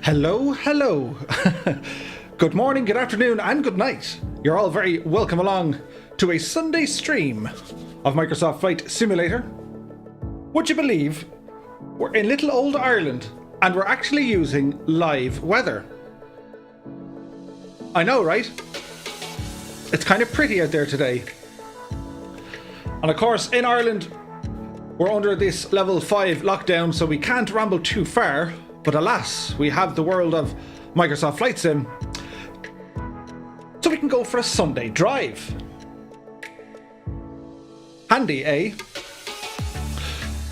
Hello, hello. Good morning, good afternoon, and good night. You're all very welcome along to a Sunday stream of Microsoft Flight Simulator. Would you believe we're in little old Ireland and we're actually using live weather? I know, right? It's kind of pretty out there today. And of course, in Ireland, we're under this level 5 lockdown, so we can't ramble too far. But alas, we have the world of Microsoft Flight Sim, so we can go for a Sunday drive. Handy, eh?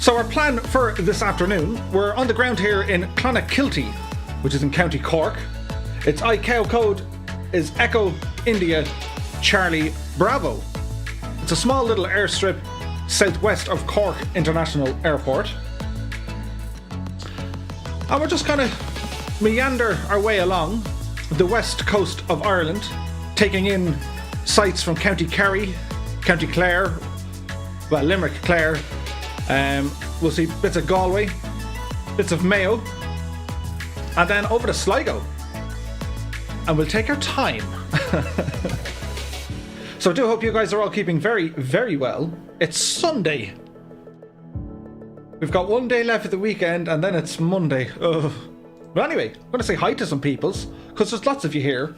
So our plan for this afternoon, we're on the ground here in Clonakilty, which is in County Cork. Its ICAO code is Echo India Charlie Bravo. It's a small little airstrip southwest of Cork International Airport. And we're just kind of meander our way along the west coast of Ireland, taking in sights from County Kerry, County Clare, well, Limerick, Clare. We'll see bits of Galway, bits of Mayo, and then over to Sligo. And we'll take our time. So I do hope you guys are all keeping very, very well. It's Sunday. We've got one day left of the weekend, and then it's Monday. Ugh. But anyway, I'm going to say hi to some peoples, because there's lots of you here,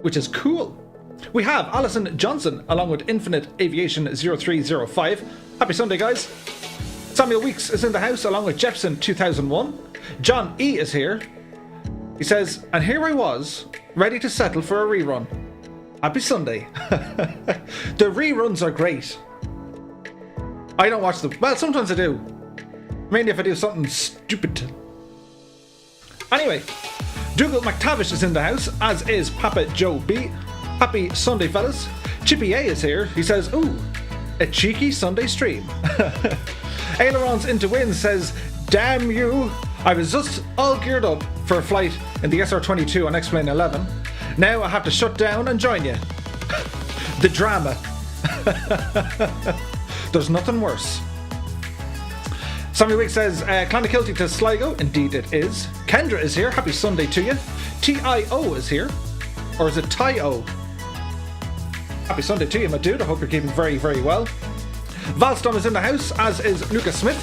which is cool. We have Alison Johnson, along with Infinite Aviation 0305. Happy Sunday, guys. Samuel Weeks is in the house, along with Jepson 2001. John E is here. He says, and here I was, ready to settle for a rerun. Happy Sunday. The reruns are great. I don't watch them. Well, sometimes I do. Mainly if I do something stupid. Anyway, Dougal McTavish is in the house, as is Papa Joe B. Happy Sunday, fellas. Chippy A is here. He says, ooh, a cheeky Sunday stream. Ailerons into Wind says, damn you. I was just all geared up for a flight in the SR-22 on X-Plane 11. Now I have to shut down and join you. The drama. There's nothing worse. Sammy Wick says, Clonakilty to Sligo. Indeed it is. Kendra is here. Happy Sunday to you. T-I-O is here. Or is it Ty-O? Happy Sunday to you, my dude. I hope you're keeping very, very well. Valstom is in the house, as is Lucas Smith.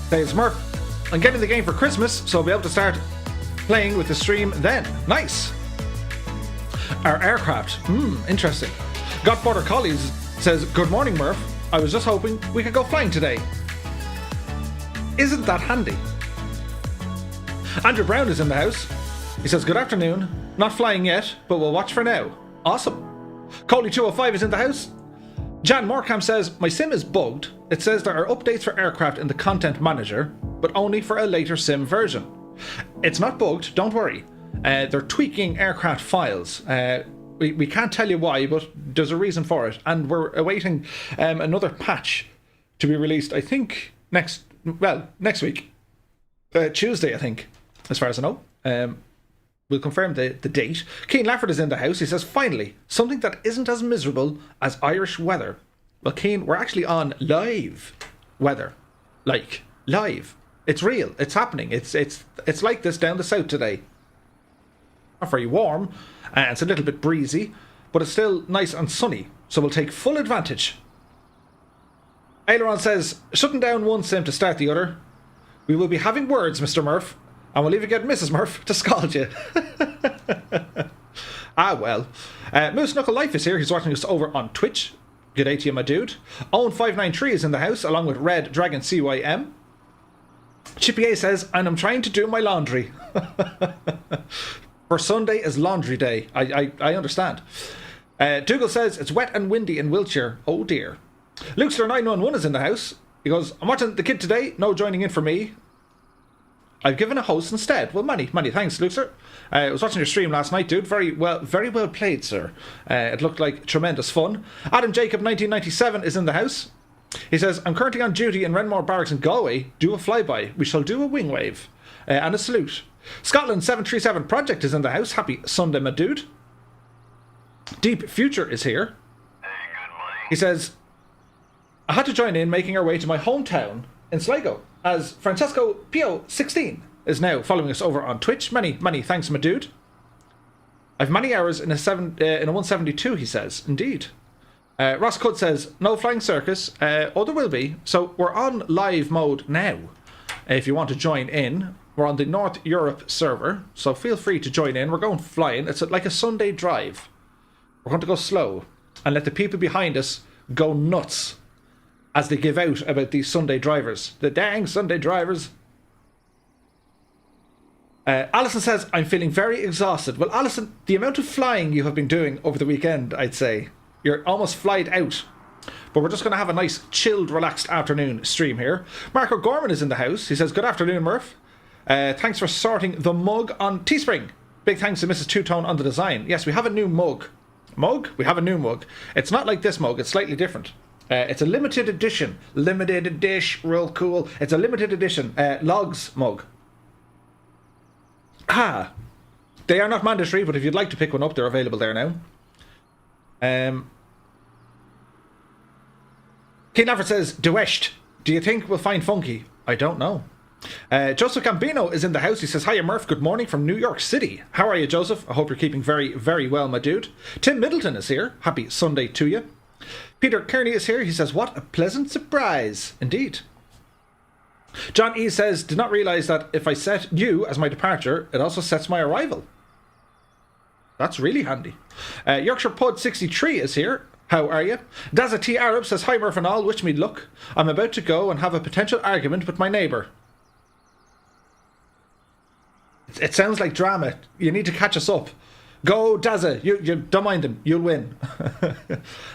Says Murph, I'm getting the game for Christmas, so I'll be able to start playing with the stream then. Nice. Our aircraft. Interesting. Got Border Collies says, good morning, Murph. I was just hoping we could go flying today. Isn't that handy? Andrew Brown is in the house. He says, good afternoon. Not flying yet, but we'll watch for now. Awesome. Coley 205 is in the house. Jan Morecamp says, my sim is bugged. It says there are updates for aircraft in the content manager, but only for a later sim version. It's not bugged, don't worry. They're tweaking aircraft files. We can't tell you why, but there's a reason for it. And we're awaiting another patch to be released, I think, next week. Tuesday, I think, as far as I know. We'll confirm the date. Keane Lafford is in the house. He says, finally, something that isn't as miserable as Irish weather. Well, Keane, we're actually on live weather. Like, live. It's real. It's happening. It's like this down the south today. Not very warm. It's a little bit breezy, but it's still nice and sunny. So we'll take full advantage. Aileron says, shutting down one sim to start the other. We will be having words, Mr. Murph. And we'll even get Mrs. Murph to scald you. Ah, well. Moose Knuckle Life is here. He's watching us over on Twitch. Good day to you, my dude. Owen593 is in the house, along with Red Dragon CYM. Chippy A says, and I'm trying to do my laundry. For Sunday is laundry day. I understand. Dougal says, it's wet and windy in Wiltshire. Oh, dear. Luxler911 is in the house. He goes, I'm watching the kid today. No joining in for me. I've given a host instead. Well, many thanks, Luxer. I was watching your stream last night, dude. Very well played, sir. It looked like tremendous fun. Adam Jacob 1997 is in the house. He says, I'm currently on duty in Renmore Barracks in Galway. Do a flyby. We shall do a wing wave. And a salute. Scotland 737 Project is in the house. Happy Sunday, my dude. Deep Future is here. Hey, good morning. He says, I had to join in making our way to my hometown in Sligo as Francesco Pio 16 is now following us over on Twitch. Many thanks, my dude. I've many hours in a 172, he says. Indeed. Ross Cudd says, no flying circus. Oh, there will be. So we're on live mode now. If you want to join in, we're on the North Europe server. So feel free to join in. We're going flying. It's like a Sunday drive. We're going to go slow and let the people behind us go nuts as they give out about these Sunday drivers. The dang Sunday drivers. Alison says, I'm feeling very exhausted. Well, Alison, the amount of flying you have been doing over the weekend, I'd say, you're almost flied out. But we're just going to have a nice, chilled, relaxed afternoon stream here. Marco Gorman is in the house. He says, good afternoon, Murph. Thanks for sorting the mug on Teespring. Big thanks to Mrs. Two-Tone on the design. Yes, we have a new mug. Mug? We have a new mug. It's not like this mug. It's slightly different. It's a limited edition. Limited edition. Real cool. It's a limited edition Logs mug. Ah, they are not mandatory, but if you'd like to pick one up, they're available there now. Keen Laffer says, Duesht, do you think we'll find funky? I don't know. Joseph Gambino is in the house. He says, hiya Murph, good morning from New York City. How are you, Joseph? I hope you're keeping very, very well, my dude. Tim Middleton is here. Happy Sunday to you. Peter Kearney is here. He says, what a pleasant surprise. Indeed. John E says, did not realise that if I set you as my departure, it also sets my arrival. That's really handy. Yorkshire Pud 63 is here. How are you? Daza T Arab says, hi Murph and all, wish me luck. I'm about to go and have a potential argument with my neighbour. It sounds like drama. You need to catch us up. Go, Daza. You don't mind them. You'll win.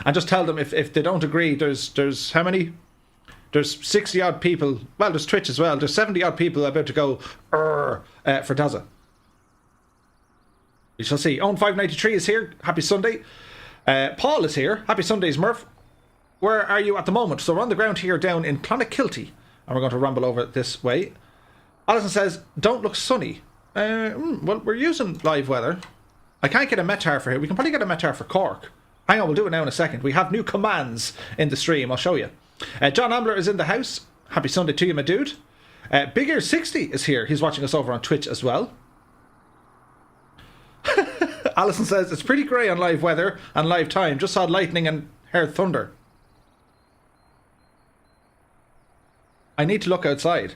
And just tell them if they don't agree, there's how many? There's 60 odd people. Well, there's Twitch as well. There's 70 odd people about to go for Daza. We shall see. Own 593 is here. Happy Sunday. Paul is here. Happy Sundays, Murph. Where are you at the moment? So we're on the ground here down in Clonakilty. And we're going to ramble over this way. Alison says, don't look sunny. Well, we're using live weather. I can't get a Metar for here. We can probably get a Metar for Cork. Hang on, we'll do it now in a second. We have new commands in the stream. I'll show you. John Ambler is in the house. Happy Sunday to you, my dude. Big Ear 60 is here. He's watching us over on Twitch as well. Alison says, it's pretty grey on live weather and live time. Just saw lightning and heard thunder. I need to look outside.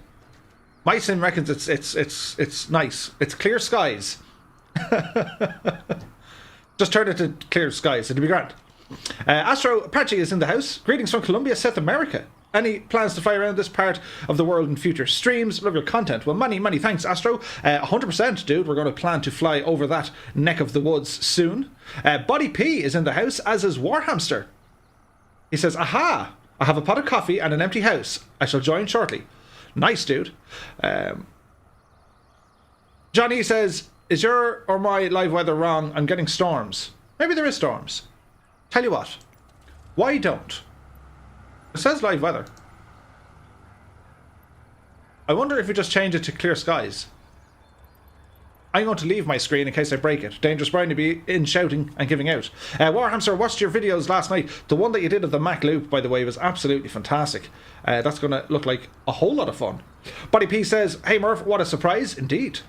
My sim reckons it's nice. It's clear skies. Just turn it to clear skies. It'll be grand. Astro Apache is in the house. Greetings from Colombia, South America. Any plans to fly around this part of the world in future streams? Love your content. Well, many thanks, Astro. 100%, dude. We're going to plan to fly over that neck of the woods soon. Body P is in the house, as is Warhamster. He says, aha, I have a pot of coffee and an empty house. I shall join shortly. Nice, dude. Johnny says, is your or my live weather wrong? I'm getting storms. Maybe there is storms. Tell you what. Why don't? It says live weather. I wonder if we just change it to clear skies. I'm going to leave my screen in case I break it. Dangerous Brian to be in shouting and giving out. Warhamster, watched your videos last night. The one that you did of the Mac Loop, by the way, was absolutely fantastic. That's going to look like a whole lot of fun. Buddy P says, hey Murph, what a surprise. Indeed.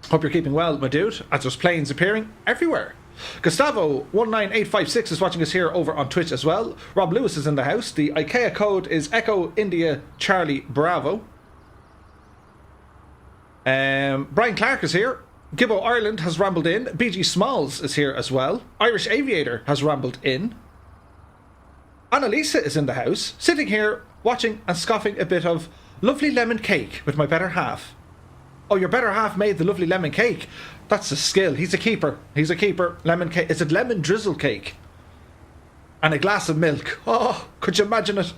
Hope you're keeping well, my dude, as there's planes appearing everywhere. Gustavo19856 is watching us here over on Twitch as well. Rob Lewis is in the house. The IKEA code is Echo India Charlie Bravo. Brian Clark is here. Gibbo Ireland has rambled in. BG Smalls is here as well. Irish Aviator has rambled in. Annalisa is in the house, sitting here watching and scoffing a bit of lovely lemon cake with my better half. Oh, your better half made the lovely lemon cake. That's a skill. He's a keeper. He's a keeper. Lemon cake. It's a lemon drizzle cake. And a glass of milk. Oh, could you imagine it?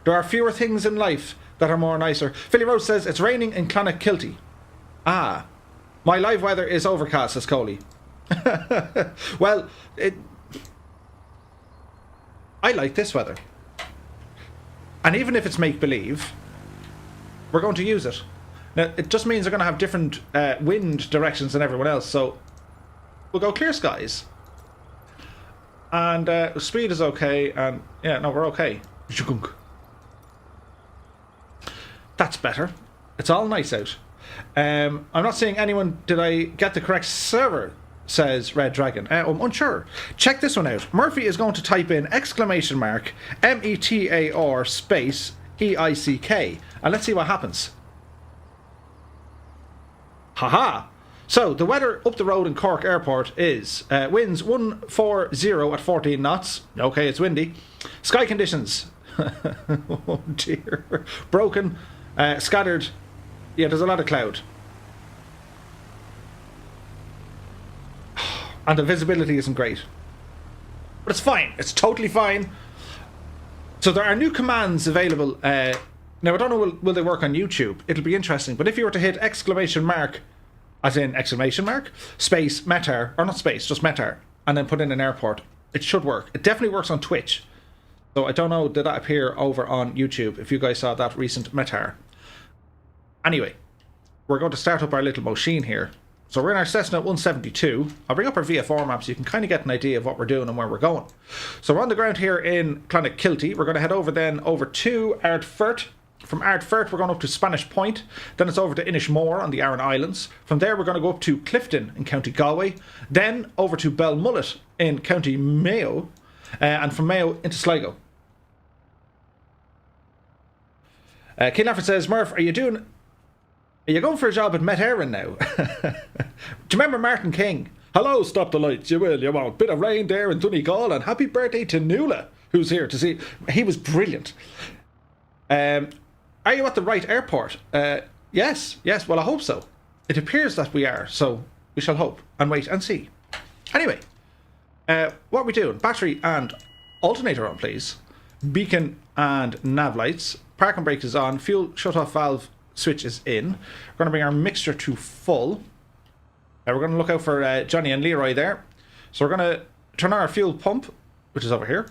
There are fewer things in life that are more nicer. Philly Rose says, it's raining in Clonakilty. Ah, my live weather is overcast, says Coley. Well, I like this weather. And even if it's make-believe, we're going to use it. Now, it just means they're going to have different wind directions than everyone else, so we'll go clear skies. And speed is okay, and yeah, no, we're okay. That's better. It's all nice out. I'm not seeing anyone. Did I get the correct server? Says Red Dragon. I'm unsure. Check this one out. Murphy is going to type in METAR space EICK, and let's see what happens. Haha! So the weather up the road in Cork Airport is winds 140 at 14 knots. Okay, it's windy. Sky conditions. Oh dear. Broken, scattered. Yeah, there's a lot of cloud. And the visibility isn't great. But it's fine. It's totally fine. So there are new commands available. Now, I don't know, will they work on YouTube? It'll be interesting. But if you were to hit exclamation mark, as in exclamation mark, space, METAR, or not space, just METAR, and then put in an airport, it should work. It definitely works on Twitch. So I don't know, did that appear over on YouTube, if you guys saw that recent METAR. Anyway, we're going to start up our little machine here. So we're in our Cessna 172. I'll bring up our VFR map so you can kind of get an idea of what we're doing and where we're going. So we're on the ground here in Clonakilty. We're going to head over then over to Ardfert. From Ardfert, we're going up to Spanish Point. Then it's over to Inishmore on the Aran Islands. From there, we're going to go up to Clifton in County Galway. Then over to Belmullet in County Mayo. And from Mayo into Sligo. Keane Lafford says, Murph, are you going for a job at Met Éireann now? Do you remember Martin King? Hello, stop the lights, you will, you won't. Bit of rain there in Donegal, and happy birthday to Nuala, who's here to see. He was brilliant. Are you at the right airport? Yes, well, I hope so. It appears that we are, so we shall hope and wait and see. Anyway, what are we doing? Battery and alternator on, please. Beacon and nav lights. Parking brake is on. Fuel shut-off valve switch is in. We're going to bring our mixture to full. We're going to look out for Johnny and Leroy there. So we're going to turn on our fuel pump, which is over here.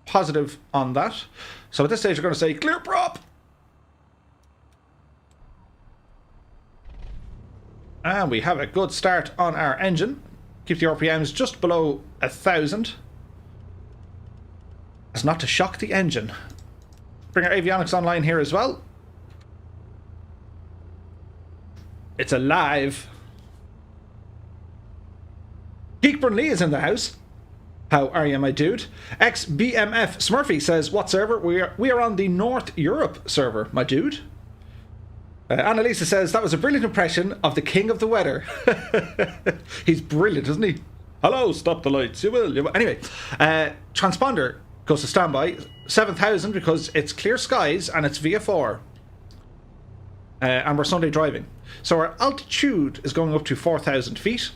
Positive on that. So at this stage we're going to say clear prop. And we have a good start on our engine. Keep the RPMs just below 1,000. As not to shock the engine. Bring our avionics online here as well. It's alive. Geek Burnley is in the house. How are you, my dude? XBMF Smurfy says, what server? We are on the North Europe server, my dude. Annalisa says, that was a brilliant impression of the king of the weather. He's brilliant, isn't he? Hello, stop the lights, you will. Anyway, transponder goes to standby. 7,000 because it's clear skies and it's VFR. And we're Sunday driving. So our altitude is going up to 4,000 feet.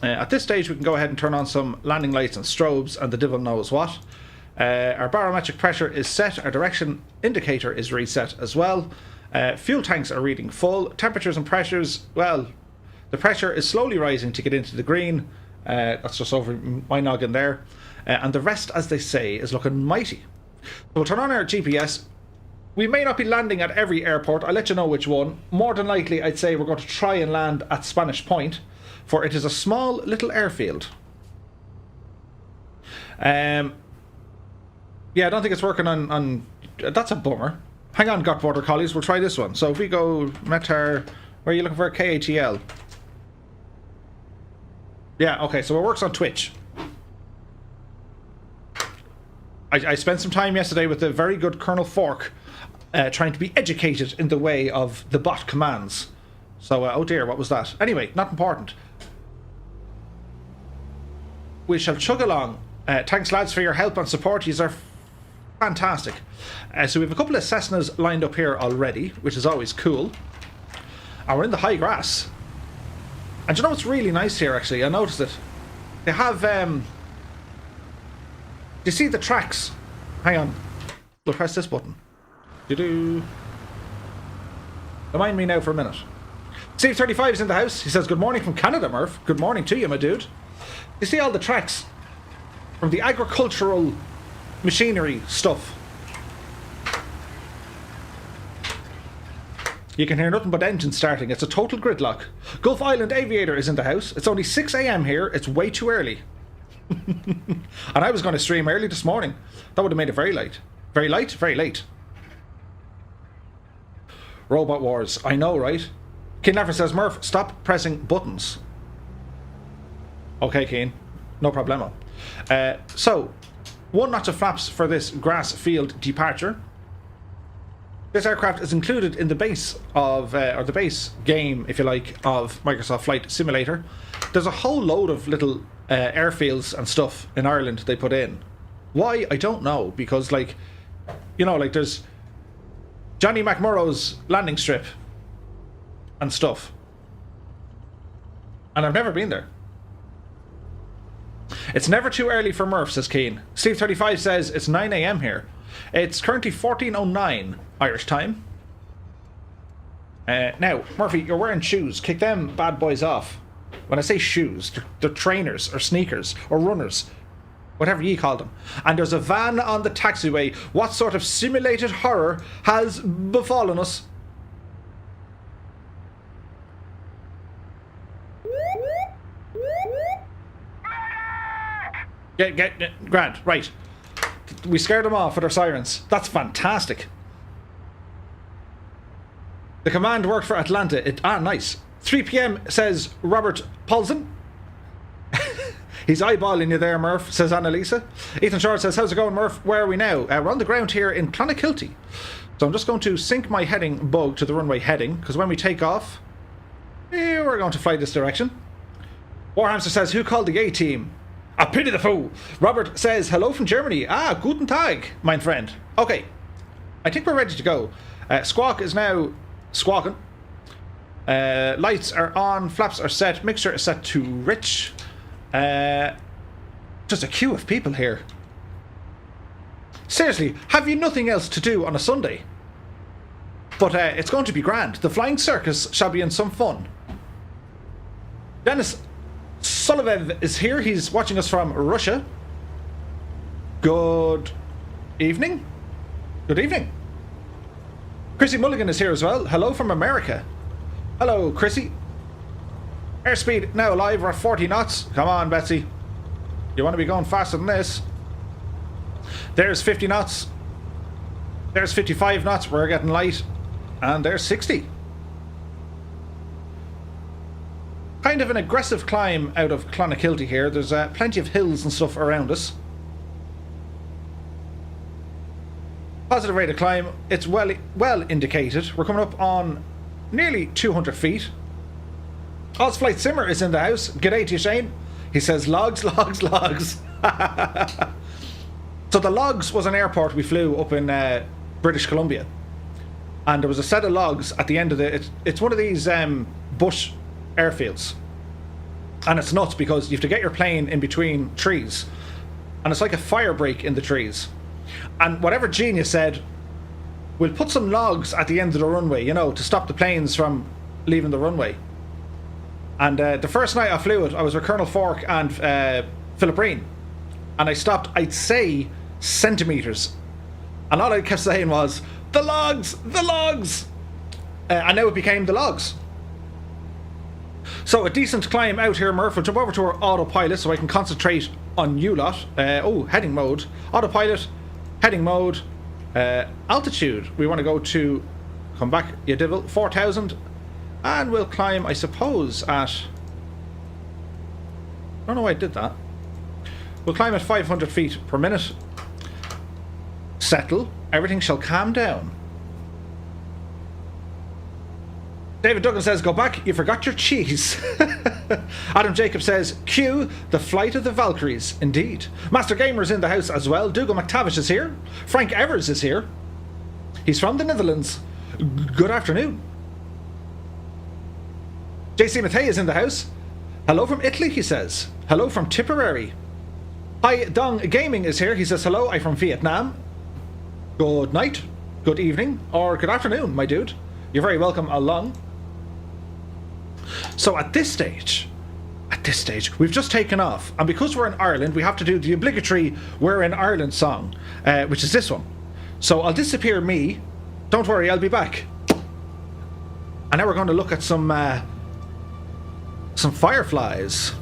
At this stage, we can go ahead and turn on some landing lights and strobes and the devil knows what. Our barometric pressure is set. Our direction indicator is reset as well. Fuel tanks are reading full. Temperatures and pressures, well, the pressure is slowly rising to get into the green. That's just over my noggin there. And the rest, as they say, is looking mighty. So we'll turn on our GPS. We may not be landing at every airport. I'll let you know which one. More than likely, I'd say we're going to try and land at Spanish Point, for it is a small little airfield. Yeah, I don't think it's working on that's a bummer. Hang on, Got Border Collies, we'll try this one. So if we go Metar, where are you looking for? KATL. Yeah, okay, so it works on Twitch. I spent some time yesterday with the very good Colonel Fork trying to be educated in the way of the bot commands. So, oh dear, what was that? Anyway, not important. We shall chug along. Thanks, lads, for your help and support. These are fantastic. So we have a couple of Cessnas lined up here already, which is always cool. And we're in the high grass. And you know what's really nice here, actually? I noticed it. They have... Do you see the tracks? Hang on. We'll press this button. Do-do. Remind me now for a minute. Steve35 is in the house. He says, good morning from Canada, Murph. Good morning to you, my dude. You see all the tracks from the agricultural machinery stuff. You can hear nothing but engines starting. It's a total gridlock. Gulf Island Aviator is in the house. It's only 6 a.m. here. It's way too early. And I was going to stream early this morning. That would have made it very late. Very light, very late. Robot Wars. I know, right? Keen Laffer says, Murph, stop pressing buttons. Okay, Keen. No problemo. So, 1 notch of flaps for this grass field departure. This aircraft is included in the base of, or the base game, if you like, of Microsoft Flight Simulator. There's a whole load of little airfields and stuff in Ireland they put in. Why? I don't know, because, like, you know, like, there's Johnny McMurrow's landing strip and stuff. And I've never been there. It's never too early for Murph, says Keane. Steve35 says it's 9 a.m. here. It's currently 14:09 Irish time. Now, Murphy, you're wearing shoes. Kick them bad boys off. When I say shoes, they're trainers or sneakers or runners, whatever ye call them. And there's a van on the taxiway. What sort of simulated horror has befallen us? Get Grant, right. We scared them off with our sirens. That's fantastic. The command worked for Atlanta. Nice. 3 p.m. says Robert Paulson. He's eyeballing you there, Murph, says Annalisa. Ethan Short says, how's it going, Murph? Where are we now? We're on the ground here in Clonakilty. So I'm just going to sync my heading bug to the runway heading, because when we take off, we're going to fly this direction. Warhamster says, who called the A-team? I pity the fool. Robert says, hello from Germany. Guten Tag, mein friend. Okay, I think we're ready to go. Squawk is now squawking. Lights are on, flaps are set, mixture is set to rich. Just a queue of people here. Seriously, have you nothing else to do on a Sunday? But it's going to be grand. The flying circus shall be in some fun. Dennis Sullivan is here. He's watching us from Russia. Good evening. Good evening. Chrissy Mulligan is here as well. Hello from America. Hello, Chrissy. Airspeed now live. We're at 40 knots. Come on, Betsy. You want to be going faster than this. There's 50 knots. There's 55 knots. We're getting light. And there's 60. Kind of an aggressive climb out of Clonakilty here. There's plenty of hills and stuff around us. Positive rate of climb. It's well indicated. We're coming up on nearly 200 feet. Oz Flight Simmer is in the house. G'day to you, Shane. He says, logs, logs, logs. So the Logs was an airport we flew up in British Columbia. And there was a set of logs at the end of the... It's one of these bush airfields. And it's nuts because you have to get your plane in between trees. And it's like a fire break in the trees. And whatever genius said, we'll put some logs at the end of the runway, you know, to stop the planes from leaving the runway. And the first night I flew it, I was with Colonel Fork and Philip Breen. And I stopped, I'd say, centimetres. And all I kept saying was, the logs! The logs! And now it became the logs. So a decent climb out here, Murph. We'll jump over to our autopilot so I can concentrate on you lot. Heading mode. Autopilot, heading mode, altitude. We want to go to, come back, you devil, 4,000. And we'll climb, I suppose, at... I don't know why I did that. We'll climb at 500 feet per minute. Settle. Everything shall calm down. David Duggan says, go back, you forgot your cheese. Adam Jacob says, cue the flight of the Valkyries. Indeed. Master Gamer's in the house as well. Dougal McTavish is here. Frank Evers is here. He's from the Netherlands. Good afternoon. JC Mattei is in the house. Hello from Italy, he says. Hello from Tipperary. Hi, Dong Gaming is here. He says, hello, I'm from Vietnam. Good night, good evening, or good afternoon, my dude. You're very welcome along. So at this stage, we've just taken off. And because we're in Ireland, we have to do the obligatory We're in Ireland song, which is this one. So I'll disappear me. Don't worry, I'll be back. And now we're going to look at some fireflies.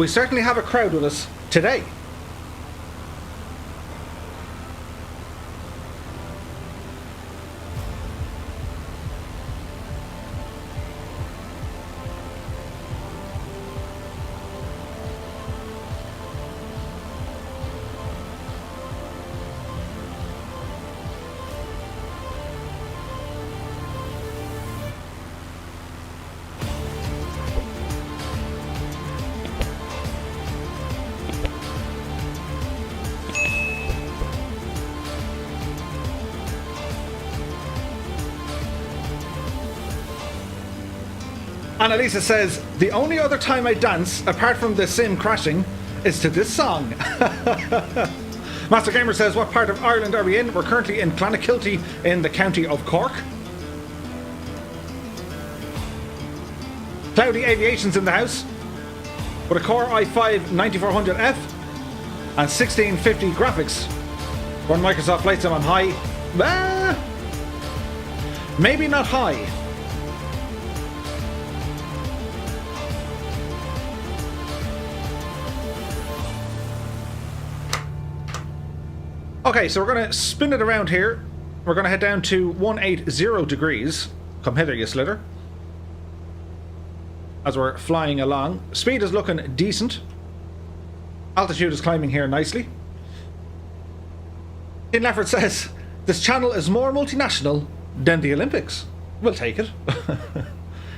we certainly have a crowd with us today. Annalisa says, the only other time I dance, apart from the sim crashing, is to this song. Master Gamer says, what part of Ireland are we in? We're currently in Clonakilty in the county of Cork. Cloudy Aviation's in the house with a Core i5 9400F and 1650 graphics. Run Microsoft Flight Sim on high. Maybe not high. Okay, so we're going to spin it around here. We're going to head down to 180 degrees. Come hither, you slither. As we're flying along. Speed is looking decent. Altitude is climbing here nicely. Ian Lefford says, this channel is more multinational than the Olympics. We'll take it.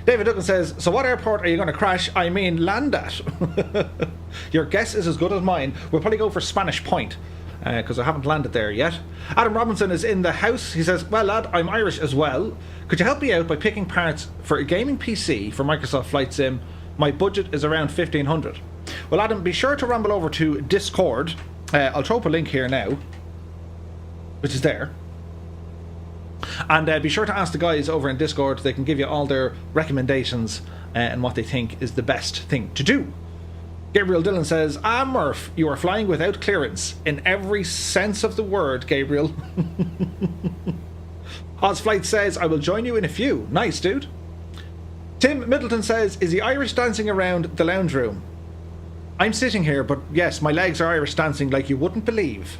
David Duggan says, so what airport are you going to crash? I mean, land at. Your guess is as good as mine. We'll probably go for Spanish Point. Because I haven't landed there yet. Adam Robinson is in the house. He says, well lad, I'm Irish as well. Could you help me out by picking parts for a gaming PC for Microsoft Flight Sim? My budget is around 1500. Well Adam, be sure to ramble over to Discord. I'll throw up a link here now, which is there. And be sure to ask the guys over in Discord. They can give you all their recommendations and what they think is the best thing to do. Gabriel Dillon says, Murph, you are flying without clearance. In every sense of the word, Gabriel. Ozflight says, I will join you in a few. Nice, dude. Tim Middleton says, is the Irish dancing around the lounge room? I'm sitting here, but yes, my legs are Irish dancing like you wouldn't believe.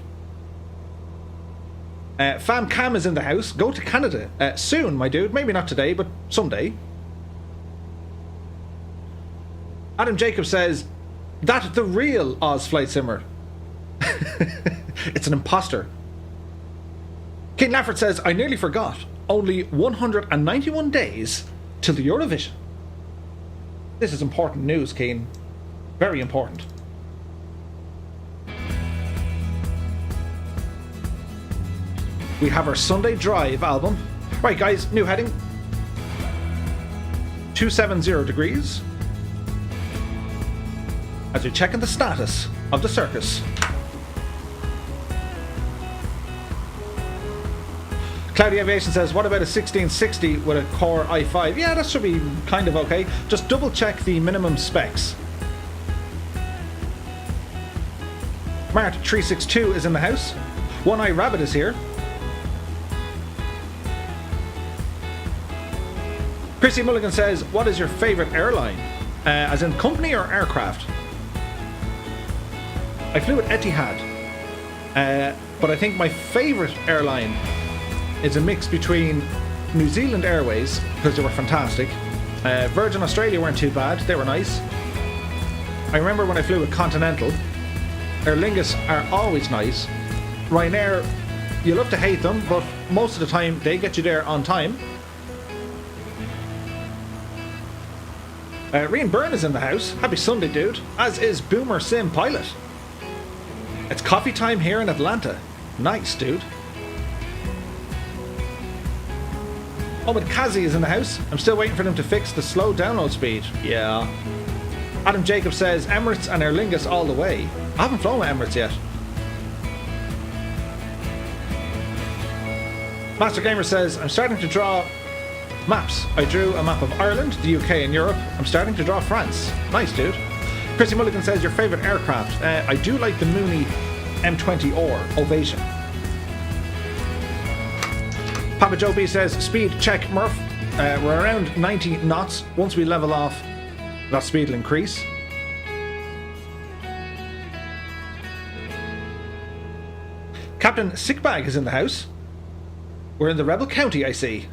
Fam Cam is in the house. Go to Canada. Soon, my dude. Maybe not today, but someday. Adam Jacob says, that the real Oz Flight Simmer. It's an imposter. King Lafford says, I nearly forgot. Only 191 days till the Eurovision. This is important news, Keen. Very important. We have our Sunday Drive album. Right, guys, new heading. 270 degrees. As we're checking the status of the circus. Cloudy Aviation says, what about a 1660 with a Core i5? Yeah, that should be kind of okay. Just double check the minimum specs. Mart362 is in the house. One Eye Rabbit is here. Chrissy Mulligan says, what is your favourite airline? As in company or aircraft? I flew at Etihad, but I think my favourite airline is a mix between New Zealand Airways, because they were fantastic. Virgin Australia weren't too bad, they were nice. I remember when I flew with Continental. Aer Lingus are always nice. Ryanair, you love to hate them, but most of the time they get you there on time. Rian Byrne is in the house. Happy Sunday, dude. As is Boomer Sim Pilot. It's coffee time here in Atlanta. Nice, dude. Omid Kazi is in the house. I'm still waiting for them to fix the slow download speed. Yeah. Adam Jacob says, Emirates and Aer Lingus all the way. I haven't flown with Emirates yet. Master Gamer says, I'm starting to draw maps. I drew a map of Ireland, the UK and Europe. I'm starting to draw France. Nice, dude. Chrissy Mulligan says, your favourite aircraft? I do like the Mooney M20 or Ovation. Papa Joe B says, speed check, Murph. We're around 90 knots. Once we level off, that speed will increase. Captain Sickbag is in the house. We're in the rebel county, I see.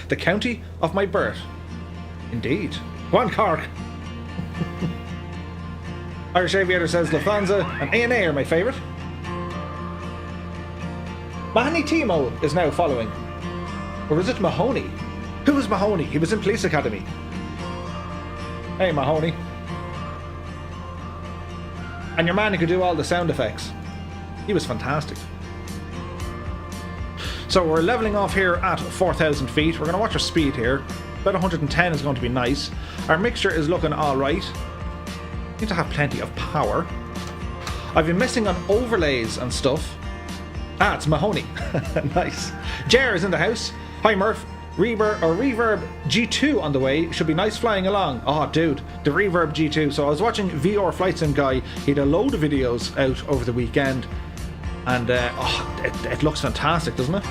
The county of my birth. Indeed. Go on, Cork. Irish Aviator says Lufthansa and ANA are my favourite. Mahoney Timo is now following. Or is it Mahoney? Who was Mahoney? He was in Police Academy. Hey, Mahoney. And your man who could do all the sound effects. He was fantastic. So we're levelling off here at 4,000 feet. We're going to watch our speed here. About 110 is going to be nice. Our mixture is looking alright. Need to have plenty of power. I've been missing on overlays and stuff. Ah, it's Mahoney. Nice. Jer is in the house. Hi, Murph. Reverb G2 on the way. Should be nice flying along. Oh, dude, the Reverb G2. So I was watching VR Flight Sim guy. He had a load of videos out over the weekend. And it looks fantastic, doesn't it?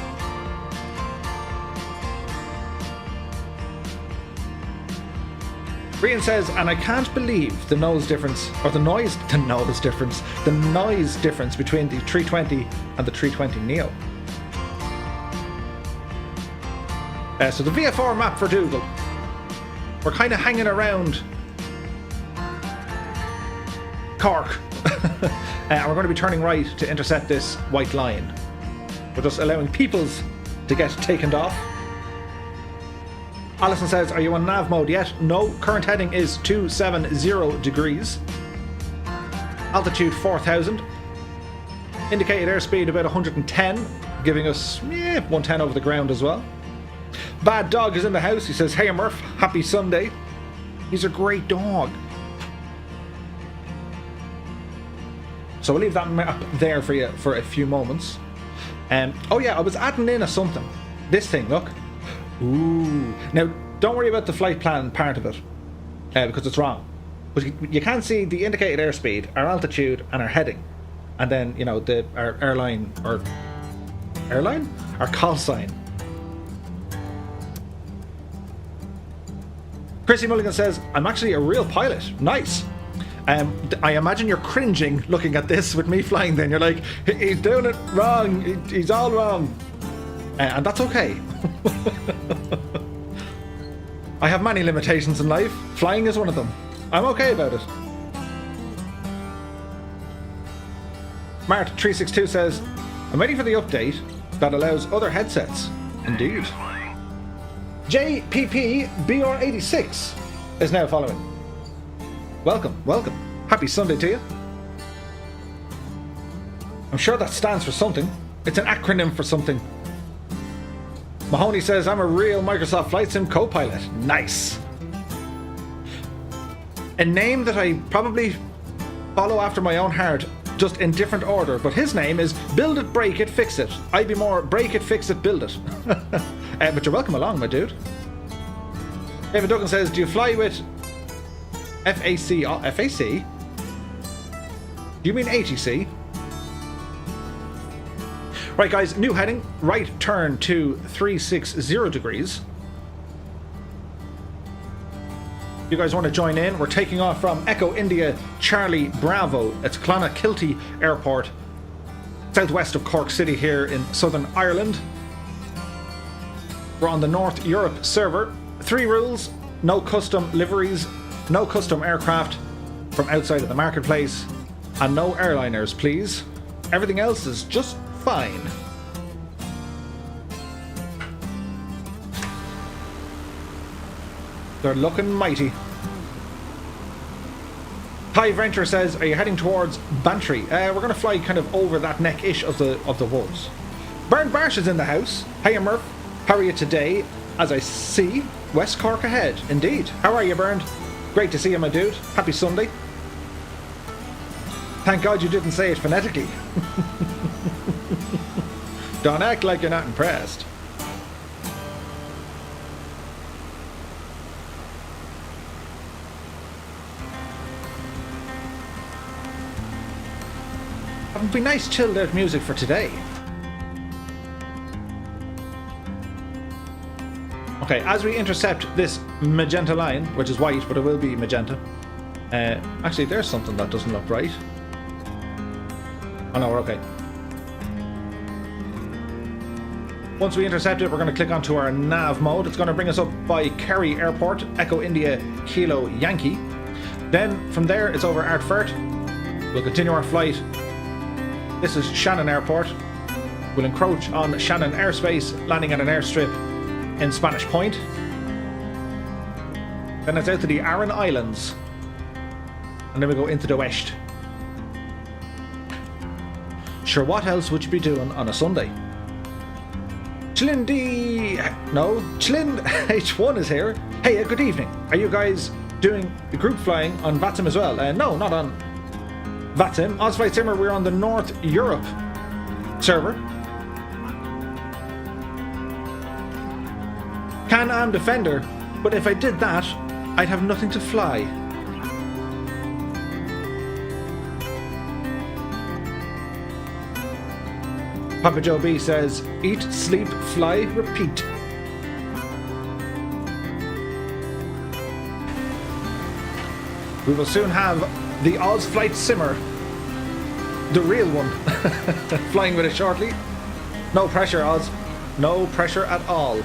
Brian says, and I can't believe the noise difference between the 320 and the 320 Neo. So the VFR map for Dougal. We're kind of hanging around Cork. And we're going to be turning right to intercept this white line. We're just allowing peoples to get taken off. Alison says, are you on nav mode yet? No, current heading is 270 degrees. Altitude 4,000. Indicated airspeed about 110, giving us 110 over the ground as well. Bad Dog is in the house. He says, hey Murph, happy Sunday. He's a great dog. So we'll leave that map there for you for a few moments. Oh yeah, I was adding in something. This thing, look. Ooh. Now, don't worry about the flight plan part of it, because it's wrong. But you can see the indicated airspeed, our altitude, and our heading. And then, you know, our airline, or... Airline? Our call sign. Chrissy Mulligan says, I'm actually a real pilot. Nice. I imagine you're cringing looking at this with me flying then. You're like, he's doing it wrong. He's all wrong. And that's okay. I have many limitations in life. Flying is one of them. I'm okay about it. Mart362 says, I'm waiting for the update that allows other headsets. Indeed. JPPBR86 is now following. Welcome, welcome. Happy Sunday to you. I'm sure that stands for something. It's an acronym for something. Mahoney says, I'm a real Microsoft Flight Sim co-pilot. Nice. A name that I probably follow after my own heart, just in different order, but his name is Build It, Break It, Fix It. I'd be more Break It, Fix It, Build It. But you're welcome along, my dude. David Duggan says, do you fly with FAC? Oh, FAC? Do you mean ATC? Right guys, new heading, right turn to 360 degrees. You guys want to join in? We're taking off from Echo India Charlie Bravo. It's Clonakilty Airport, southwest of Cork City here in Southern Ireland. We're on the North Europe server. 3 rules: no custom liveries, no custom aircraft from outside of the marketplace, and no airliners, please. Everything else is just fine. They're looking mighty. Ty Venture says, are you heading towards Bantry? We're going to fly kind of over that neck-ish of the woods. Bernd Barsh is in the house. Hey Murph, how are you today? As I see, West Cork ahead. Indeed. How are you, Bernd? Great to see you, my dude. Happy Sunday. Thank God you didn't say it phonetically. Don't act like you're not impressed. It would be nice chilled out music for today. Okay, as we intercept this magenta line, which is white, but it will be magenta. Actually, there's something that doesn't look right. Oh no, we're okay. Once we intercept it, we're going to click onto our nav mode. It's going to bring us up by Kerry Airport, Echo India Kilo Yankee. Then from there, it's over Artfert. We'll continue our flight. This is Shannon Airport. We'll encroach on Shannon airspace, landing at an airstrip in Spanish Point. Then it's out to the Aran Islands. And then we go into the west. Sure, what else would you be doing on a Sunday? Chlin H1 is here. Hey, good evening. Are you guys doing the group flying on VATSIM as well? No, not on VATSIM. Ozflight Simmer, we're on the North Europe server. Can-Am Defender, but if I did that, I'd have nothing to fly. Papa Joe B says, eat, sleep, fly, repeat. We will soon have the Oz Flight Simmer, the real one, flying with it shortly. No pressure, Oz. No pressure at all.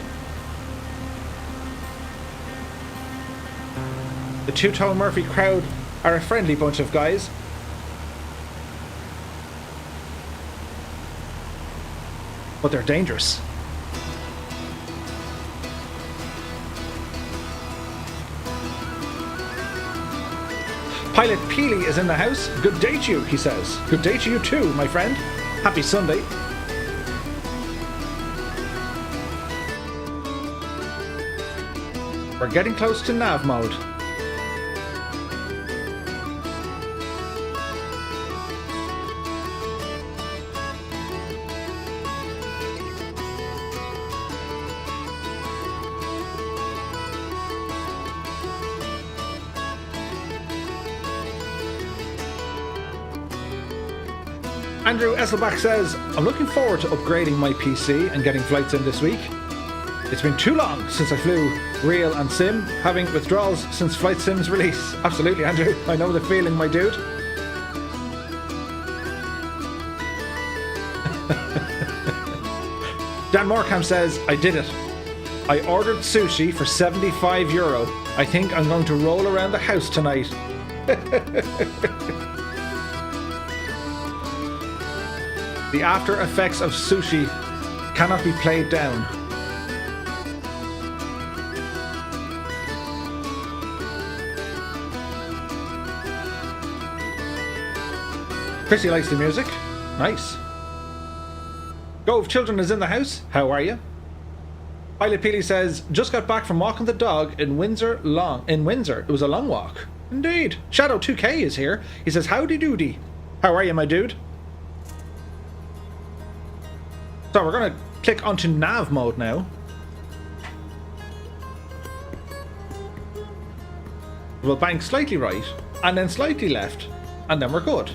The Two-Tone Murphy crowd are a friendly bunch of guys. But they're dangerous. Pilot Peely is in the house. Good day to you, he says. Good day to you too, my friend. Happy Sunday. We're getting close to nav mode. Andrew Esselbach says, I'm looking forward to upgrading my PC and getting flights in this week. It's been too long since I flew real and sim, having withdrawals since Flight Sim's release. Absolutely, Andrew. I know the feeling, my dude. Dan Morecamp says, I did it. I ordered sushi for €75. I think I'm going to roll around the house tonight. The after effects of sushi cannot be played down. Chrissy likes the music. Nice. Gove Children is in the house. How are you? Pilot Peely says, just got back from walking the dog in Windsor. It was a long walk. Indeed. Shadow 2K is here. He says, howdy doody. How are you, my dude? So we're going to click onto nav mode now. We'll bank slightly right and then slightly left, and then we're good.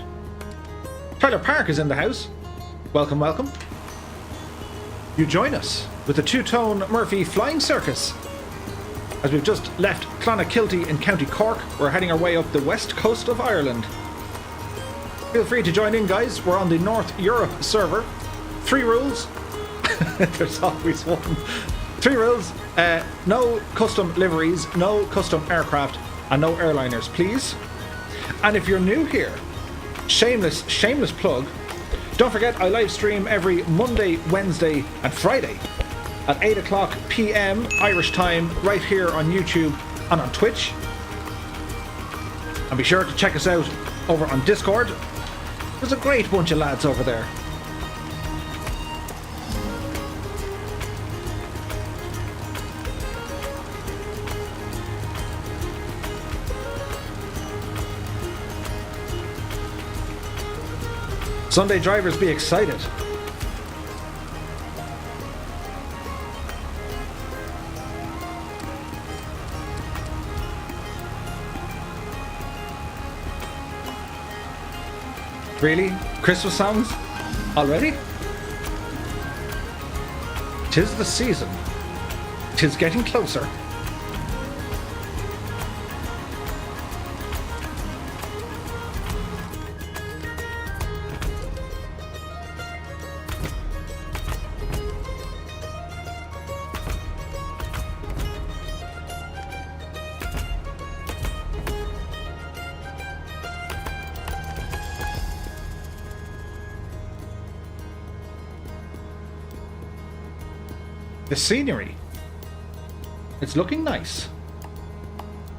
Tyler Park is in the house. Welcome, welcome. You join us with the Two-Tone Murphy Flying Circus. As we've just left Clonakilty in County Cork, we're heading our way up the west coast of Ireland. Feel free to join in, guys. We're on the North Europe server. 3 rules. There's always one. 3 rules. No custom liveries, no custom aircraft, and no airliners, please. And if you're new here, shameless plug, don't forget I live stream every Monday, Wednesday, and Friday at 8 o'clock PM Irish time right here on YouTube and on Twitch. And be sure to check us out over on Discord. There's a great bunch of lads over there. Sunday drivers, be excited. Really? Christmas songs? Already? 'Tis the season. 'Tis getting closer. The scenery. It's looking nice.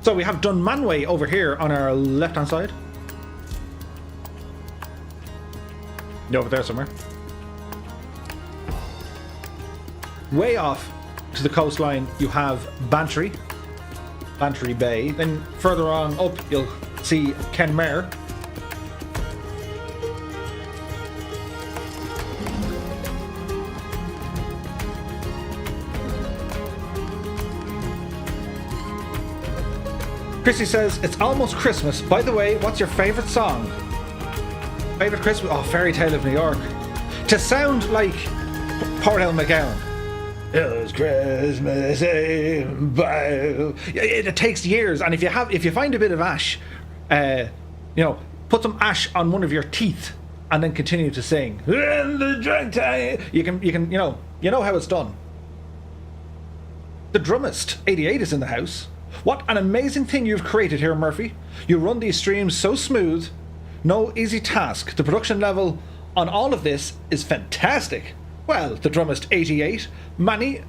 So we have Dunmanway over here on our left-hand side. Over there somewhere. Way off to the coastline, you have Bantry Bay. Then further on up, you'll see Kenmare. Chrissy says, it's almost Christmas. By the way, what's your favourite song? Favourite Christmas? Oh, Fairy Tale of New York. To sound like Port Ellen McGowan. It was Christmas in Bow. It takes years, and if you find a bit of ash, put some ash on one of your teeth, and then continue to sing. In the drunk time, you can how it's done. The Drummist 88 is in the house. What an amazing thing you've created here, Murphy. You run these streams so smooth. No easy task. The production level on all of this is fantastic. Well, the Drummist 88, many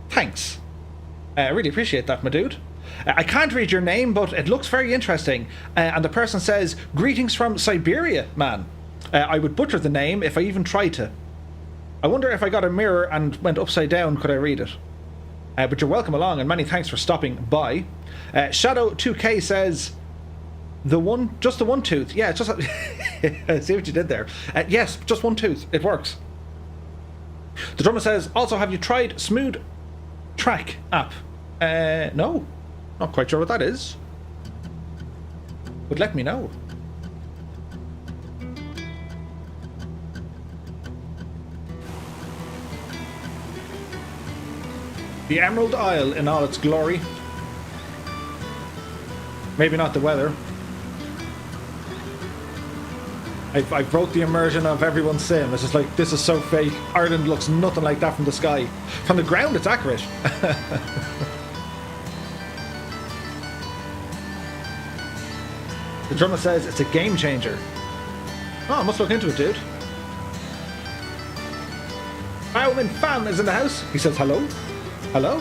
thanks. I really appreciate that, my dude. I can't read your name, but it looks very interesting. And the person says, greetings from Siberia, man. I would butcher the name if I even tried to. I wonder if I got a mirror and went upside down, could I read it? But you're welcome along, and many thanks for stopping by. Shadow2K says, just the one tooth. Yeah, just I see what you did there. Yes, just one tooth. It works. The drummer says, also, have you tried Smooth Track app? No. Not quite sure what that is. But let me know. The Emerald Isle in all its glory. Maybe not the weather. I broke the immersion of everyone's sim. It's just like, this is so fake. Ireland looks nothing like that from the sky. From the ground, it's accurate. The drummer says it's a game changer. Oh, I must look into it, dude. Bowman Fan is in the house. He says hello. Hello.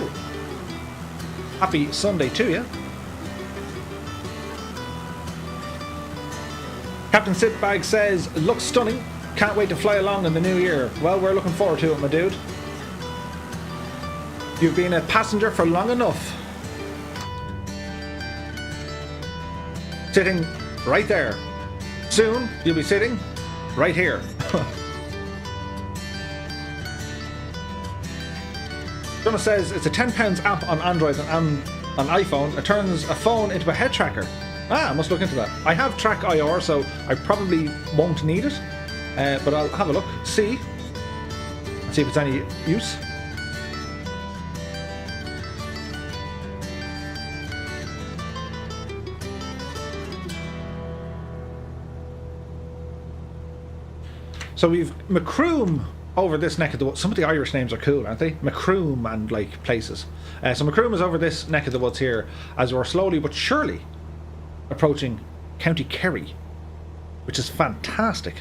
Happy Sunday to you. Captain Sitbag says, looks stunning. Can't wait to fly along in the new year. Well, we're looking forward to it, my dude. You've been a passenger for long enough. Sitting right there. Soon, you'll be sitting right here. Donna says it's a £10 app on Android and on iPhone. It turns a phone into a head tracker. Ah, I must look into that. I have Track IR, so I probably won't need it. But I'll have a look, see if it's any use. So we've Macroom over this neck of the woods. Some of the Irish names are cool, aren't they? Macroom and like places. So Macroom is over this neck of the woods here as we're slowly but surely approaching County Kerry, which is fantastic.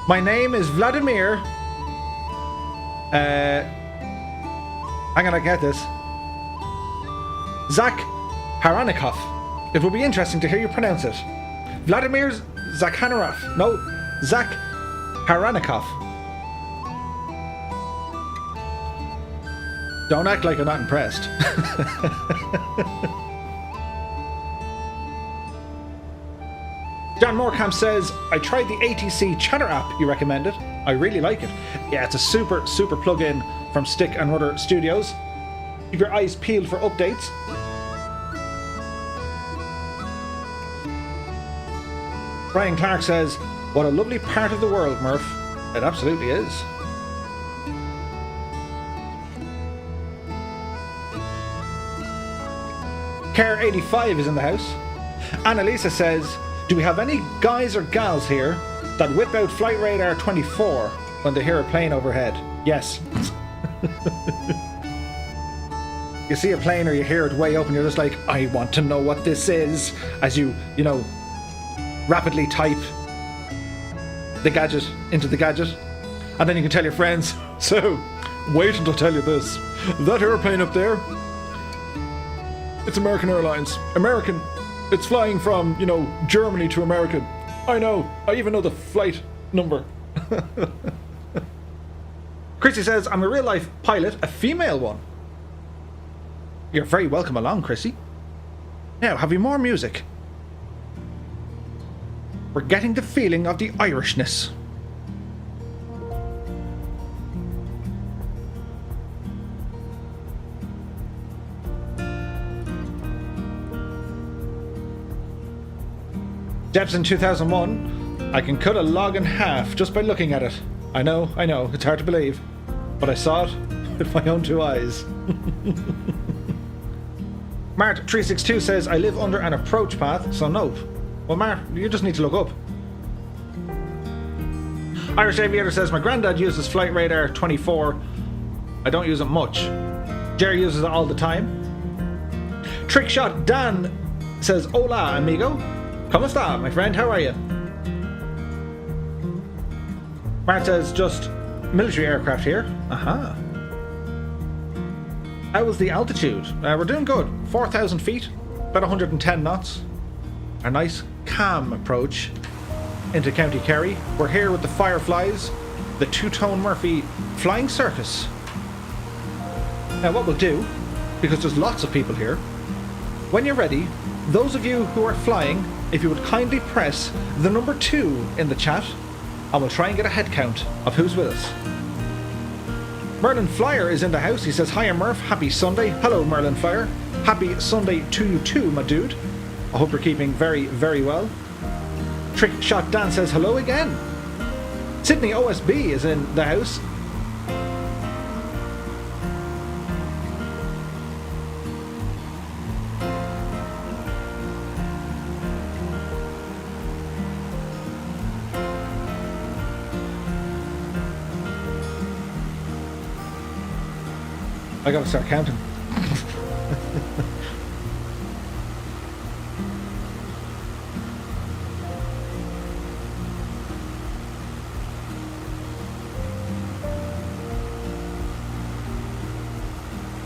My name is Vladimir. I'm gonna get this. Zach Haranikov. It will be interesting to hear you pronounce it. Vladimir Zakhanarov. No, Zach Haranikov. Don't act like you're not impressed. John Morecamp says, I tried the ATC Chatter app you recommended. I really like it. Yeah, it's a super plug-in from Stick and Rudder Studios. Keep your eyes peeled for updates. Brian Clark says, what a lovely part of the world, Murph. It absolutely is. Care 85 is in the house. Annalisa says, do we have any guys or gals here that whip out Flight Radar 24 when they hear a plane overhead? Yes. you see a plane or you hear it way up and you're just like, I want to know what this is, as you know, rapidly type the gadget into the gadget, and then you can tell your friends, so wait until I tell you this, that airplane up there, it's American Airlines. American. It's flying from, you know, Germany to America. I know. I even know the flight number. Chrissy says, I'm a real life pilot, a female one. You're very welcome along, Chrissy. Now, have we more music? We're getting the feeling of the Irishness. Jepson 2001, I can cut a log in half just by looking at it. I know, it's hard to believe, but I saw it with my own two eyes. Mart362 says, I live under an approach path, so nope. Well, Mart, you just need to look up. Irish Aviator says, my granddad uses Flight Radar 24. I don't use it much. Jerry uses it all the time. Trickshot Dan says, hola, amigo. ¿Cómo está, my friend? How are you? Mart says, just military aircraft here. Aha. How was the altitude? We're doing good. 4,000 feet, about 110 knots. A nice, calm approach into County Kerry. We're here with the Fireflies, the Two-Tone Murphy Flying Circus. Now what we'll do, because there's lots of people here, when you're ready, those of you who are flying, if you would kindly press the number 2 in the chat, and we'll try and get a head count of who's with us. Merlin Flyer is in the house. He says, hiya Murph, happy Sunday. Hello Merlin Flyer. Happy Sunday to you too, my dude. I hope you're keeping very, very well. Trick Shot Dan says, hello again. Sydney OSB is in the house. I gotta start counting.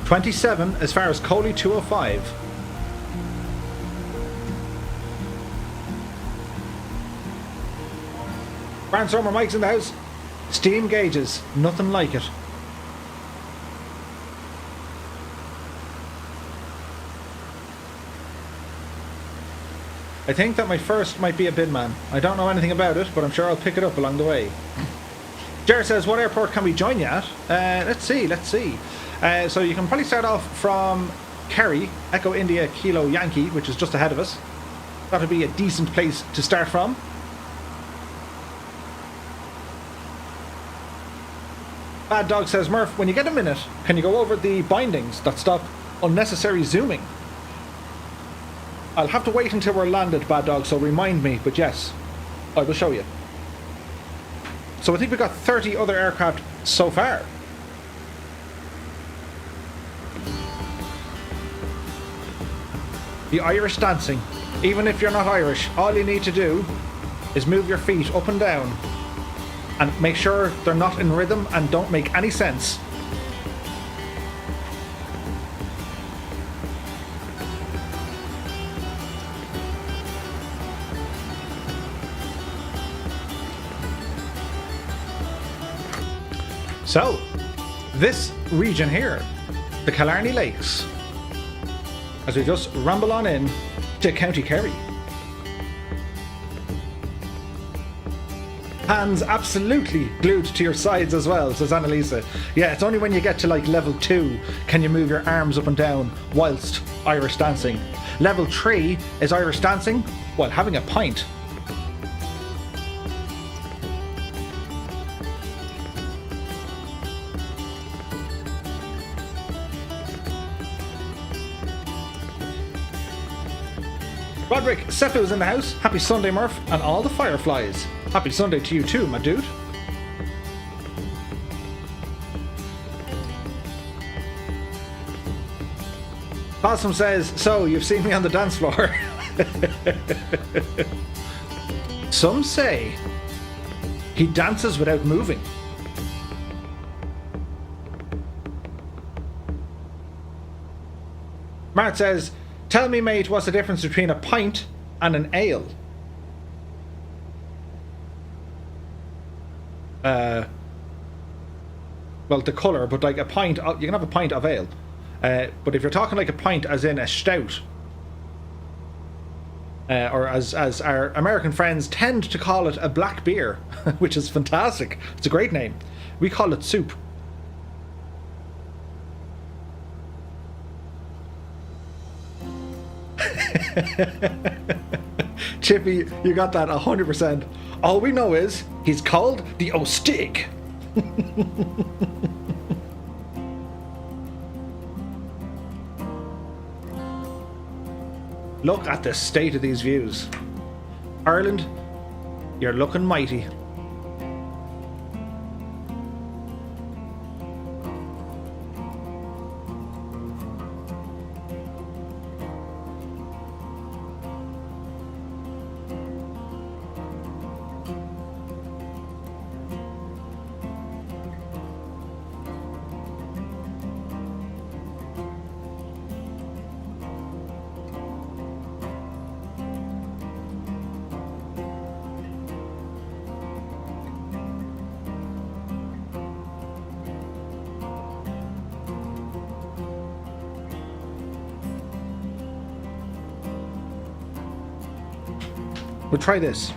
$27 as far as Coley 205. Barnstormer Mike's in the house. Steam gauges, nothing like it. I think that my first might be a Binman. I don't know anything about it, but I'm sure I'll pick it up along the way. Jared says, what airport can we join you at? Let's see. So you can probably start off from Kerry, Echo India Kilo Yankee, which is just ahead of us. That would be a decent place to start from. Bad Dog says, Murph, when you get a minute, can you go over the bindings that stop unnecessary zooming? I'll have to wait until we're landed, Bad Dog, so remind me, but yes, I will show you. So I think we've got 30 other aircraft so far. The Irish dancing. Even if you're not Irish, all you need to do is move your feet up and down and make sure they're not in rhythm and don't make any sense. So, this region here, the Killarney Lakes, as we just ramble on in to County Kerry. Hands absolutely glued to your sides as well, says Annalisa. Yeah, it's only when you get to like level 2 can you move your arms up and down whilst Irish dancing. Level 3 is Irish dancing while having a pint. Roderick Sefu's in the house. Happy Sunday, Murph, and all the Fireflies. Happy Sunday to you too, my dude. Possum says, so you've seen me on the dance floor. Some say he dances without moving. Mart says, tell me, mate, what's the difference between a pint and an ale? Well, the colour, but like a pint, you can have a pint of ale. But if you're talking like a pint as in a stout, or as our American friends tend to call it, a black beer, which is fantastic. It's a great name. We call it soup. Chippy, you got that 100%. All we know is he's called the O'Stig. Look at the state of these views. Ireland, you're looking mighty. We'll try this.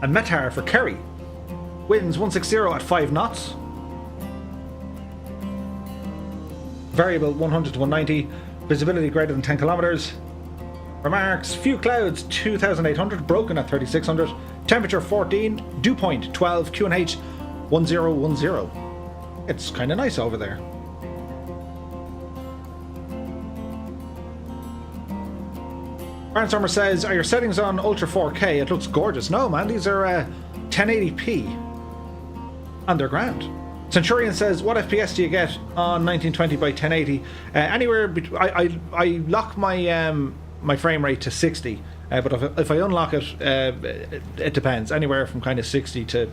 A Metar for Kerry. Winds 160 at 5 knots. Variable 100 to 190. Visibility greater than 10 kilometers. Remarks, few clouds 2,800. Broken at 3,600. Temperature 14. Dew point 12. QNH 1010. It's kind of nice over there. Barnstormer says, are your settings on Ultra 4K? It looks gorgeous. No, man, these are 1080p. And they're grand. Centurion says, what FPS do you get on 1920 by 1080? Anywhere, I lock my my frame rate to 60. But if I unlock it, it depends. Anywhere from kind of 60 to,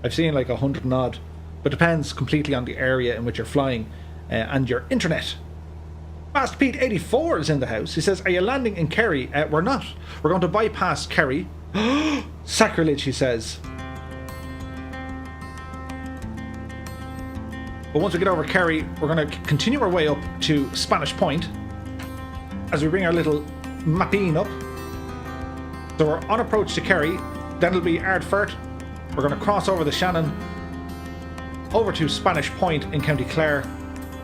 I've seen like 100 and odd. But depends completely on the area in which you're flying and your internet. Fast Pete 84 is in the house. He says, are you landing in Kerry? We're not. We're going to bypass Kerry. Sacrilege, he says. But once we get over Kerry, we're going to continue our way up to Spanish Point as we bring our little mapping up. So we're on approach to Kerry. Then it'll be Ardfert. We're going to cross over the Shannon over to Spanish Point in County Clare.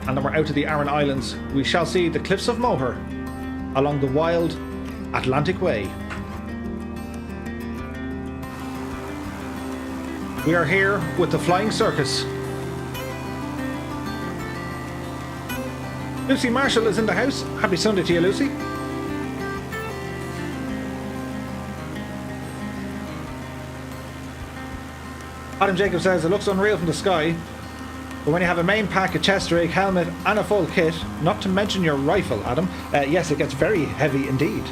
And then we're out to the Aran Islands. We shall see the cliffs of Moher along the wild Atlantic Way. We are here with the Flying Circus. Lucy Marshall is in the house. Happy Sunday to you, Lucy. Adam Jacob says, it looks unreal from the sky. But when you have a main pack, a chest rig, helmet and a full kit, not to mention your rifle, Adam, yes, it gets very heavy indeed.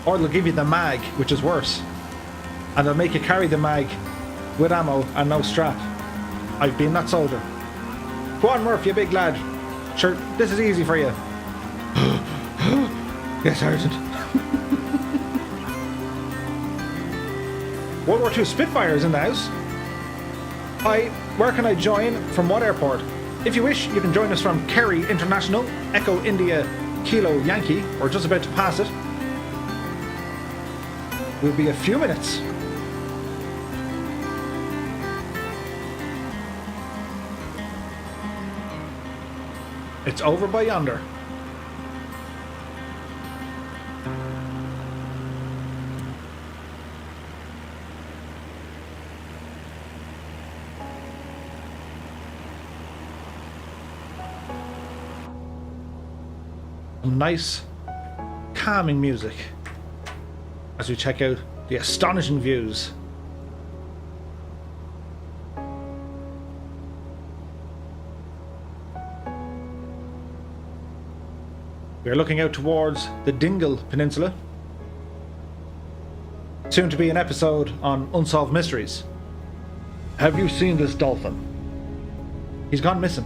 Or they'll give you the mag, which is worse. And they'll make you carry the mag with ammo and no strap. I've been that soldier. Go on, Murph, you big lad. Sure, this is easy for you. Yes, Sergeant. World War II Spitfires in the house. Hi, where can I join? From what airport? If you wish, you can join us from Kerry International, Echo India Kilo Yankee, or just about to pass it. We'll be a few minutes. It's over by yonder. Nice, calming music as we check out the astonishing views We are looking out towards the Dingle Peninsula. Soon to be an episode on Unsolved Mysteries. Have you seen this dolphin? He's gone missing.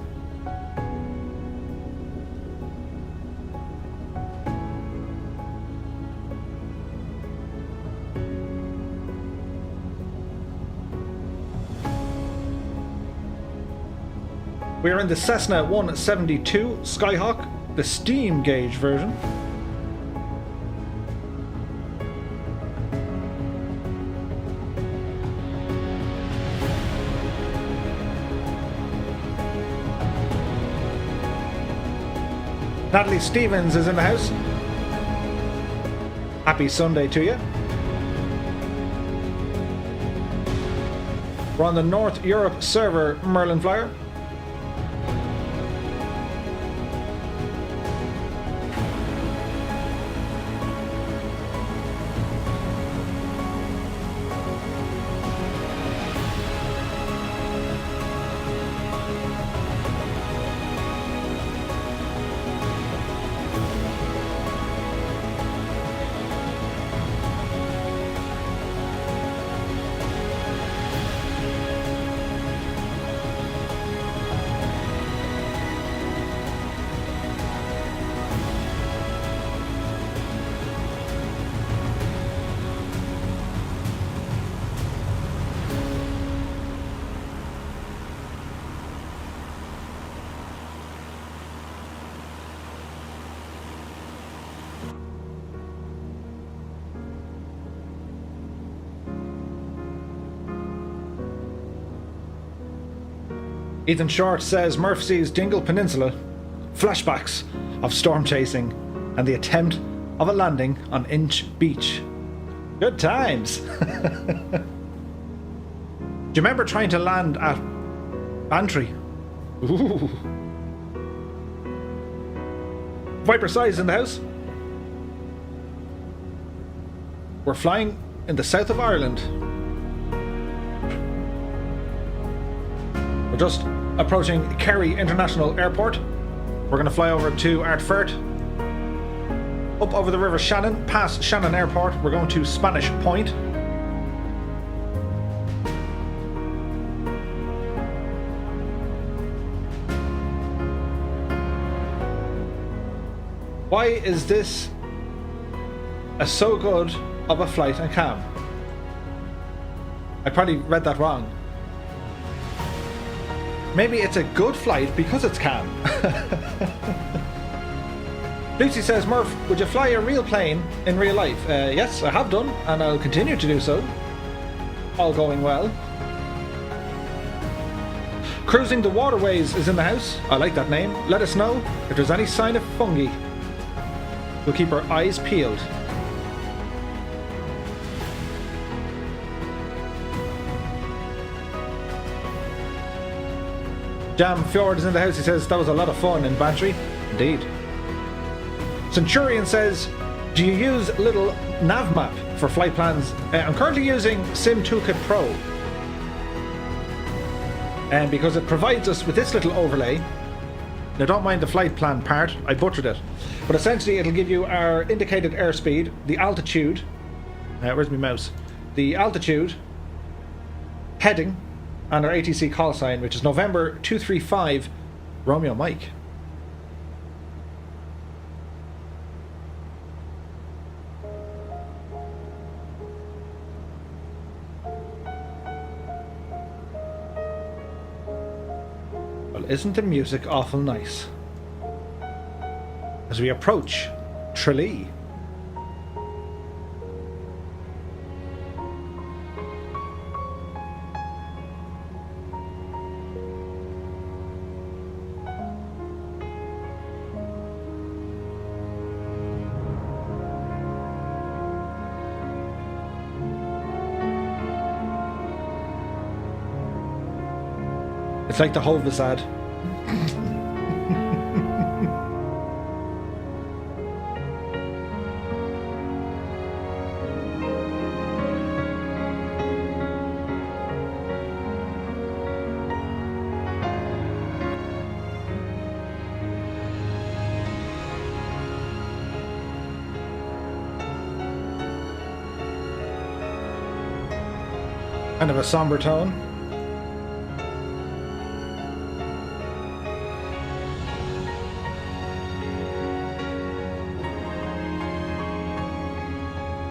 We are in the Cessna 172 Skyhawk, the steam gauge version. Natalie Stevens is in the house. Happy Sunday to you. We're on the North Europe server Merlin Flyer. Ethan Short says Murph sees Dingle Peninsula, flashbacks of storm chasing, and the attempt of a landing on Inch Beach. Good times! Do you remember trying to land at Bantry? Ooh. Viper Size in the house. We're flying in the south of Ireland. We're just approaching Kerry International Airport. We're going to fly over to Ardfert, up over the River Shannon, past Shannon Airport. We're going to Spanish Point. Why is this so good of a flight and cam? I probably read that wrong. Maybe it's a good flight because it's calm. Lucy says, Murph, would you fly a real plane in real life? Yes, I have done, and I'll continue to do so. All going well. Cruising the Waterways is in the house. I like that name. Let us know if there's any sign of fungi. We'll keep our eyes peeled. Jam Fjord is in the house. He says that was a lot of fun in Bantry. Indeed. Centurion says, do you use little nav map for flight plans? I'm currently using Sim Toolkit Pro. And because it provides us with this little overlay. Now don't mind the flight plan part, I butchered it. But essentially it'll give you our indicated airspeed, the altitude. Where's my mouse? The altitude, heading, and our ATC call sign, which is November 235 Romeo Mike. Well, isn't the music awful nice? As we approach Tralee. It's like the Hovis ad. Kind of a somber tone.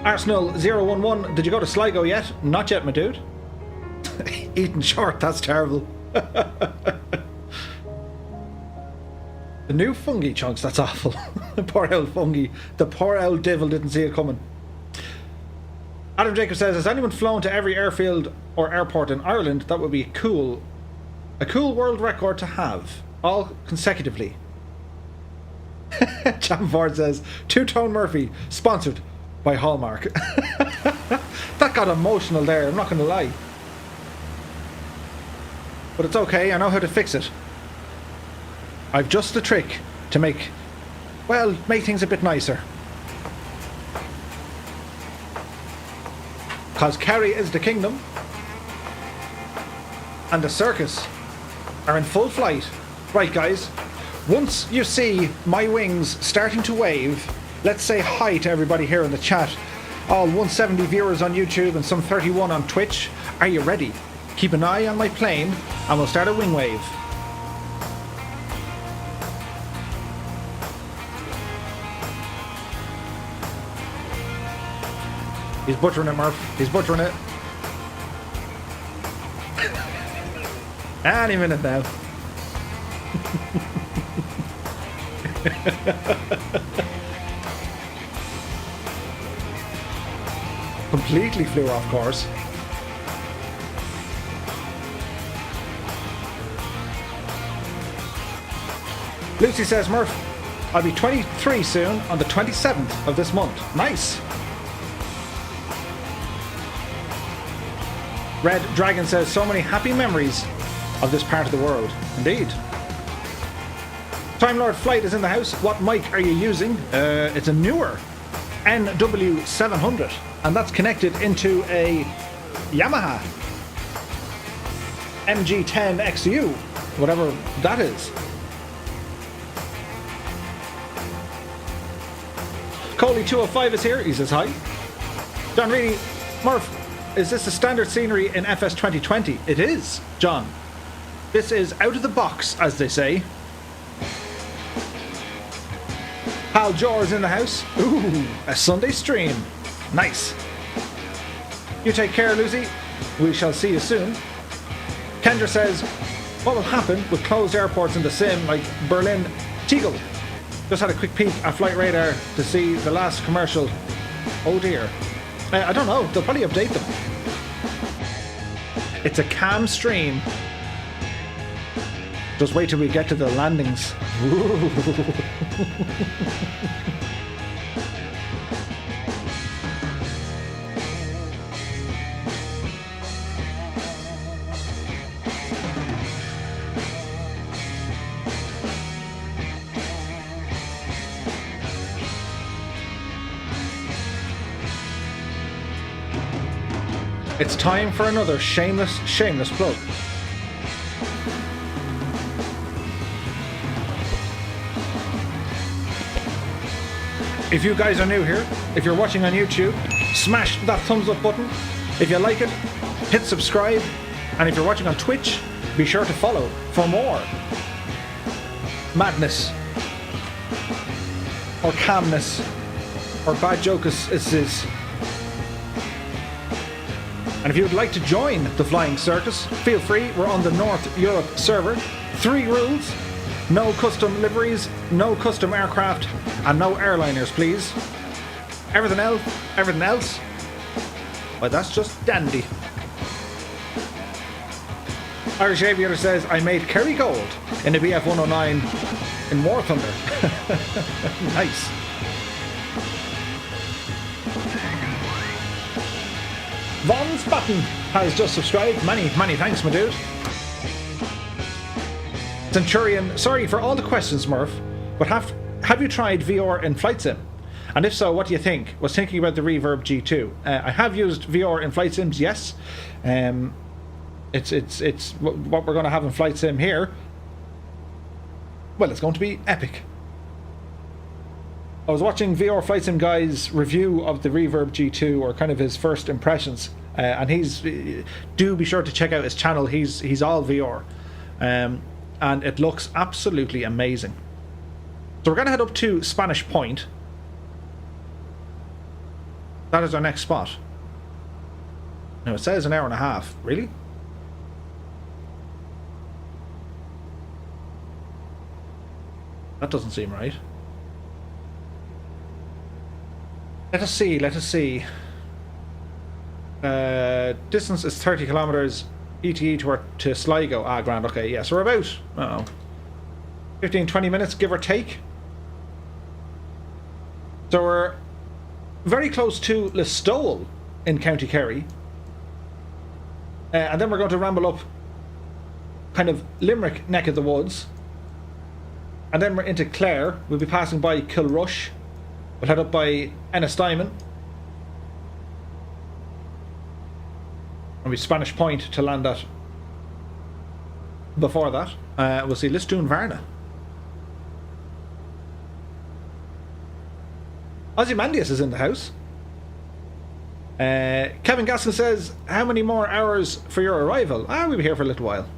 Arsenal011, did you go to Sligo yet? Not yet, my dude. Eating short, that's terrible. The new fungi chunks, that's awful. Poor old fungi. The poor old devil didn't see it coming. Adam Jacob says, has anyone flown to every airfield or airport in Ireland? That would be cool. A cool world record to have. All consecutively. Jam Ford says, Two-Tone Murphy, sponsored by Hallmark. That got emotional there, I'm not going to lie. But it's okay, I know how to fix it. I've just the trick to make things a bit nicer. Because Kerry is the kingdom. And the circus are in full flight. Right, guys. Once you see my wings starting to wave, let's say hi to everybody here in the chat. All 170 viewers on YouTube and some 31 on Twitch. Are you ready? Keep an eye on my plane and we'll start a wing wave. He's butchering it, Murph. He's butchering it. Any minute now. Completely flew off course. Lucy says, Murph, I'll be 23 soon on the 27th of this month. Nice. Red Dragon says, so many happy memories of this part of the world. Indeed. Time Lord Flight is in the house. What mic are you using? It's a newer NW700, and that's connected into a Yamaha MG10 XU, whatever that is. Coley205 is here. He says hi. John Reedy, Murph, is this the standard scenery in FS 2020? It is, John. This is out of the box, as they say. Hal Jor's in the house. Ooh, a Sunday stream. Nice. You take care, Lucy. We shall see you soon. Kendra says, what will happen with closed airports in the sim like Berlin Tegel? Just had a quick peek at Flight Radar to see the last commercial. Oh dear. I don't know. They'll probably update them. It's a cam stream. Just wait till we get to the landings. It's time for another shameless plug. If you guys are new here, if you're watching on YouTube, smash that thumbs up button. If you like it, hit subscribe. And if you're watching on Twitch, be sure to follow for more madness or calmness or bad jokes. And if you would like to join the flying circus, feel free. We're on the North Europe server. 3 rules: no custom liveries, no custom aircraft, and no airliners, please. Everything else, well, that's just dandy. Irish Aviator says, I made Kerry Gold in the BF 109 in War Thunder. Nice. Von Spatten has just subscribed. Many thanks, my dude. Centurion, sorry for all the questions, Murph, but have you tried VR in Flight Sim? And if so, what do you think? Was thinking about the Reverb G2. I have used VR in Flight Sims, yes. It's what we're going to have in Flight Sim here. Well, it's going to be epic. I was watching VR Flight Sim Guy's review of the Reverb G2, or kind of his first impressions, and he's do be sure to check out his channel. He's all VR, and it looks absolutely amazing. So we're going to head up to Spanish Point. That is our next spot. Now it says an hour and a half. Really? That doesn't seem right. Let us see, let us see. Distance is 30 kilometers. ETE to Sligo. Ah, grand, okay, yeah. So we're about, 15-20 minutes, give or take. So we're very close to Listowel in County Kerry. And then we're going to ramble up kind of Limerick neck of the woods. And then we're into Clare. We'll be passing by Kilrush. We'll head up by Ennistimon. And we Spanish Point to land at. Before that, we'll see Lisdoonvarna. Ozymandias is in the house. Kevin Gaskin says, how many more hours for your arrival? We'll be here for a little while.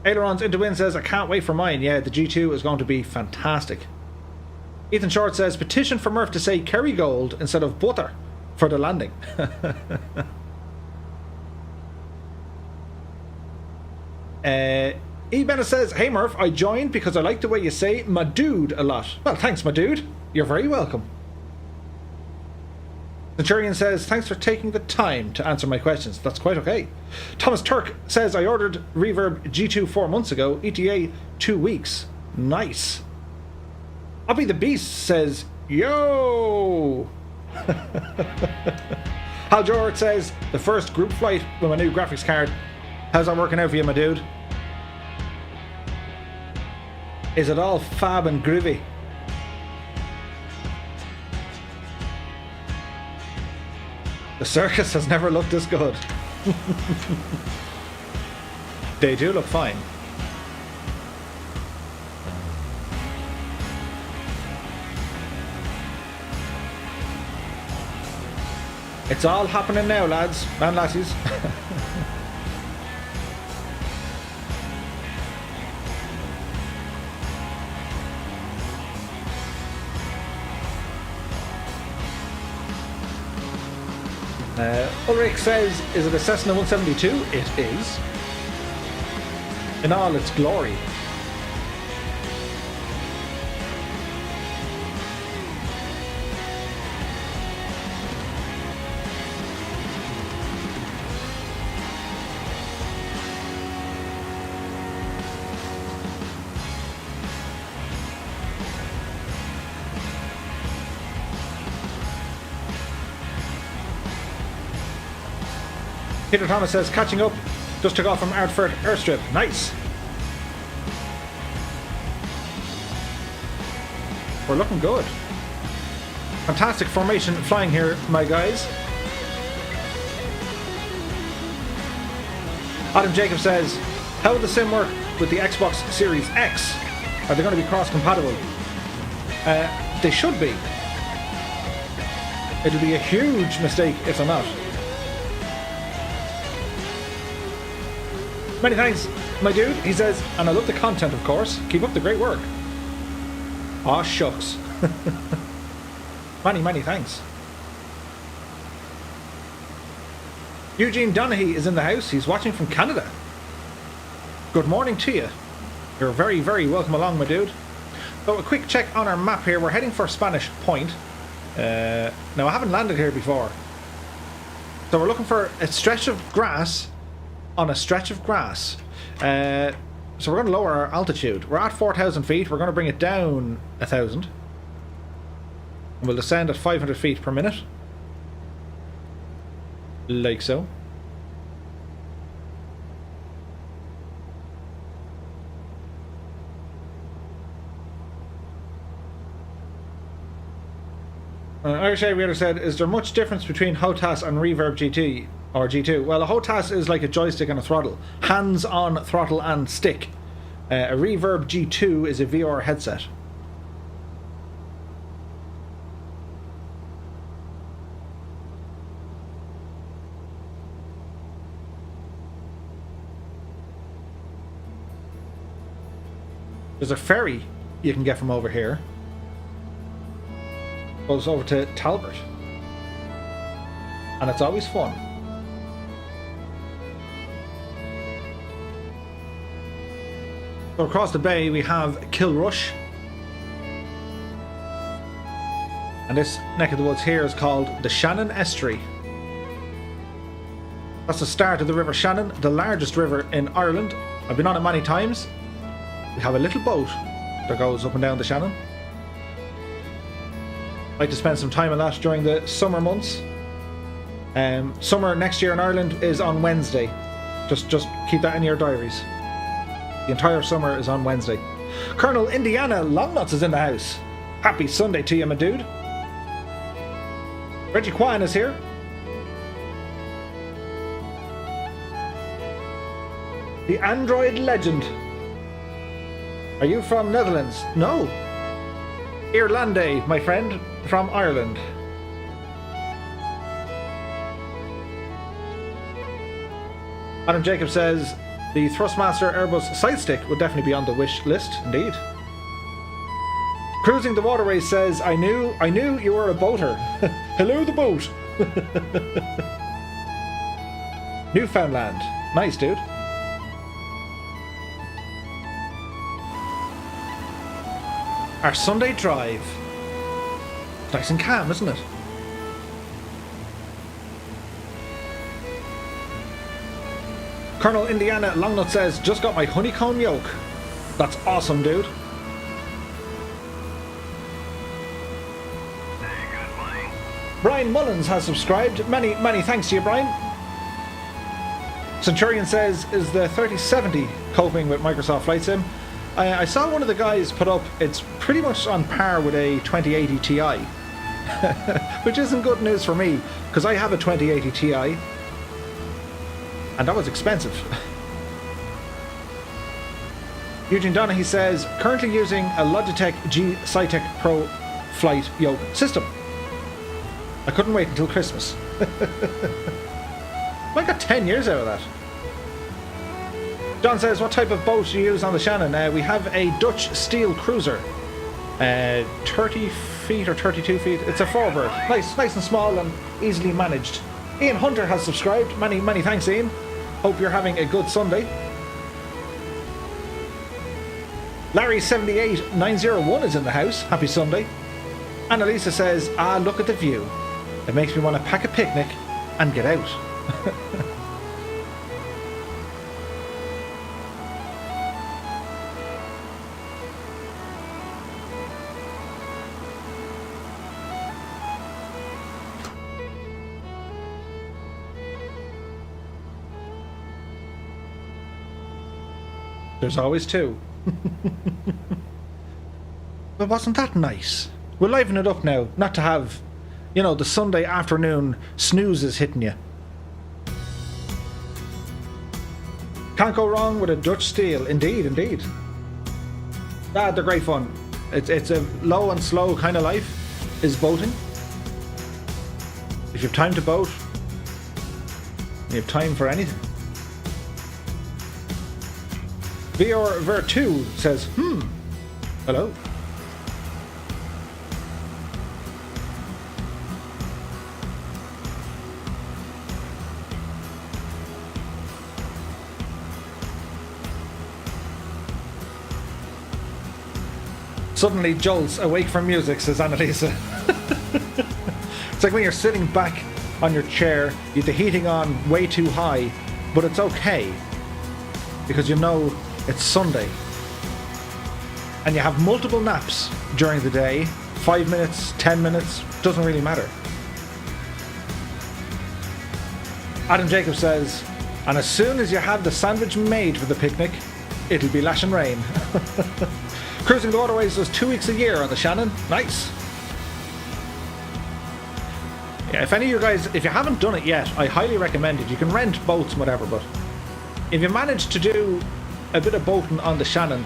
Ailerons into Wind says, I can't wait for mine. Yeah, the G2 is going to be fantastic. Ethan Short says, petition for Murph to say Kerrygold instead of butter for the landing. E. Bennett says, hey Murph, I joined because I like the way you say my dude a lot. Well, thanks, my dude. You're very welcome. Centurion says, thanks for taking the time to answer my questions. That's quite okay. Thomas Turk says, I ordered Reverb G2 4 months ago, ETA 2 weeks. Nice. I'll be the Beast says, yo! Hal Jorrit says, the first group flight with my new graphics card. How's that working out for you, my dude? Is it all fab and groovy? The circus has never looked this good. They do look fine. It's all happening now, lads and lassies. Ulrich says, is it a Cessna 172? It is. In all its glory. Peter Thomas says, catching up, just took off from Ardford Airstrip. Nice. We're looking good. Fantastic formation flying here, my guys. Adam Jacob says, how will the sim work with the Xbox Series X? Are they going to be cross-compatible? They should be. It'll be a huge mistake if they're not. Many thanks, my dude. He says, and I love the content, of course. Keep up the great work. Aw, shucks. Many thanks. Eugene Donaghy is in the house. He's watching from Canada. Good morning to you. You're very, very welcome along, my dude. So a quick check on our map here. We're heading for Spanish Point. Now, I haven't landed here before. So we're looking for a stretch of grass on a stretch of grass. So we're going to lower our altitude. We're at 4,000 feet. We're going to bring it down 1,000. And we'll descend at 500 feet per minute. Like so. Irish Aviator said, is there much difference between HOTAS and Reverb GT or G2? Well, a HOTAS is like a joystick and a throttle. Hands-on throttle and stick. A Reverb G2 is a VR headset. There's a ferry you can get from over here. Goes over to Talbot. And it's always fun. So across the bay we have Kilrush. And this neck of the woods here is called the Shannon Estuary. That's the start of the River Shannon, the largest river in Ireland. I've been on it many times. We have a little boat that goes up and down the Shannon. I like to spend some time on that during the summer months. Summer next year in Ireland is on Wednesday. Just keep that in your diaries. The entire summer is on Wednesday. Colonel Indiana Longnuts is in the house. Happy Sunday to you, my dude. Reggie Quine is here. The Android Legend. Are you from Netherlands? No. Irlande, my friend, from Ireland. Adam Jacob says the Thrustmaster Airbus Sidestick would definitely be on the wish list, indeed. Cruising the Waterways says, I knew you were a boater. Hello, the boat. Newfoundland. Nice, dude. Our Sunday drive. Nice and calm, isn't it? Colonel Indiana Longnut says, just got my honeycomb yoke. That's awesome, dude. Brian Mullins has subscribed. Many thanks to you, Brian. Centurion says, is the 3070 coping with Microsoft Flight Sim? I saw one of the guys put up, it's pretty much on par with a 2080 Ti. Which isn't good news for me, because I have a 2080 Ti. And that was expensive. Eugene Donaghy says, currently using a Logitech G Cytec Pro Flight yoke system. I couldn't wait until Christmas. I got 10 years out of that. John says, what type of boat do you use on the Shannon? We have a Dutch steel cruiser. 30 feet or 32 feet. It's a four-bird. Nice and small and easily managed. Ian Hunter has subscribed. Many thanks, Ian. Hope you're having a good Sunday. Larry78901 is in the house. Happy Sunday. Annalisa says, look at the view. It makes me want to pack a picnic and get out. There's always two. But wasn't that nice? We'll liven it up now, not to have, you know, the Sunday afternoon snoozes hitting you. Can't go wrong with a Dutch steel, indeed. They're great fun. It's a low and slow kind of life, is boating. If you have time to boat, you have time for anything. VR Ver2 says, hello. Suddenly jolts awake from music, says Annalisa. It's like when you're sitting back on your chair, you have the heating on way too high, but it's okay, because you know it's Sunday. And you have multiple naps during the day, 5 minutes, 10 minutes, doesn't really matter. Adam Jacob says, and as soon as you have the sandwich made for the picnic, it'll be lashing rain. Cruising the Waterways does 2 weeks a year on the Shannon. Nice. Yeah, if any of you guys, if you haven't done it yet, I highly recommend it. You can rent boats and whatever, but if you manage to do a bit of boating on the Shannon,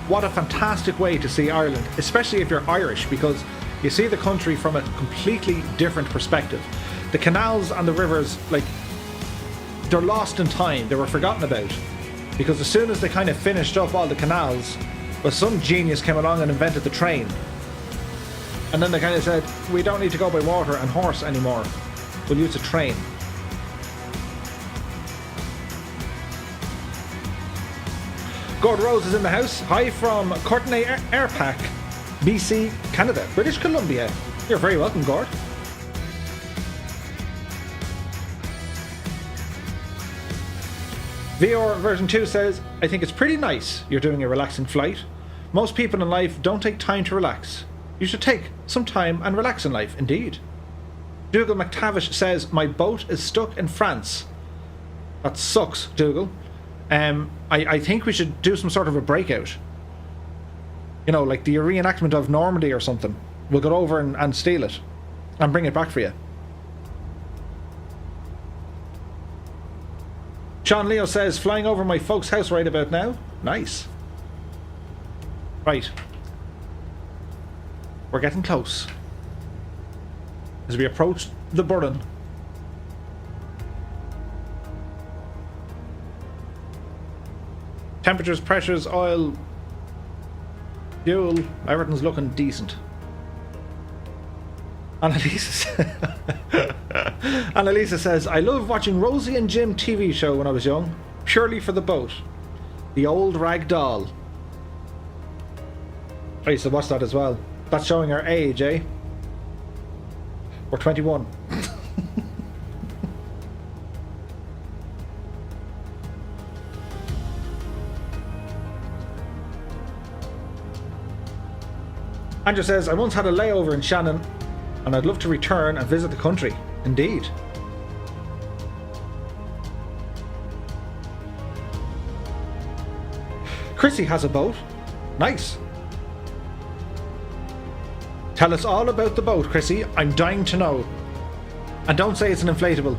what a fantastic way to see Ireland, especially if you're Irish, because you see the country from a completely different perspective. The canals and the rivers, like, they're lost in time. They were forgotten about, because as soon as they kind of finished up all the canals, But some genius came along and invented the train. And then they kind of said, we don't need to go by water and horse anymore. We'll use a train. Gord Rose is in the house. Hi from Courtenay Airpack, BC, Canada, British Columbia. You're very welcome, Gord. VR version 2 says, I think it's pretty nice you're doing a relaxing flight. Most people in life don't take time to relax. You should take some time and relax in life, indeed. Dougal McTavish says, my boat is stuck in France. That sucks, Dougal. I think we should do some sort of a breakout. You know, like the reenactment of Normandy or something. We'll go over and steal it. And bring it back for you. Sean Leo says, flying over my folks' house right about now. Nice. Right. We're getting close. As we approach the Burren. Temperatures, pressures, oil, fuel, everything's looking decent. Annalisa says, I loved watching Rosie and Jim TV show when I was young, purely for the boat. The old rag doll. I used to watch that as well. That's showing our age, eh? We're 21. Andrew says, I once had a layover in Shannon and I'd love to return and visit the country. Indeed. Chrissy has a boat. Nice. Tell us all about the boat, Chrissy. I'm dying to know. And don't say it's an inflatable.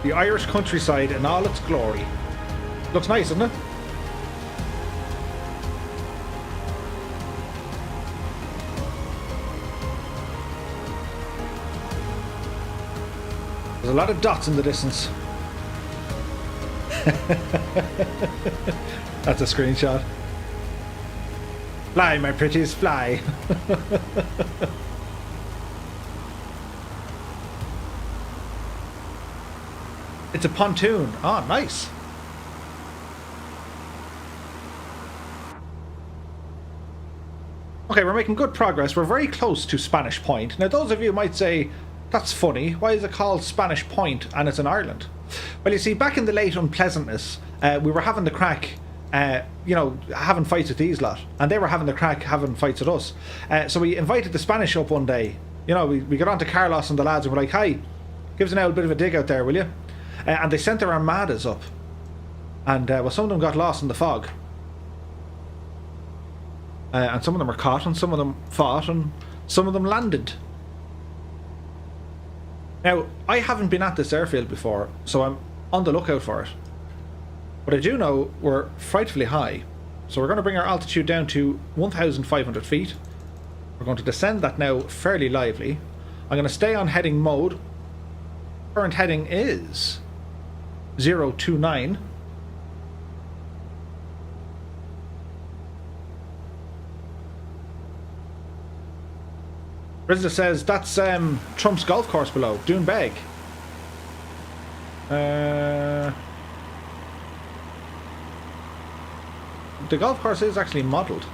The Irish countryside in all its glory. Looks nice, doesn't it? There's a lot of dots in the distance. That's a screenshot. Fly, my pretties, fly. It's a pontoon. Oh, nice. Okay, we're making good progress. We're very close to Spanish Point. Now, those of you might say, that's funny. Why is it called Spanish Point and it's in Ireland? Well, you see, back in the late unpleasantness, we were having the crack, having fights with these lot. And they were having the crack, having fights with us. So we invited the Spanish up one day. You know, we got on to Carlos and the lads and we're like, hi, give us an old bit of a dig out there, will you? And they sent their armadas up. And some of them got lost in the fog. And some of them were caught, and some of them fought, and some of them landed. Now, I haven't been at this airfield before, so I'm on the lookout for it. But I do know we're frightfully high. So we're going to bring our altitude down to 1,500 feet. We're going to descend that now fairly lively. I'm going to stay on heading mode. Current heading is 029. Rizla says that's Trump's golf course below, Doonbeg. The golf course is actually modelled.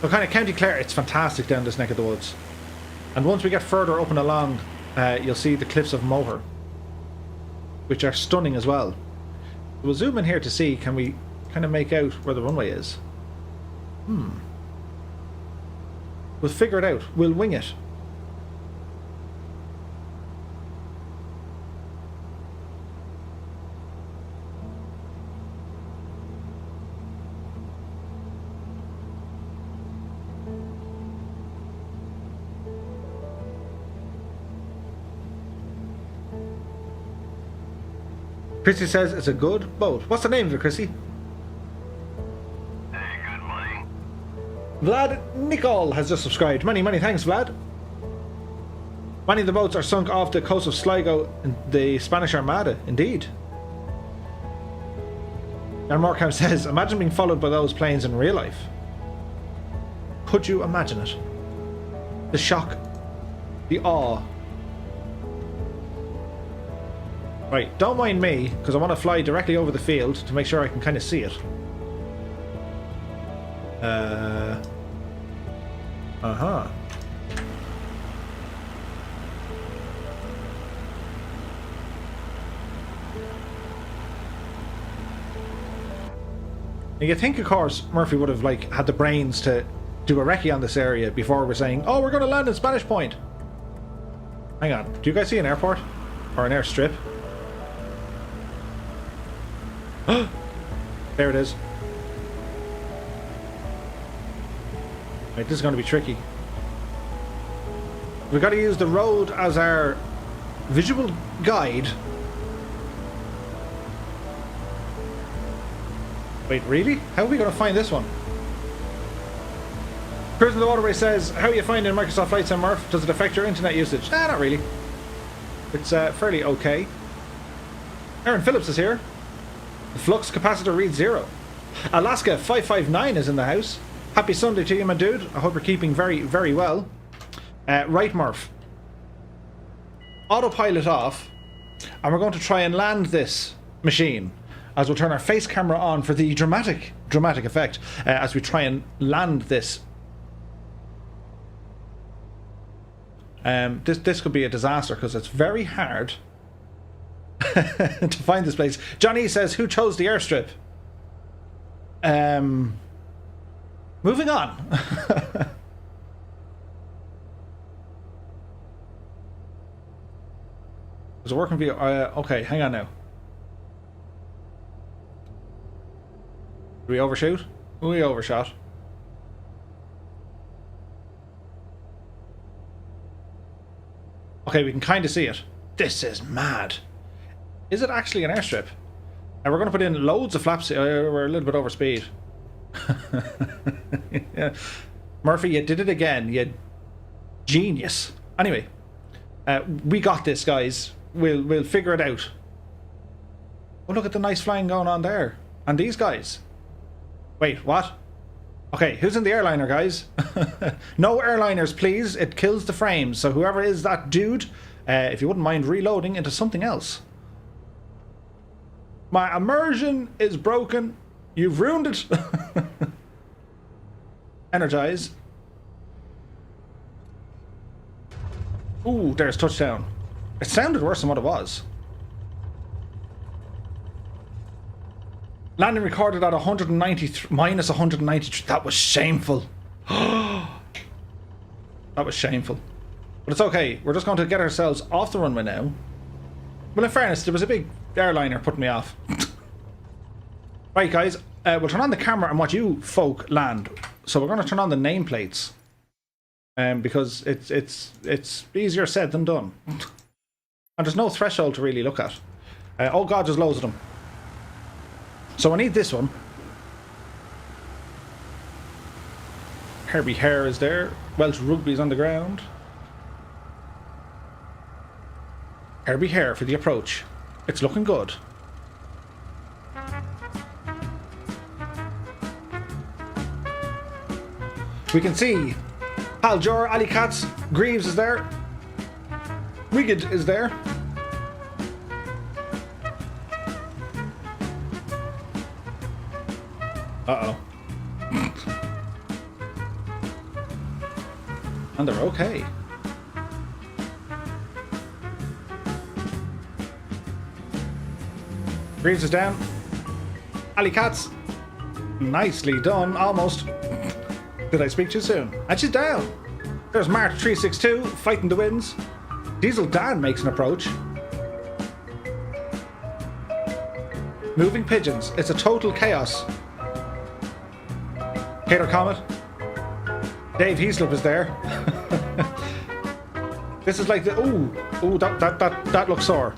So kind of County Clare, it's fantastic down this neck of the woods. And once we get further up and along, you'll see the cliffs of Moher, which are stunning as well. We'll zoom in here to see, can we kind of make out where the runway is? We'll figure it out. We'll wing it. Chrissy says it's a good boat. What's the name of it, Chrissy? Hey, good morning. Vlad Nicol has just subscribed. Many thanks, Vlad. Many of the boats are sunk off the coast of Sligo in the Spanish Armada. Indeed. And Markham says, imagine being followed by those planes in real life. Could you imagine it? The shock. The awe. Right, don't mind me, because I want to fly directly over the field to make sure I can kind of see it. Uh-huh. You think, of course, Murphy would have like had the brains to do a recce on this area before we're saying, oh, we're going to land in Spanish Point. Hang on, do you guys see an airport? Or an airstrip? There it is. Right, this is going to be tricky. We've got to use the road as our visual guide. Wait, really? How are we going to find this one? Cruising the Waterway says, how are you finding Microsoft Flight Sim, Murph? Does it affect your internet usage? Nah, not really. It's fairly okay. Aaron Phillips is here. The flux capacitor reads 0. Alaska 559 is in the house. Happy Sunday to you, my dude. I hope you're keeping very well. Right, Murph. Autopilot off. And we're going to try and land this machine. As we'll turn our face camera on for the dramatic effect. As we try and land this. This could be a disaster because it's very hard to find this place. Johnny says, who chose the airstrip? Moving on. Is it working for you? Okay, hang on now. Did we overshoot? We overshot. Okay, we can kind of see it. This is mad. Is it actually an airstrip? And we're going to put in loads of flaps. We're a little bit over speed. Yeah. Murphy, you did it again. You genius. Anyway, we got this, guys. We'll figure it out. Oh, look at the nice flying going on there. And these guys. Wait, what? Okay, who's in the airliner, guys? No airliners, please. It kills the frames. So whoever is that dude, if you wouldn't mind reloading into something else. My immersion is broken. You've ruined it. Energize. Ooh, there's touchdown. It sounded worse than what it was. Landing recorded at 193, minus 193. That was shameful. That was shameful. But it's okay. We're just going to get ourselves off the runway now. Well, in fairness, there was a big airliner putting me off. Right, guys. We'll turn on the camera and watch you folk land. So we're going to turn on the nameplates. Because it's easier said than done. And there's no threshold to really look at. Oh god, there's loads of them. So I need this one. Herbie Hare is there. Welsh Rugby's on the ground. Herbie Hare for the approach. It's looking good. We can see Hal Jor, Ali Katz, Greaves is there. Wigged is there. Uh-oh. And they're okay. Greaves is down. Ali Katz. Nicely done, almost. Did I speak too soon? And she's down. There's Mark 362 fighting the winds. Diesel Dan makes an approach. Moving pigeons. It's a total chaos. Cater Comet. Dave Heaslip is there. This is like the... Ooh, that looks sore.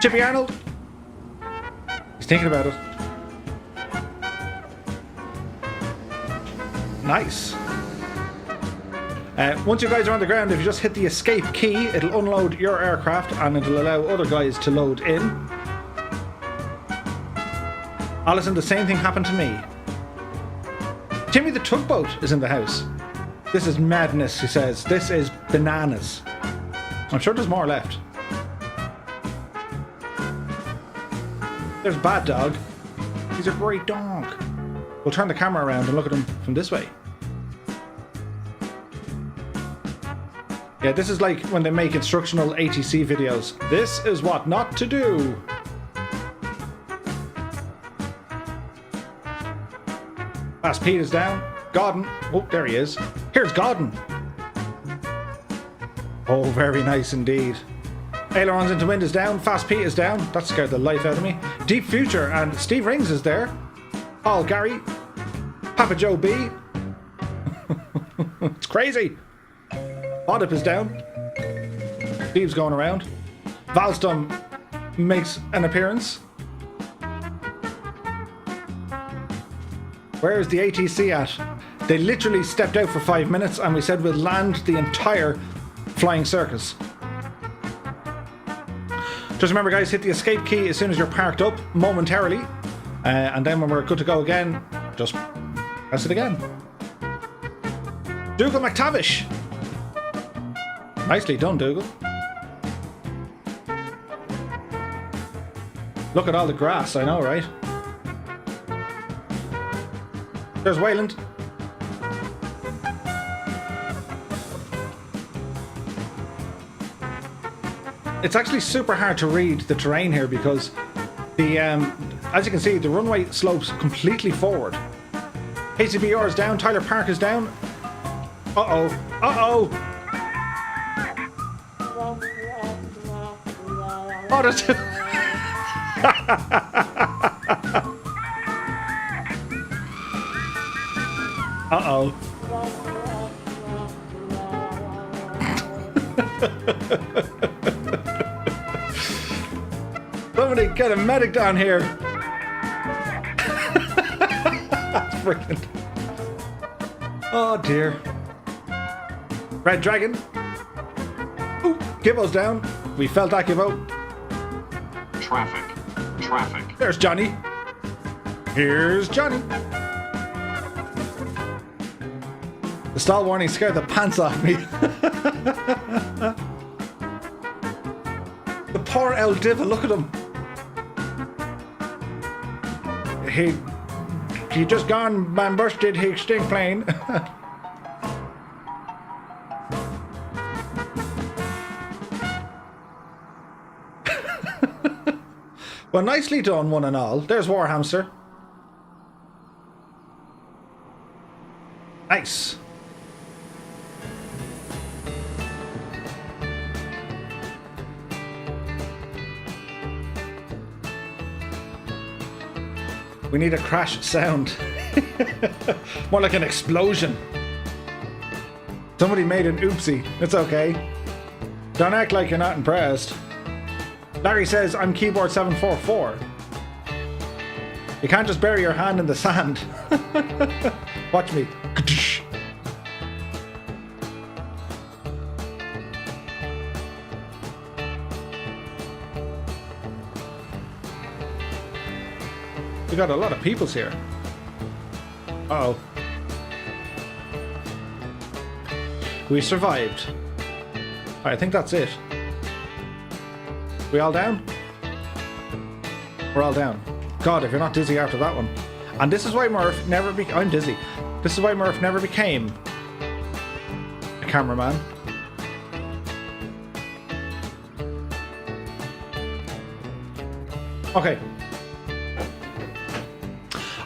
Chippy Arnold. He's thinking about it. Nice. Once you guys are on the ground, if you just hit the escape key, it'll unload your aircraft and it'll allow other guys to load in. Alison, the same thing happened to me. Timmy the tugboat is in the house. This is madness, he says. This is bananas. I'm sure there's more left. There's Bad Dog. He's a great dog. We'll turn the camera around and look at him from this way. Yeah, this is like when they make instructional ATC videos. This is what not to do. Fast Pete is down. Gordon. Oh, there he is. Here's Gordon. Oh, very nice indeed. Ailerons into wind is down. Fast Pete is down. That scared the life out of me. Deep Future and Steve Rings is there. Paul Gary. Papa Joe B. It's crazy. Oddip is down. Steve's going around. Valstom makes an appearance. Where is the ATC at? They literally stepped out for 5 minutes and we said we'll land the entire flying circus. Just remember guys, hit the escape key as soon as you're parked up momentarily. And then when we're good to go again, just press it again. Dougal McTavish. Nicely done, Dougal. Look at all the grass, I know, right? There's Wayland. It's actually super hard to read the terrain here because the, as you can see, the runway slopes completely forward. HCBR is down, Tyler Park is down. Uh-oh, uh-oh. Oh, that's... Uh-oh. Somebody get a medic down here. Freaking. Oh dear. Red Dragon. Ooh, Gibbo's down. We felt that, Gibbo. Traffic. There's Johnny. Here's Johnny. The stall warning scared the pants off me. The poor El Diva, look at him. He just gone and bursted his stink plane. Well, nicely done, one and all. There's Warhamster. Nice. We need a crash sound. More like an explosion. Somebody made an oopsie. It's okay. Don't act like you're not impressed. Larry says, I'm keyboard 744. You can't just bury your hand in the sand. Watch me. We got a lot of peoples here. Uh-oh. We survived. I think that's it. We all down? We're all down. God, if you're not dizzy after that one. And this is why Murph never I'm dizzy. This is why Murph never became a cameraman. Okay.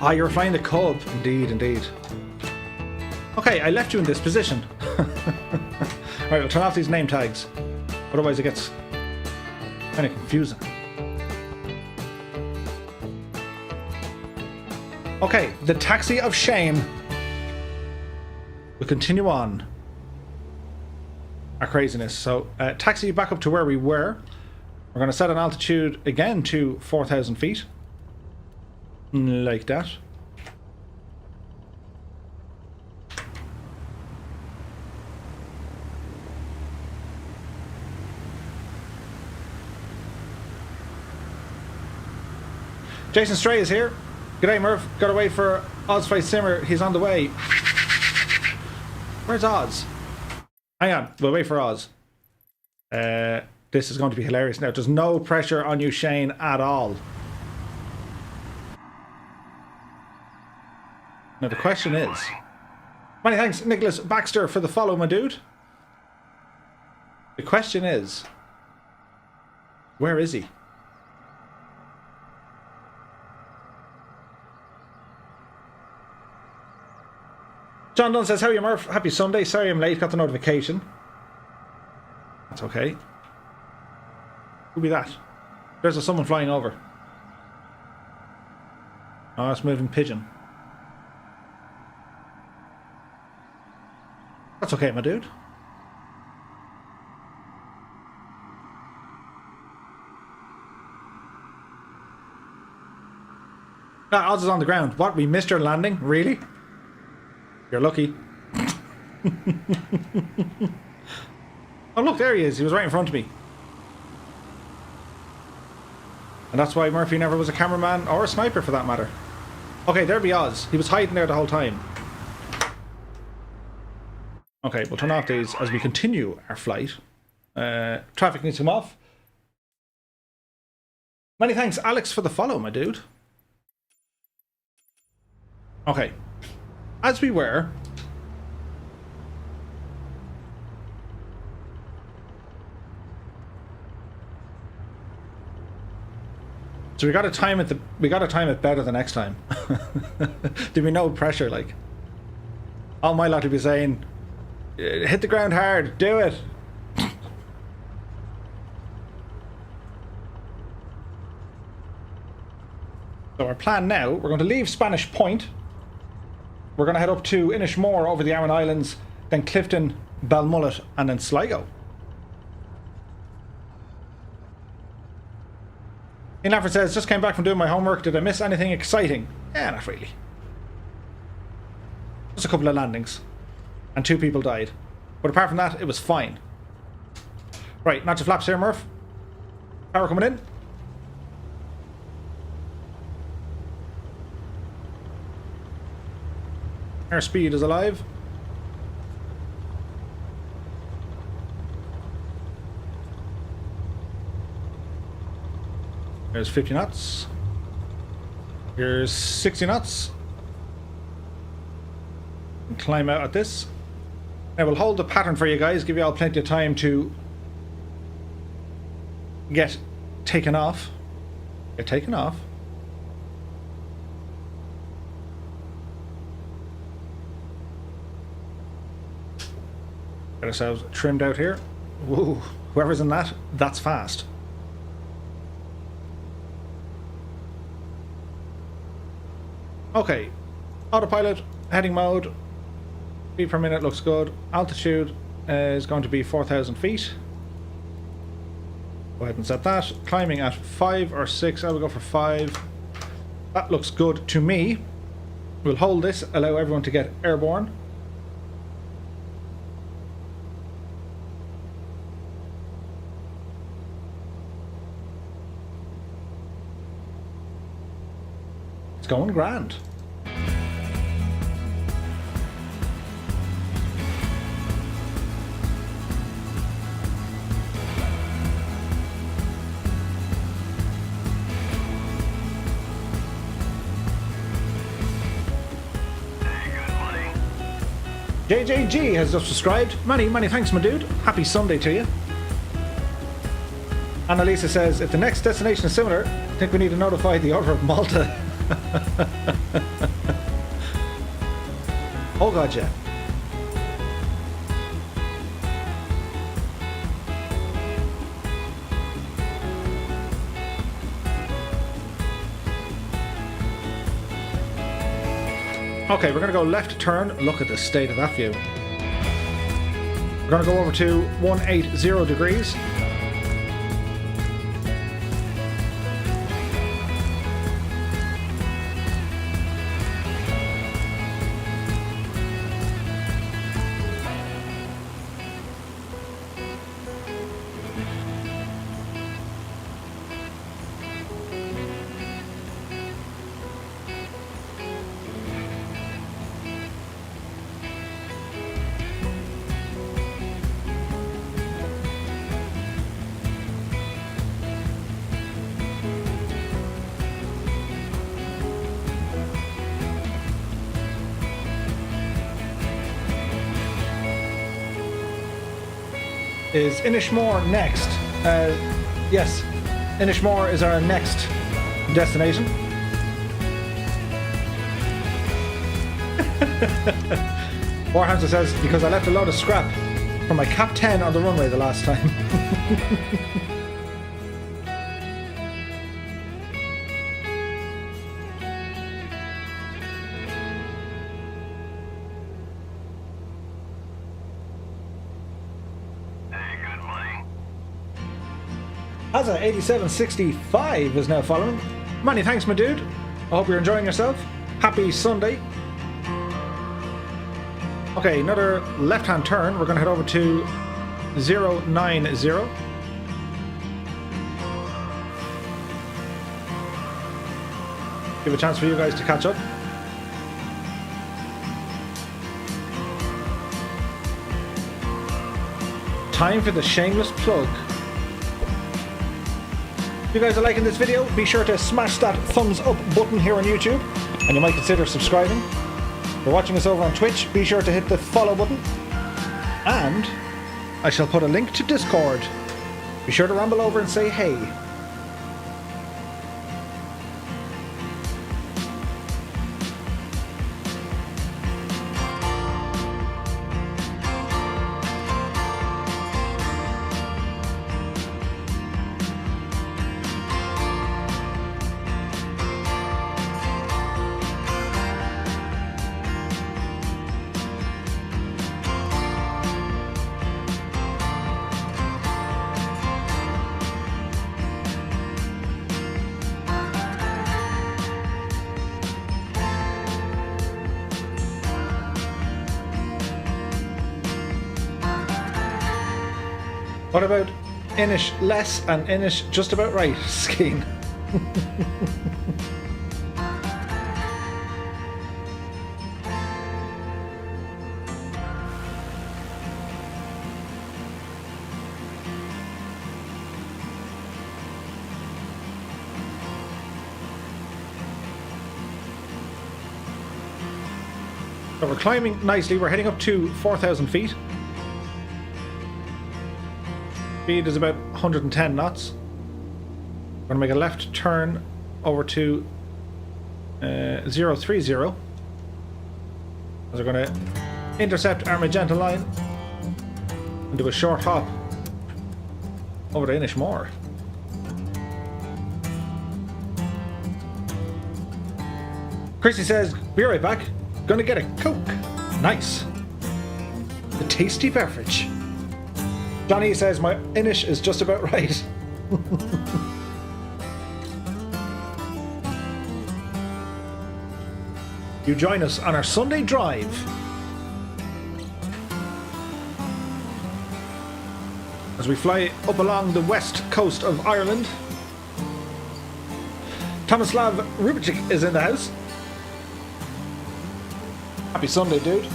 Ah, you're flying the Cub. Indeed, indeed. Okay, I left you in this position. Alright, we'll turn off these name tags. Otherwise it gets kind of confusing. Okay, the taxi of shame. We'll continue on our craziness. So, taxi back up to where we were. We're going to set an altitude again to 4,000 feet. Like that. Jason Stray is here. G'day Murph. Gotta wait for Ozfight Simmer. He's on the way. Where's Oz? Hang on. We'll wait for Oz. This is going to be hilarious now. There's no pressure on you, Shane, at all. Now the question is... Many thanks, Nicholas Baxter, for the follow, my dude. The question is... Where is he? John Dunn says, how are you, Murph? Happy Sunday. Sorry I'm late. Got the notification. That's okay. Who'll be that? There's someone flying over. Oh, it's moving pigeon. That's okay, my dude. Ah, Oz is on the ground. What? We missed your landing? Really? You're lucky. Oh, look, there he is. He was right in front of me. And that's why Murphy never was a cameraman or a sniper, for that matter. Okay, there be Oz. He was hiding there the whole time. Okay, we'll turn off these as we continue our flight. Traffic needs to come off. Many thanks, Alex, for the follow, my dude. Okay. As we were... So we gotta time it better the next time. There'll be no pressure, like. All my lot will be saying, hit the ground hard, do it. So our plan now, we're going to leave Spanish Point. We're going to head up to Inishmore over the Aran Islands, then Clifton, Balmullet, and then Sligo. Ian Lafford says, just came back from doing my homework. Did I miss anything exciting? Yeah, not really. Just a couple of landings. And 2 people died. But apart from that, it was fine. Right, not to flaps here, Murph. Power coming in. Airspeed is alive. There's 50 knots. Here's 60 knots. And climb out at this. Now we'll hold the pattern for you guys, give you all plenty of time to get taken off. Get taken off. Get ourselves trimmed out here. Whoa, whoever's in that, that's fast. Okay, autopilot, heading mode, feet per minute looks good. Altitude is going to be 4,000 feet. Go ahead and set that. Climbing at 5 or 6, I will go for 5. That looks good to me. We'll hold this, allow everyone to get airborne. It's going grand. JJG has just subscribed. Many thanks, my dude. Happy Sunday to you. Annalisa says, if the next destination is similar, I think we need to notify the Order of Malta. Oh god, yeah. Okay, we're going to go left turn. Look at the state of that view. We're going to go over to 180 degrees. Is Inishmore next? Yes, Inishmore is our next destination. Warhamster says, because I left a load of scrap from my Cap 10 on the runway the last time. Asa 8765 is now following. Many thanks, my dude. I hope you're enjoying yourself. Happy Sunday. Okay, another left-hand turn. We're going to head over to 090. Give a chance for you guys to catch up. Time for the shameless plug. If you guys are liking this video, be sure to smash that thumbs up button here on YouTube, and you might consider subscribing. If you're watching us over on Twitch, be sure to hit the follow button, and I shall put a link to Discord. Be sure to ramble over and say hey. What about Inish less and Inish just about right skiing? So we're climbing nicely. We're heading up to 4,000 feet. Speed is about 110 knots. We're going to make a left turn over to 030. As we're going to intercept our magenta line and do a short hop over to Inishmore. Chrissy says, be right back. Gonna get a Coke. Nice. The tasty beverage. Johnny says my Inish is just about right. You join us on our Sunday drive. As we fly up along the west coast of Ireland. Tomislav Rubichik is in the house. Happy Sunday, dude.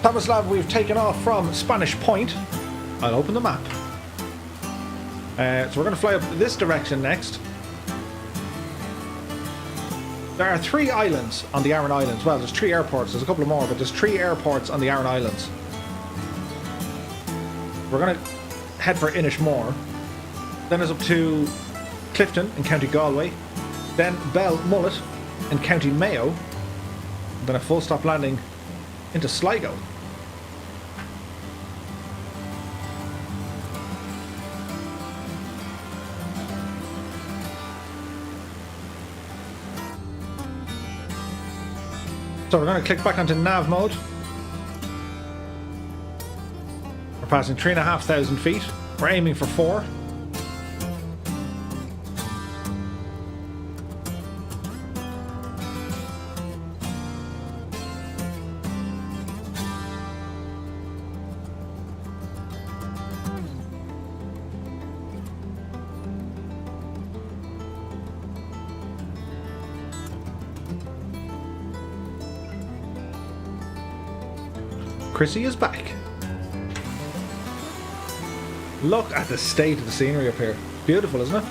Tomislav, we've taken off from Spanish Point. I'll open the map. So we're going to fly up this direction next. There are 3 islands on the Aran Islands. Well, there's 3 airports. There's a couple more, but there's 3 airports on the Aran Islands. We're going to head for Inishmore. Then it's up to Clifton in County Galway. Then Belmullet in County Mayo. And then a full stop landing into Sligo. So we're going to click back onto nav mode. We're passing 3,500 feet. We're aiming for 4. Chrissy is back. Look at the state of the scenery up here. Beautiful, isn't it?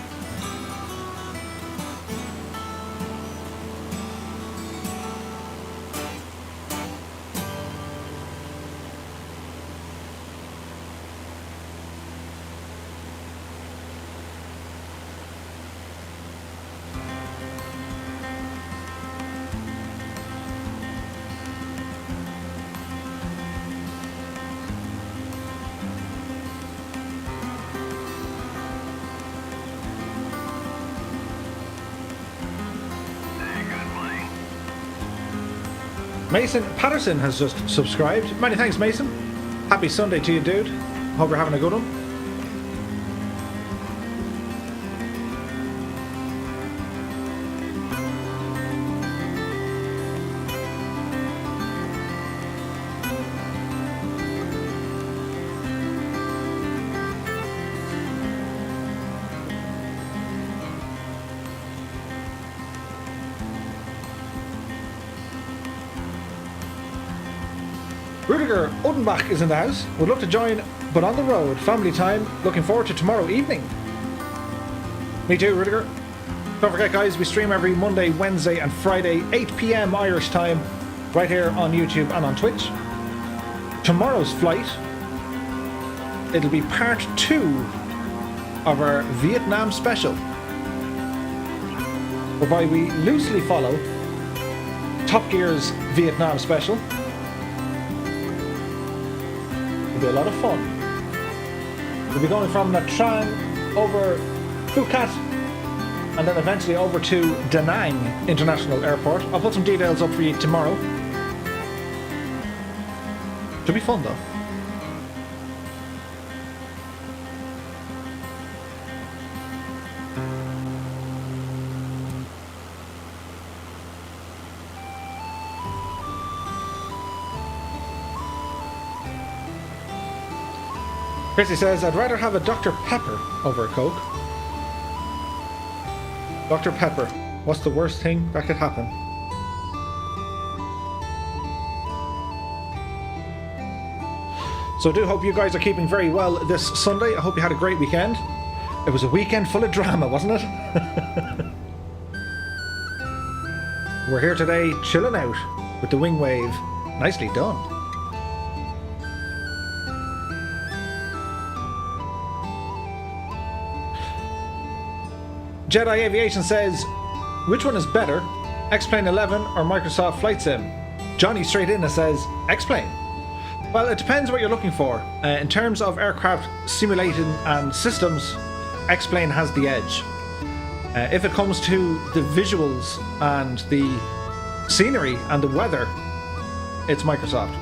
Mason Patterson has just subscribed. Many thanks, Mason. Happy Sunday to you, dude. Hope you're having a good one. Rudder Odenbach is in the house. Would love to join, but on the road. Family time. Looking forward to tomorrow evening. Me too, Rudder. Don't forget, guys, we stream every Monday, Wednesday, and Friday, 8 p.m. Irish time, right here on YouTube and on Twitch. Tomorrow's flight, it'll be part 2 of our Vietnam special, whereby we loosely follow Top Gear's Vietnam special. Be a lot of fun. We'll be going from Nha Trang over Phuket and then eventually over to Da Nang International Airport. I'll put some details up for you tomorrow. Should be fun though. Chrissy says, I'd rather have a Dr. Pepper over a Coke. Dr. Pepper, what's the worst thing that could happen? So I do hope you guys are keeping very well this Sunday. I hope you had a great weekend. It was a weekend full of drama, wasn't it? We're here today chilling out with the wing wave. Nicely done. Jedi Aviation says, which one is better, X-Plane 11 or Microsoft Flight Sim? Johnny straight in and says, X-Plane. Well, it depends what you're looking for. In terms of aircraft simulating and systems, X-Plane has the edge. If it comes to the visuals and the scenery and the weather, it's Microsoft.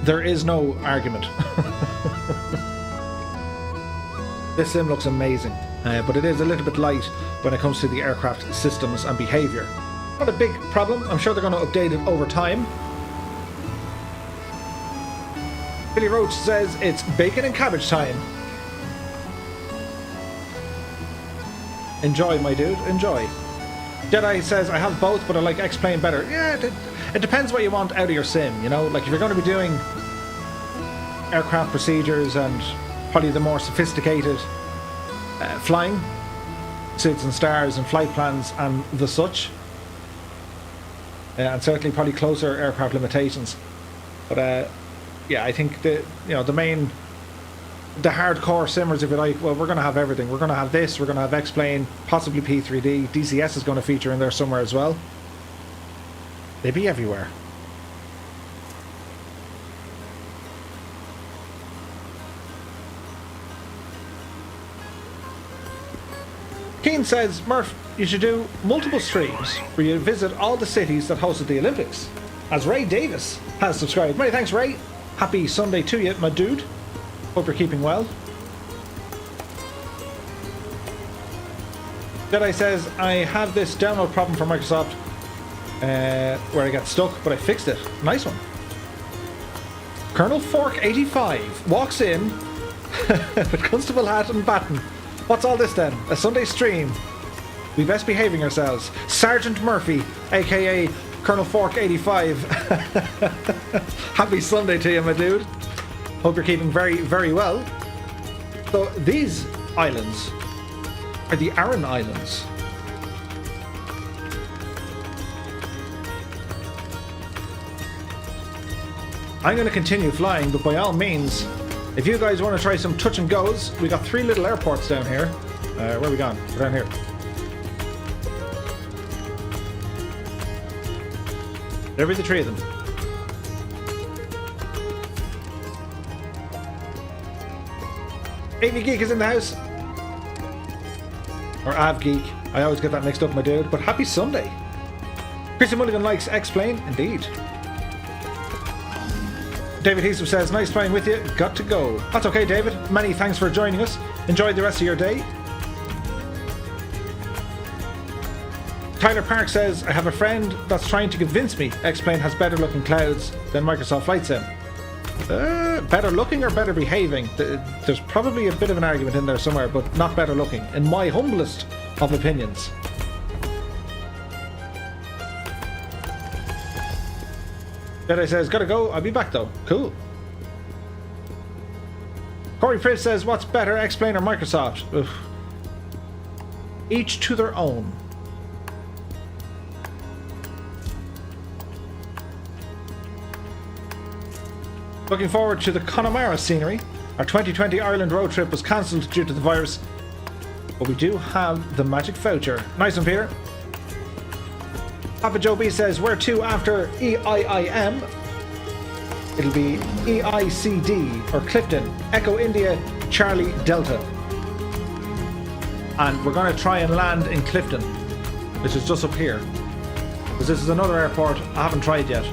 There is no argument. This sim looks amazing. But it is a little bit light when it comes to the aircraft systems and behaviour. Not a big problem. I'm sure they're going to update it over time. Billy Roach says it's bacon and cabbage time. Enjoy, my dude. Enjoy. Jedi says I have both, but I like X-Plane better. Yeah, it depends what you want out of your sim. You know, like if you're going to be doing aircraft procedures and probably the more sophisticated flying, suits and stars and flight plans and the such, and certainly probably closer aircraft limitations. But yeah, I think the hardcore simmers, if you like, well, we're going to have everything. We're going to have this. We're going to have X-Plane, possibly P3D. DCS is going to feature in there somewhere as well. They be everywhere. Keane says, Murph, you should do multiple streams where you visit all the cities that hosted the Olympics. As Ray Davis has subscribed. Many thanks, Ray. Happy Sunday to you, my dude. Hope you're keeping well. Jedi says, I have this download problem for Microsoft where I got stuck, but I fixed it. Nice one. Colonel Fork 85 walks in with constable hat and baton. What's all this then? A Sunday stream? We best behaving ourselves. Sergeant Murphy, aka Colonel Fork 85. Happy Sunday to you, my dude. Hope you're keeping very, very well. So these islands are the Aran Islands. I'm going to continue flying, but by all means, if you guys want to try some touch and goes, we got 3 little airports down here. Where are we gone? We're down here. There be the 3 of them. AV Geek is in the house. Or Av Geek. I always get that mixed up, my dude. But happy Sunday. Chrissy Mulligan likes X-Plane, indeed. David Heatham says, nice playing with you, got to go. That's okay, David. Many thanks for joining us. Enjoy the rest of your day. Tyler Park says, I have a friend that's trying to convince me X-Plane has better looking clouds than Microsoft Flight Sim. Better looking or better behaving? There's probably a bit of an argument in there somewhere, but not better looking, in my humblest of opinions. Jedi says, gotta go, I'll be back though. Cool. Corey Priv says, what's better, X-Plane or Microsoft? Oof. Each to their own. Looking forward to the Connemara scenery. Our 2020 Ireland road trip was cancelled due to the virus, but we do have the magic voucher. Nice one, Peter. Papa Joe B says, where to after EIIM? It'll be EICD or Clifton, Echo India, Charlie Delta. And we're going to try and land in Clifton, which is just up here. Because this is another airport I haven't tried yet.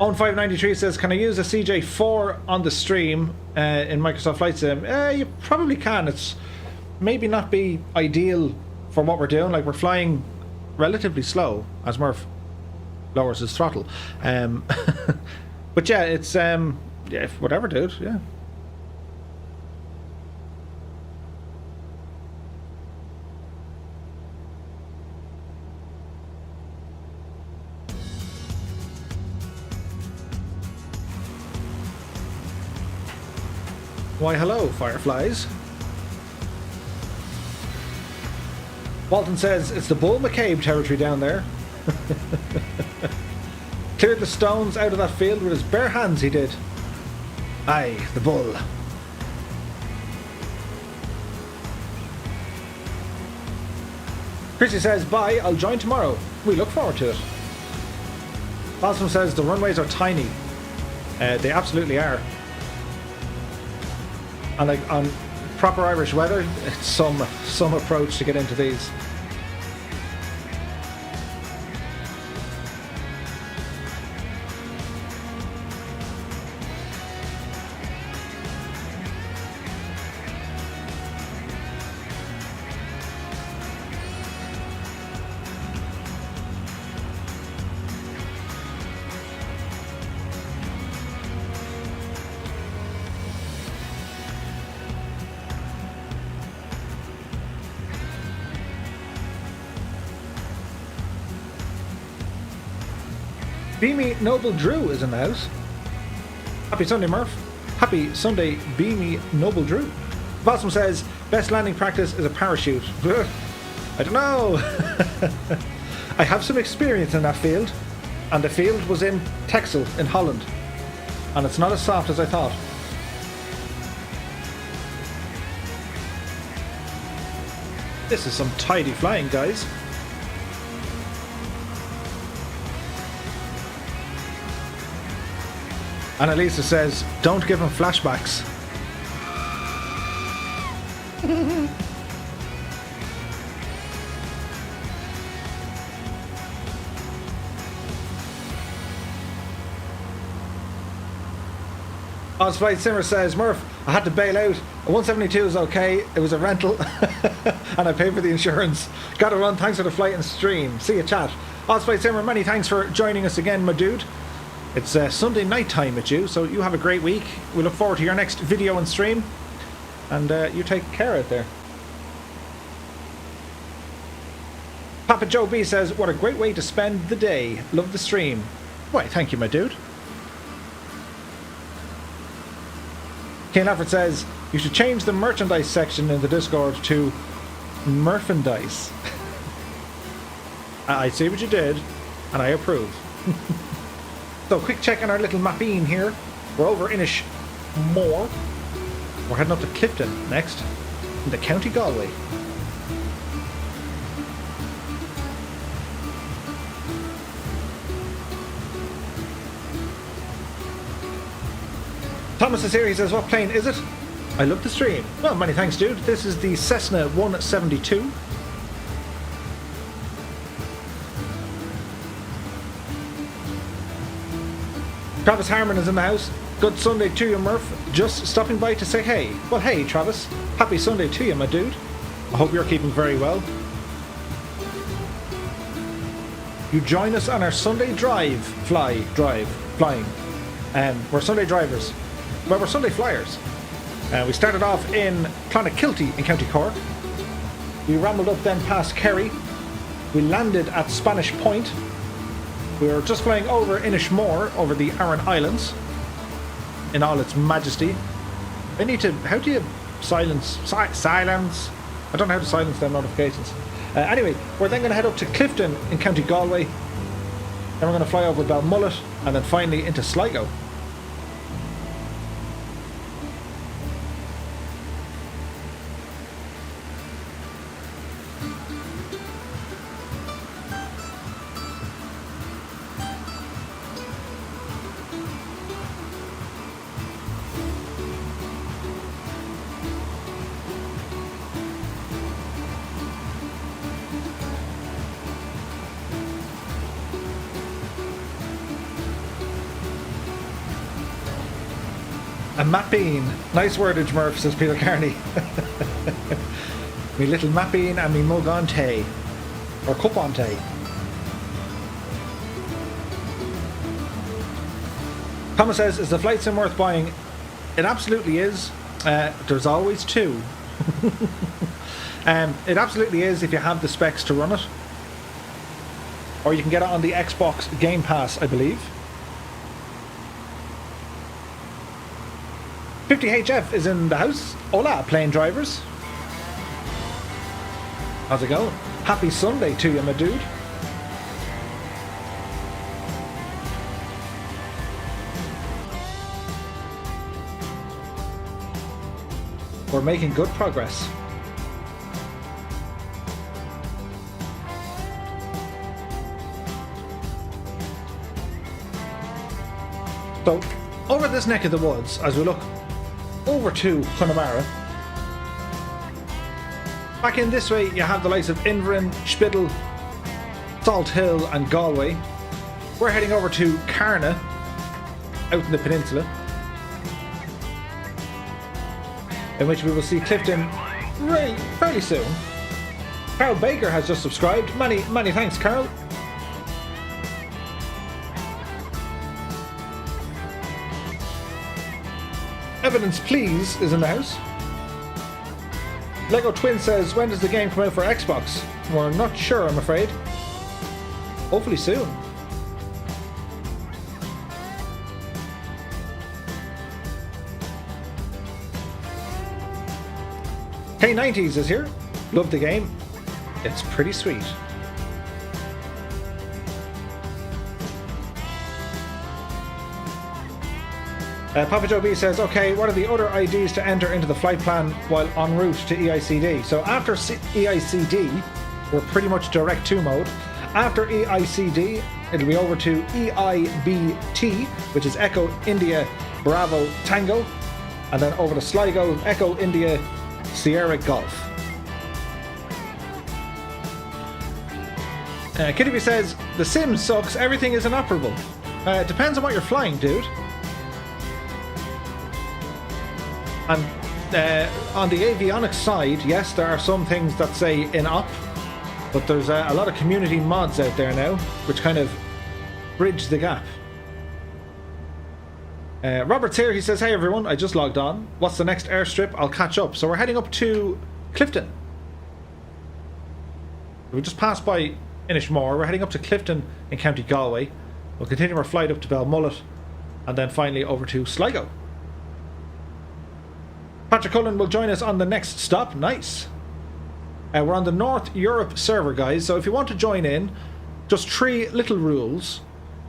Own593 says, can I use a CJ4 on the stream in Microsoft Flight Sim? You probably can. It's maybe not be ideal for what we're doing. Like, we're flying relatively slow as Murph lowers his throttle. But yeah, it's yeah, whatever, dude. Yeah. Why, hello, Fireflies. Walton says, it's the Bull McCabe territory down there. Cleared the stones out of that field with his bare hands, he did. Aye, the Bull. Chrissy says, bye, I'll join tomorrow. We look forward to it. Balsam says, the runways are tiny. They absolutely are. And like on proper Irish weather, it's some approach to get into these. Beamy Noble Drew is in the house. Happy Sunday, Murph. Happy Sunday, Beamy Noble Drew. Possum says, best landing practice is a parachute. I don't know. I have some experience in that field, and the field was in Texel in Holland, and it's not as soft as I thought. This is some tidy flying, guys. Annalisa says, don't give him flashbacks. Ozflight Simmer says, Murph, I had to bail out. A 172 is okay. It was a rental and I paid for the insurance. Gotta run. Thanks for the flight and stream. See you, chat. Ozflight Simmer, many thanks for joining us again, my dude. It's Sunday night time with you, so you have a great week. We look forward to your next video and stream. And you take care out there. Papa Joe B says, what a great way to spend the day. Love the stream. Why, thank you, my dude. Kane Lafford says, you should change the merchandise section in the Discord to merchandise. I see what you did, and I approve. So, quick check on our little mapine here. We're over Inish Moor. We're heading up to Clifton next, in the County Galway. Thomas is here, he says, what plane is it? I love the stream. Well, many thanks, dude. This is the Cessna 172. Travis Harmon is in the house. Good Sunday to you, Murph. Just stopping by to say hey. Well, hey, Travis. Happy Sunday to you, my dude. I hope you're keeping very well. You join us on our Sunday flying. We're Sunday drivers. Well, we're Sunday flyers. We started off in Clonakilty in County Cork. We rambled up then past Kerry. We landed at Spanish Point. We were just flying over Inishmore, over the Aran Islands, in all its majesty. I need to... How do you silence? Silence? I don't know how to silence them notifications. Anyway, we're then going to head up to Clifton in County Galway. Then we're going to fly over Balmullet, and then finally into Sligo. A mapping. Nice wordage, Murph, says Peter Carney. Me little mapping and me mug on tay. Or cup on tay. Thomas says, is the flight sim worth buying? It absolutely is. There's always two. It absolutely is if you have the specs to run it. Or you can get it on the Xbox Game Pass, I believe. 50HF is in the house. Hola, plane drivers. How's it going? Happy Sunday to you, my dude. We're making good progress. So, over this neck of the woods, as we look over to Connemara. Back in this way, you have the likes of Inverin, Spittle, Salt Hill, and Galway. We're heading over to Carna, out in the peninsula, in which we will see Clifton fairly soon. Carl Baker has just subscribed. Many thanks, Carl. Evidence Please is in the house. Lego Twin says, when does the game come out for Xbox? We're not sure, I'm afraid. Hopefully soon. K90s is here. Love the game. It's pretty sweet. Papa Joe B says, okay, what are the other IDs to enter into the flight plan while en route to EICD? So after EICD, we're pretty much direct to mode. After EICD, it'll be over to EIBT, which is Echo India Bravo Tango, and then over to Sligo, Echo India Sierra Golf. Kitty B says, the sim sucks, everything is inoperable. It depends on what you're flying, dude. And on the avionics side, yes, there are some things that say in-op, but there's a lot of community mods out there now, which kind of bridge the gap. Robert's here, he says, hey everyone, I just logged on. What's the next airstrip? I'll catch up. So we're heading up to Clifton. We just passed by Inishmore, we're heading up to Clifton in County Galway. We'll continue our flight up to Balmullet, and then finally over to Sligo. Patrick Cullen will join us on the next stop. Nice. We're on the North Europe server, guys, so if you want to join in, just 3 little rules.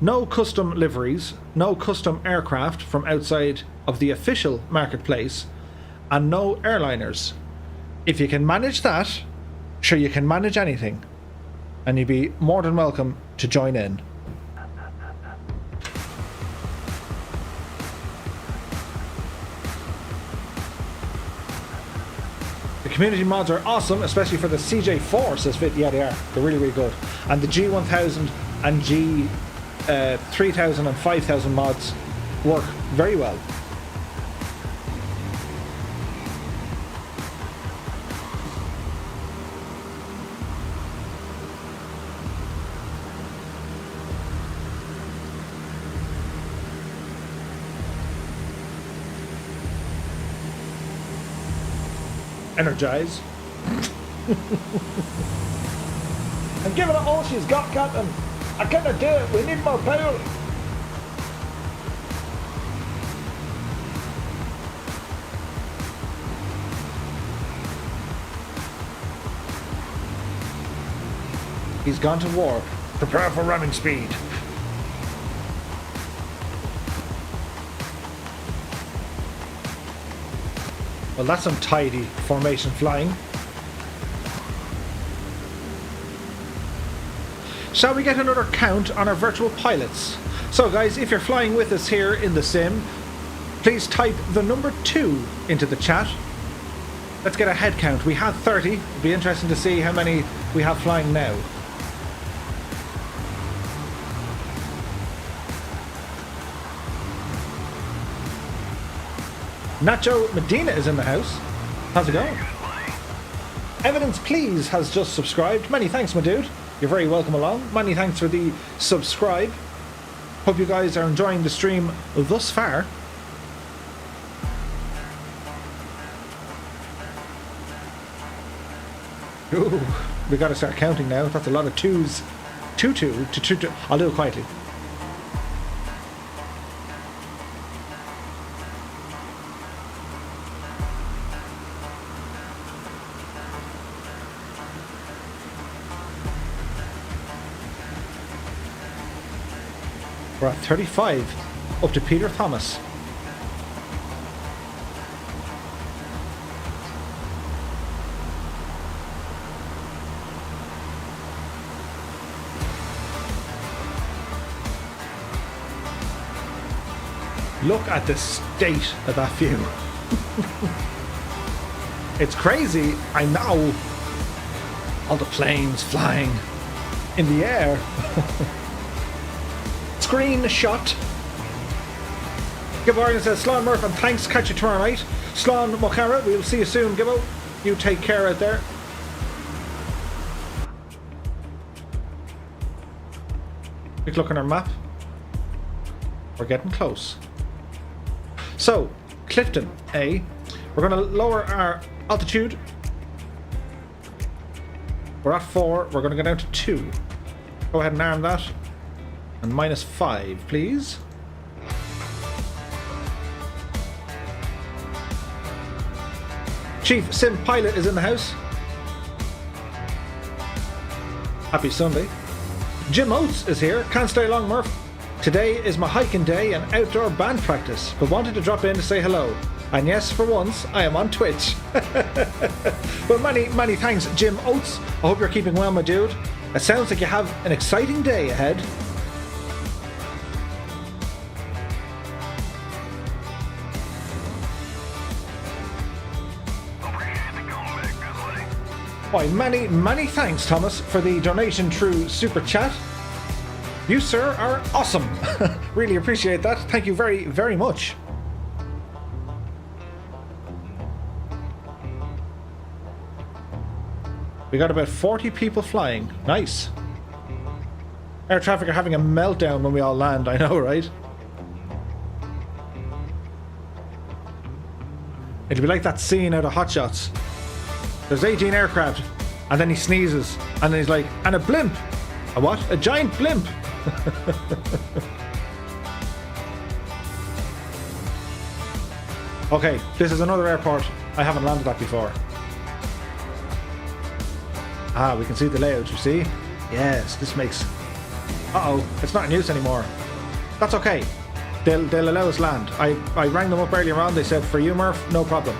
No custom liveries, no custom aircraft from outside of the official marketplace, and no airliners. If you can manage that, sure, you can manage anything, and you'd be more than welcome to join in. Community mods are awesome, especially for the CJ4, says Fit. Yeah, they are. They're really, really good. And the G1000 and G3000 and 5000 mods work very well. Energize. I'm giving it all she's got, Captain. I cannot do it. We need more power. He's gone to warp. Prepare for ramming speed. Well, that's some tidy formation flying. Shall we get another count on our virtual pilots? So guys, if you're flying with us here in the sim, please type the number 2 into the chat. Let's get a head count. We had 30. It'd be interesting to see how many we have flying now. Nacho Medina is in the house. How's it going? Evidence Please has just subscribed. Many thanks, my dude. You're very welcome along. Many thanks for the subscribe. Hope you guys are enjoying the stream thus far. Ooh, we gotta start counting now. That's a lot of twos. Two. I'll do it quietly. We're at 35, up to Peter Thomas. Look at the state of that view. It's crazy, I know. All the planes flying in the air. Screenshot. Gibbo Ireland says, Slán Murph and thanks, catch you tomorrow night. Slán Mokara, we'll see you soon, Gibbo. You take care out there. Quick look on our map. We're getting close. So, Clifton A. We're going to lower our altitude. We're at 4. We're going to go down to 2. Go ahead and arm that. And -5, please. Chief Sim Pilot is in the house. Happy Sunday. Jim Oates is here. Can't stay long, Murph. Today is my hiking day and outdoor band practice, but wanted to drop in to say hello. And yes, for once, I am on Twitch. Well, many thanks, Jim Oates. I hope you're keeping well, my dude. It sounds like you have an exciting day ahead. Why, many thanks, Thomas, for the donation through Super Chat. You, sir, are awesome. Really appreciate that. Thank you very, very much. We got about 40 people flying. Nice. Air traffic are having a meltdown when we all land, I know, right? It'll be like that scene out of Hot Shots. There's 18 aircraft, and then he sneezes, and then he's like, and a blimp! A what? A giant blimp! Okay, this is another airport. I haven't landed at before. Ah, we can see the layout, you see? Yes, this makes... Uh-oh, it's not in use anymore. That's okay. They'll allow us land. I rang them up earlier on, they said, for you, Murph, no problem.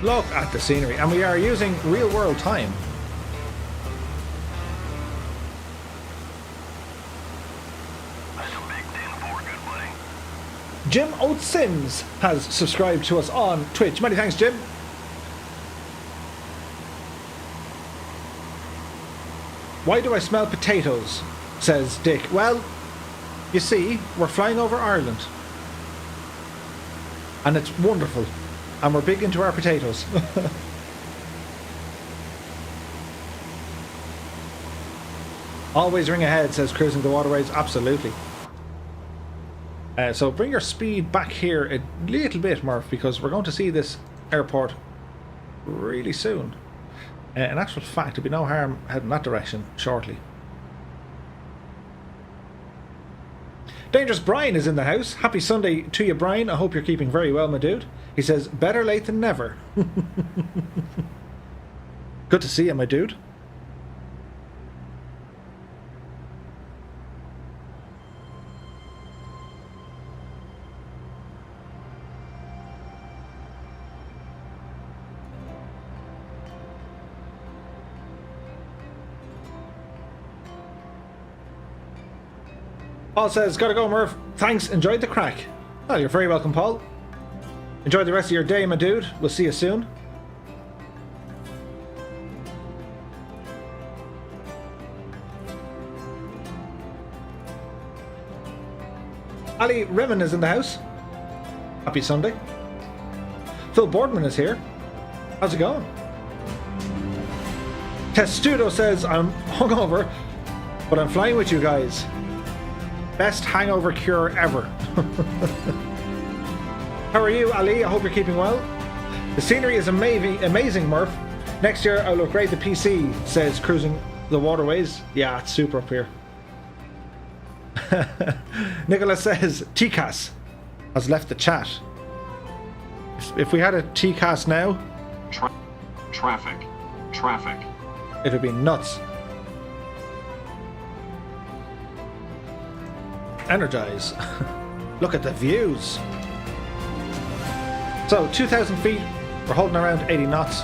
Look at the scenery, and we are using real world time. Jim Oates Sims has subscribed to us on Twitch. Many thanks, Jim. Why do I smell potatoes? Says Dick. Well, you see, we're flying over Ireland. And it's wonderful. And we're big into our potatoes. Always ring ahead, says Cruising the Waterways. Absolutely. So bring your speed back here a little bit, Murph, because we're going to see this airport really soon. In actual fact, there'll be no harm heading that direction shortly. Dangerous Brian is in the house. Happy Sunday to you, Brian. I hope you're keeping very well, my dude. He says, better late than never. Good to see you, my dude. Paul says, gotta go, Murph. Thanks, enjoyed the crack. Well, you're very welcome, Paul. Enjoy the rest of your day, my dude. We'll see you soon. Ali Rimmon is in the house. Happy Sunday. Phil Boardman is here. How's it going? Testudo says, I'm hungover, but I'm flying with you guys. Best hangover cure ever. How are you, Ali? I hope you're keeping well. The scenery is amazing, Murph. Next year I'll upgrade the PC, says Cruising the Waterways. Yeah, it's super up here. Nicholas says TCAS has left the chat. If we had a TCAS now, traffic, it would be nuts. Energize. Look at the views. So 2,000 feet, we're holding around 80 knots.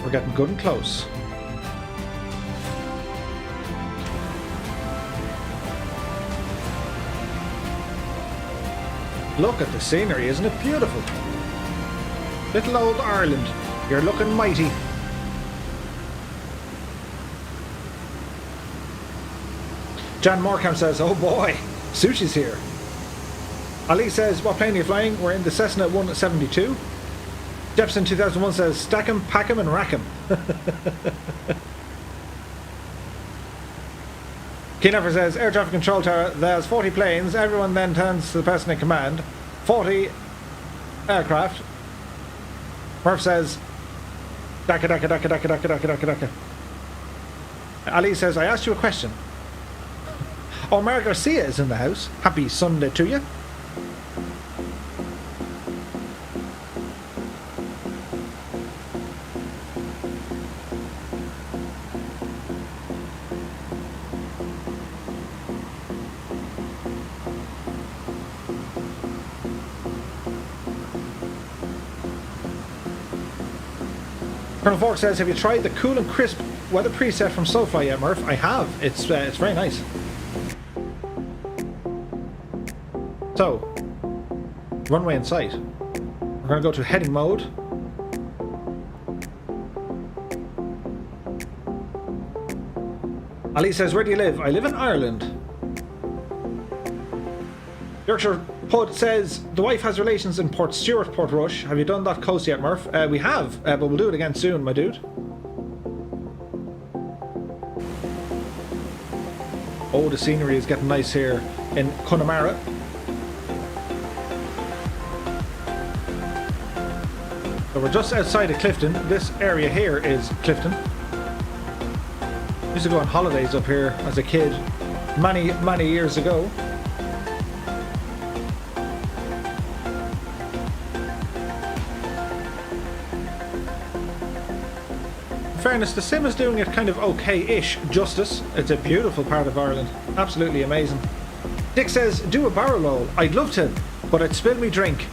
We're getting good and close. Look at the scenery, isn't it beautiful? Little old Ireland, you're looking mighty. Jan Morecamp says, oh boy, Sushi's here. Ali says, what plane are you flying? We're in the Cessna 172. Jefferson 2001 says, stack 'em, pack 'em and rack 'em. Keenoffer says, air traffic control tower, there's 40 planes, everyone then turns to the person in command. 40 aircraft. Murph says, daka daka daka daka daka daka daka daka. Ali says, I asked you a question. Oh, Mara Garcia is in the house. Happy Sunday to you. Colonel Fork says, have you tried the cool and crisp weather preset from SoFly yet, Murph? I have. It's very nice. So, runway in sight. We're going to go to heading mode. Ali says, where do you live? I live in Ireland. Yorkshire Pud says, the wife has relations in Port Stewart, Port Rush. Have you done that coast yet, Murph? We have, but we'll do it again soon, my dude. Oh, the scenery is getting nice here in Connemara. So we're just outside of Clifton. This area here is Clifton. I used to go on holidays up here as a kid many years ago. In fairness, the sim is doing it kind of okay-ish justice. It's a beautiful part of Ireland. Absolutely amazing. Dick says, do a barrel roll. I'd love to, but I'd spill me drink.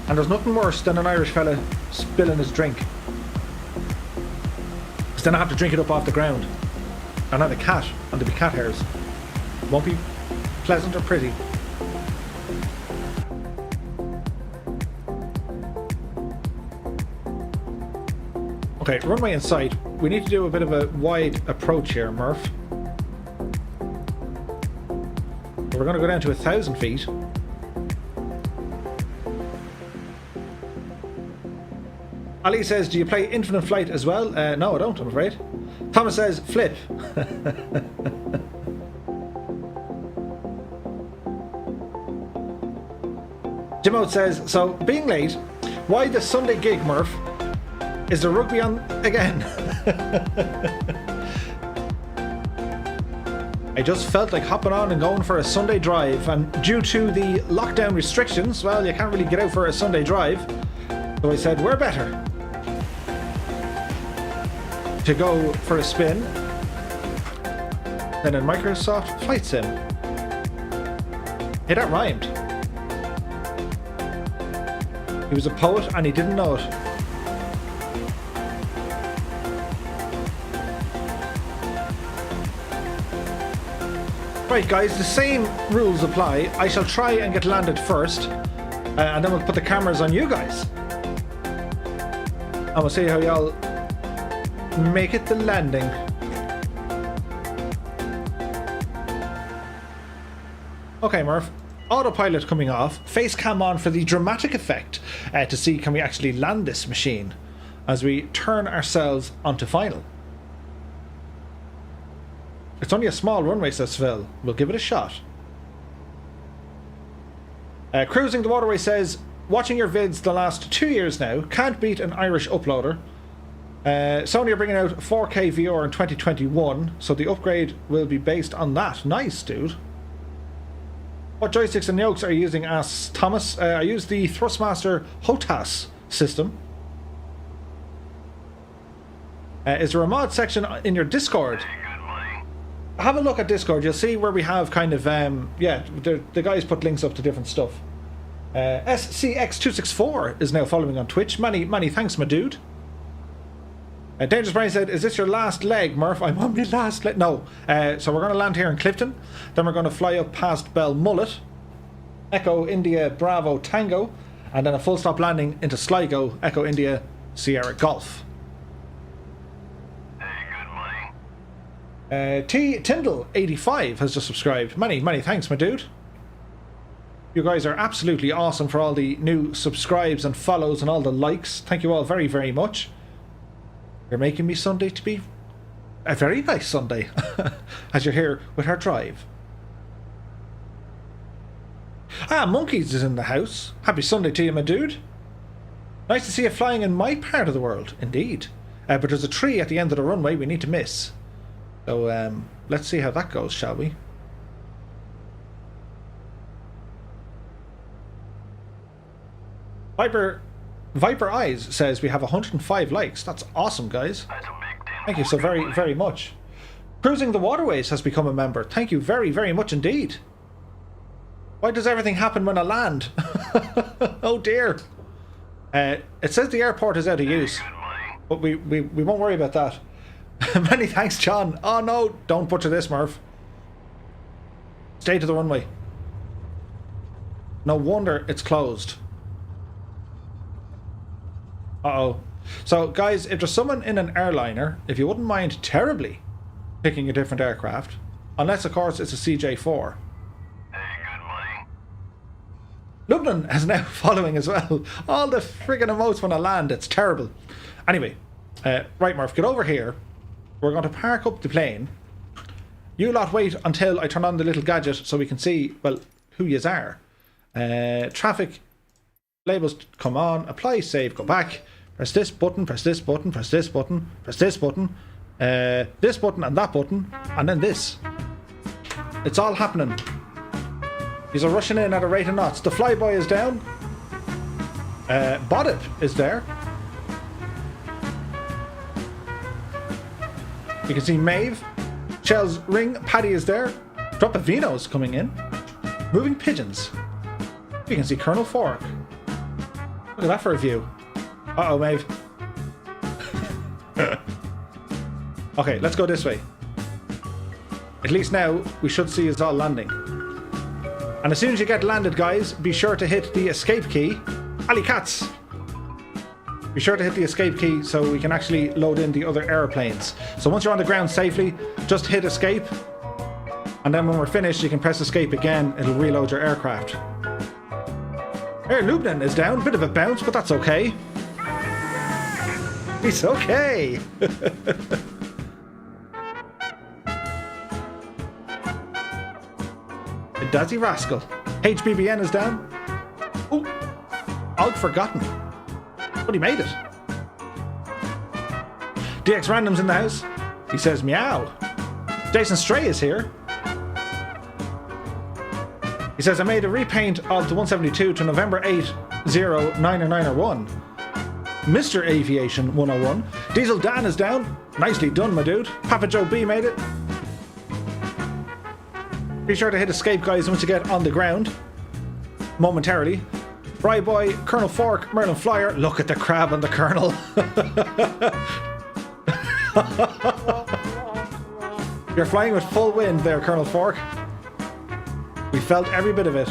And there's nothing worse than an Irish fella spilling his drink. Because then I have to drink it up off the ground. And I have a cat, and there'll be cat hairs. Won't be pleasant or pretty. Okay, runway in sight. We need to do a bit of a wide approach here, Murph. We're going to go down to 1,000 feet. Ali says, do you play Infinite Flight as well? No, I don't, I'm afraid. Thomas says, flip. Jimode says, so being late, why the Sunday gig, Murph? Is the rugby on again? I just felt like hopping on and going for a Sunday drive, and due to the lockdown restrictions, well, you can't really get out for a Sunday drive. So I said, we're better to go for a spin than in Microsoft Flight Sim. Hey, that rhymed. He was a poet and he didn't know it. Right guys, the same rules apply. I shall try and get landed first, and then we'll put the cameras on you guys. And we'll see how y'all make it to landing. Okay, Murph. Autopilot coming off. Face cam on for the dramatic effect to see can we actually land this machine as we turn ourselves onto final. It's only a small runway, says Phil. We'll give it a shot. Cruising the Waterway says, watching your vids the last 2 years now, can't beat an Irish uploader. Sony are bringing out 4K VR in 2021, so the upgrade will be based on that. Nice, dude. What joysticks and yokes are you using, asks Thomas. I use the Thrustmaster HOTAS system. Is there a mod section in your Discord? Have a look at Discord. You'll see where we have kind of, yeah, the guys put links up to different stuff. SCX264 is now following on Twitch. Many thanks, my dude. Dangerous Brain said, is this your last leg, Murph? I'm on my last leg. No. So we're going to land here in Clifton. Then we're going to fly up past Belmullet. Echo India Bravo Tango. And then a full stop landing into Sligo. Echo India Sierra Golf. T Tyndall 85 has just subscribed. Many thanks, my dude. You guys are absolutely awesome for all the new subscribes and follows and all the likes. Thank you all very much. You're making me Sunday to be a very nice Sunday as you're here with our drive. Monkeys is in the house. Happy Sunday to you, my dude. Nice to see you flying in my part of the world, indeed. But there's a tree at the end of the runway we need to miss. So let's see how that goes, shall we? Viper Eyes says we have 105 likes. That's awesome, guys. Thank you so very much. Cruising the Waterways has become a member. Thank you very much indeed. Why does everything happen when I land? Oh dear. It says the airport is out of use, but we won't worry about that. Many thanks, John. Oh no, don't butcher this, Murph. Stay to the runway. No wonder it's closed. Uh-oh. So, guys, if there's someone in an airliner, if you wouldn't mind terribly picking a different aircraft, unless, of course, it's a CJ4. Lubnan is now following as well. All the friggin' emotes when I land, it's terrible. Anyway, right, Murph, get over here. We're going to park up the plane. You lot wait until I turn on the little gadget so we can see, well, who yous are. Traffic labels come on. Apply, save, go back. Press this button, press this button, press this button, press this button. This button and that button. And then this. It's all happening. These are rushing in at a rate of knots. The flyboy is down. Bodip is there. You can see Maeve, Shell's Ring, Paddy is there. Drop of Vino's coming in. Moving Pigeons. You can see Colonel Fork. Look at that for a view. Uh-oh, Maeve. Okay, let's go this way. At least now, we should see us all landing. And as soon as you get landed, guys, be sure to hit the escape key. Ali Katz! be sure to hit the escape key so we can actually load in the other airplanes. So once you're on the ground safely, just hit escape. And then when we're finished, you can press escape again. It'll reload your aircraft. Air Lubnan is down. Bit of a bounce, but that's okay. It's okay. Dazzy Rascal. HBBN is down. Oh, Og Forgotten. But he made it. DX Random's in the house. He says meow. Jason Stray is here. He says I made a repaint of the 172 to November 8 090901. Mr. Aviation 101. Diesel Dan is down. Nicely done, my dude. Papa Joe B made it. Be sure to hit escape, guys, once you get on the ground. Momentarily. Fry Boy, Colonel Fork, Merlin Flyer. Look at the crab and the Colonel. You're flying with full wind there, Colonel Fork. We felt every bit of it.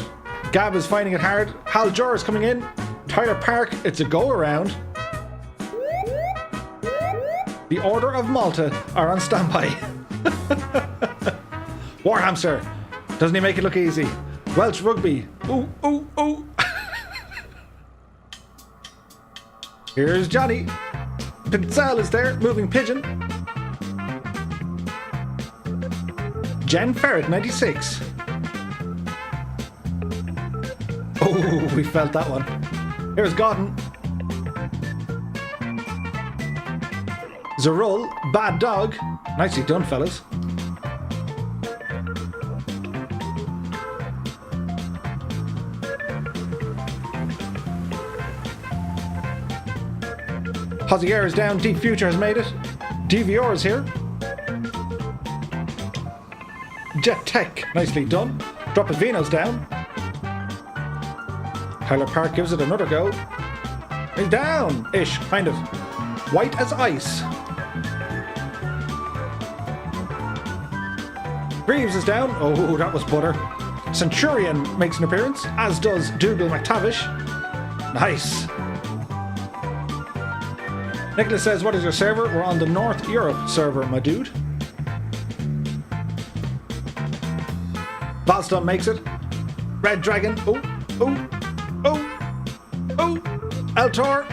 Gab is finding it hard. Hal Jor is coming in. Tyler Park, it's a go-around. The Order of Malta are on standby. Warhamster, doesn't he make it look easy? Welsh Rugby. Ooh, ooh, ooh. Here's Johnny. Pizzelle is there, moving pigeon. Jen Ferret, 96. Oh, we felt that one. Here's Godden. Zerul, Bad Dog. Nicely done, fellas. Hozier is down. Deep Future has made it. DVR is here. Jet Tech, nicely done. Drop of Vino's down. Tyler Park gives it another go. He's down-ish, kind of. White as ice. Reeves is down. Oh, that was butter. Centurion makes an appearance, as does Dougal McTavish. Nice. Nicholas says, what is your server? We're on the North Europe server, my dude. Valston makes it. Red Dragon. Oh, oh, oh, oh. Altor.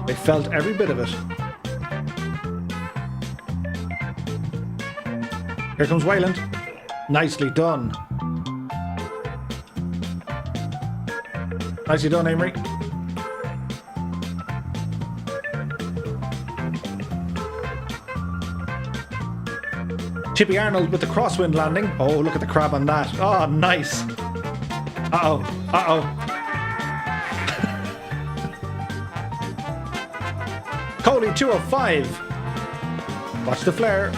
They felt every bit of it. Here comes Wayland. Nicely done. Nicely done, Amory. Chippy Arnold with the crosswind landing. Oh, look at the crab on that. Oh, nice. Uh-oh. Uh-oh. Coley 205. Watch the flare.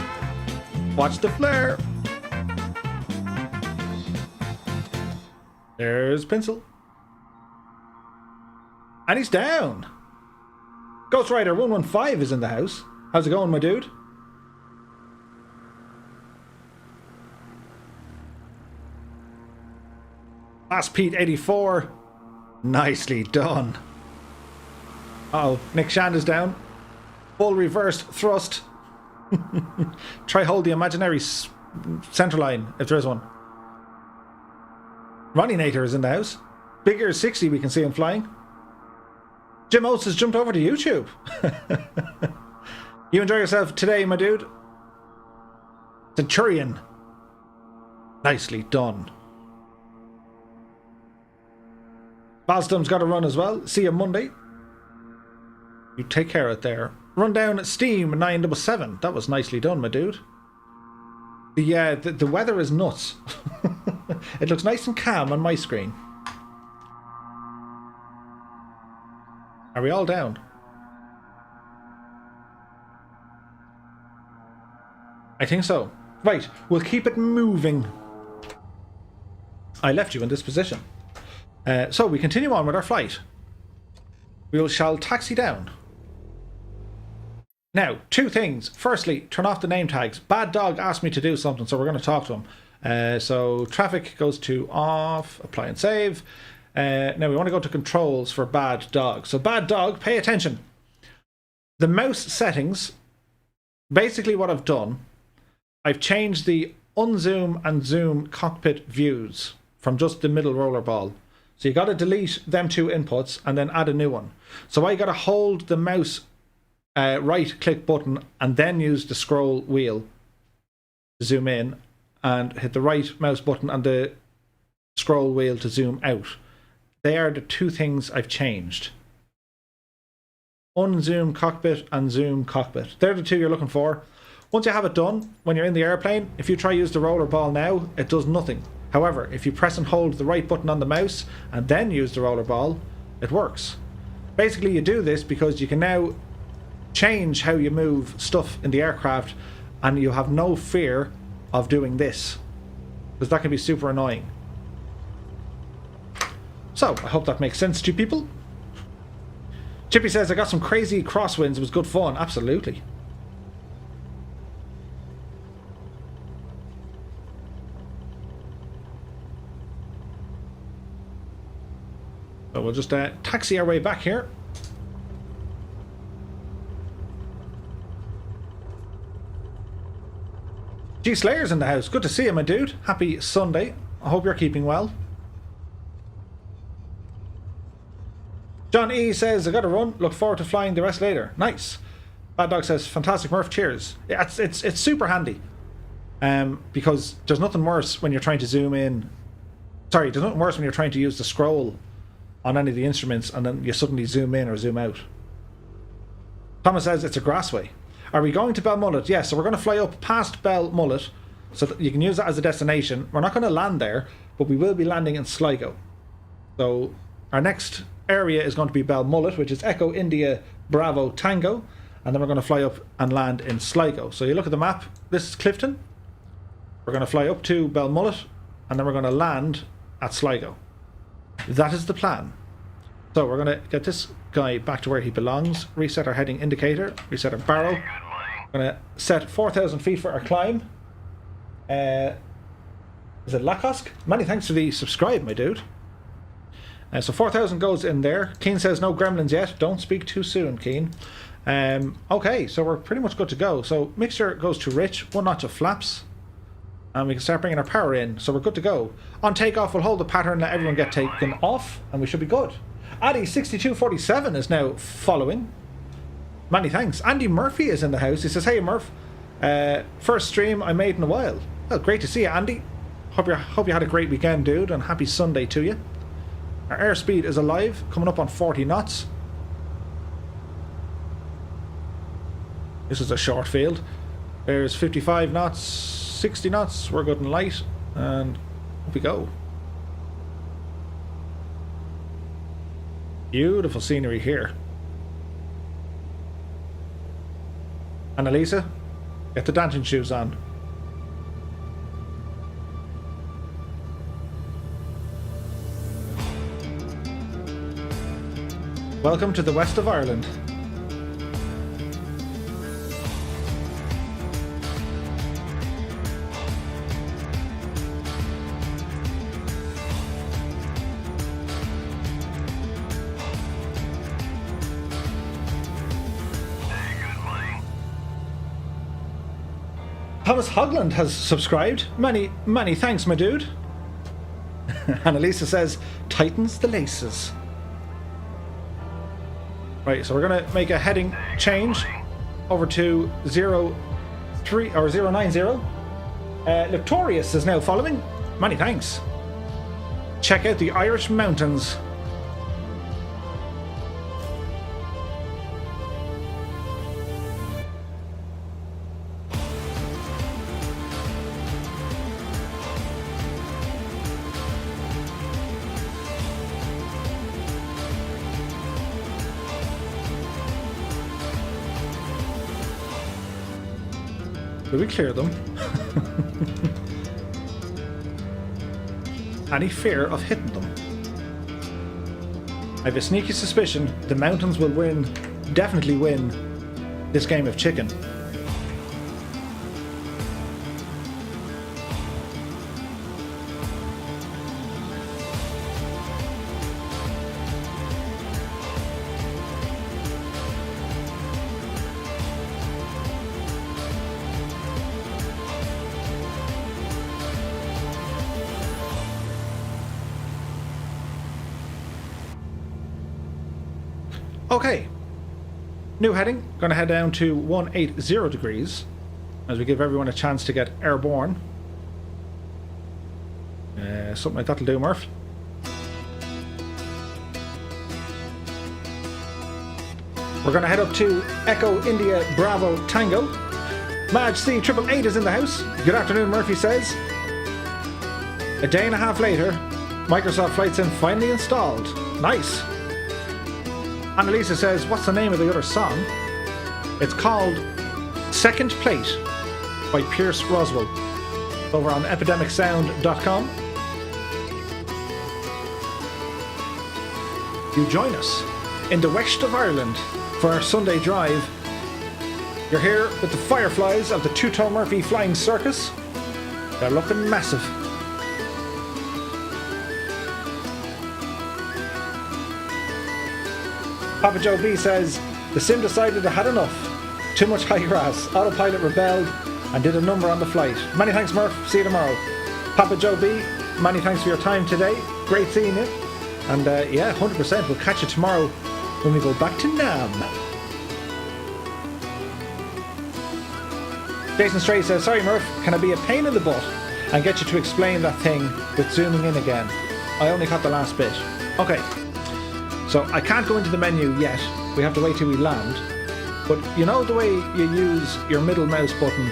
Watch the flare. There's Pencil. And he's down. Ghost Rider 115 is in the house. How's it going, my dude? Last Pete 84. Nicely done. Uh-oh, Nick Shand is down. Full reversed thrust. Try hold the imaginary center line if there is one. Ronnie Nater is in the house. Bigger 60, we can see him flying. Jim Oates has jumped over to YouTube. You enjoy yourself today, my dude. Centurion. Nicely done. Balstom's got to run as well. See you Monday. You take care of it there. Run down Steam 977. That was nicely done, my dude. The weather is nuts. It looks nice and calm on my screen. Are we all down? I think so. Right, we'll keep it moving. I left you in this position. So we continue on with our flight. We shall taxi down. Now, two things. Firstly, turn off the name tags. Bad Dog asked me to do something, so we're going to talk to him. So traffic goes to off, apply and save. Now we want to go to controls for Bad Dog. So Bad Dog, pay attention. The mouse settings, basically what I've done, I've changed the unzoom and zoom cockpit views from just the middle roller ball. So you got to delete them two inputs and then add a new one. So I got to hold the mouse right click button and then use the scroll wheel to zoom in, and hit the right mouse button and the scroll wheel to zoom out. They are the two things I've changed. Unzoom cockpit and zoom cockpit. They're the two you're looking for. Once you have it done, when you're in the airplane, if you try to use the roller ball now, it does nothing. However, if you press and hold the right button on the mouse and then use the roller ball, it works. Basically, you do this because you can now change how you move stuff in the aircraft, and you have no fear of doing this, because that can be super annoying. So, I hope that makes sense to people. Chippy says, I got some crazy crosswinds. It was good fun. Absolutely. So we'll just taxi our way back here. G Slayer's in the house. Good to see you, my dude. Happy Sunday. I hope you're keeping well. John E says, I gotta run. Look forward to flying the rest later. Nice. Bad Dog says, fantastic Murph. Cheers. Yeah, it's super handy. Because there's nothing worse when you're trying to zoom in. Sorry, there's nothing worse when you're trying to use the scroll on any of the instruments and then you suddenly zoom in or zoom out. Thomas says it's a grassway. Are we going to Belmullet? Yes, so we're going to fly up past Belmullet so that you can use that as a destination. We're not going to land there, but we will be landing in Sligo. So our next area is going to be Belmullet, which is Echo India Bravo Tango, and then we're going to fly up and land in Sligo. So you look at the map, this is Clifton. We're going to fly up to Belmullet, and then we're going to land at Sligo. That is the plan. So we're going to get this guy back to where he belongs, reset our heading indicator, reset our barrel. We're going to set 4,000 feet for our climb. Is it Lacosk? Many thanks for the subscribe, my dude. So 4,000 goes in there. Keen says no gremlins yet. Don't speak too soon, Keen. Okay, so we're pretty much good to go. So mixture goes to rich, 1 notch of flaps. And we can start bringing our power in, so we're good to go. On takeoff, we'll hold the pattern, let everyone get taken off, and we should be good. Addy6247 is now following. Many thanks. Andy Murphy is in the house. He says, hey Murph, first stream I made in a while. Well, great to see you, Andy. Hope you had a great weekend, dude, and happy Sunday to you. Our airspeed is alive, coming up on 40 knots. This is a short field. There's 55 knots, 60 knots. We're good and light, and up we go. Beautiful scenery here. Annalisa, get the dancing shoes on. Welcome to the west of Ireland. Thomas Hogland has subscribed. Many thanks, my dude. Annalisa says, tightens the laces. Right, so we're going to make a heading change over to 03 or 090. Victorious is now following. Many thanks. Check out the Irish mountains. Did we clear them? Any fear of hitting them? I have a sneaky suspicion the mountains will win, definitely win, this game of chicken. Okay. New heading. Going to head down to 180 degrees as we give everyone a chance to get airborne. Something like that'll do, Murph. We're going to head up to Echo India Bravo Tango. Madge C888 is in the house. Good afternoon, Murphy says. A day and a half later, Microsoft Flight Sim finally installed. Nice. Annalisa says, what's the name of the other song? It's called Second Plate by Pierce Roswell. Over on epidemicsound.com. You join us in the west of Ireland for our Sunday drive. You're here with the Fireflies of the Two-Toe Murphy Flying Circus. They're looking massive. Papa Joe B says, the sim decided it had enough. Too much high grass. Autopilot rebelled and did a number on the flight. Many thanks, Murph. See you tomorrow. Papa Joe B, many thanks for your time today. Great seeing you. And yeah, 100%. We'll catch you tomorrow when we go back to Nam. Jason Stray says, sorry Murph, can I be a pain in the butt and get you to explain that thing with zooming in again? I only got the last bit. Okay, so I can't go into the menu yet. We have to wait till we land. But you know the way you use your middle mouse button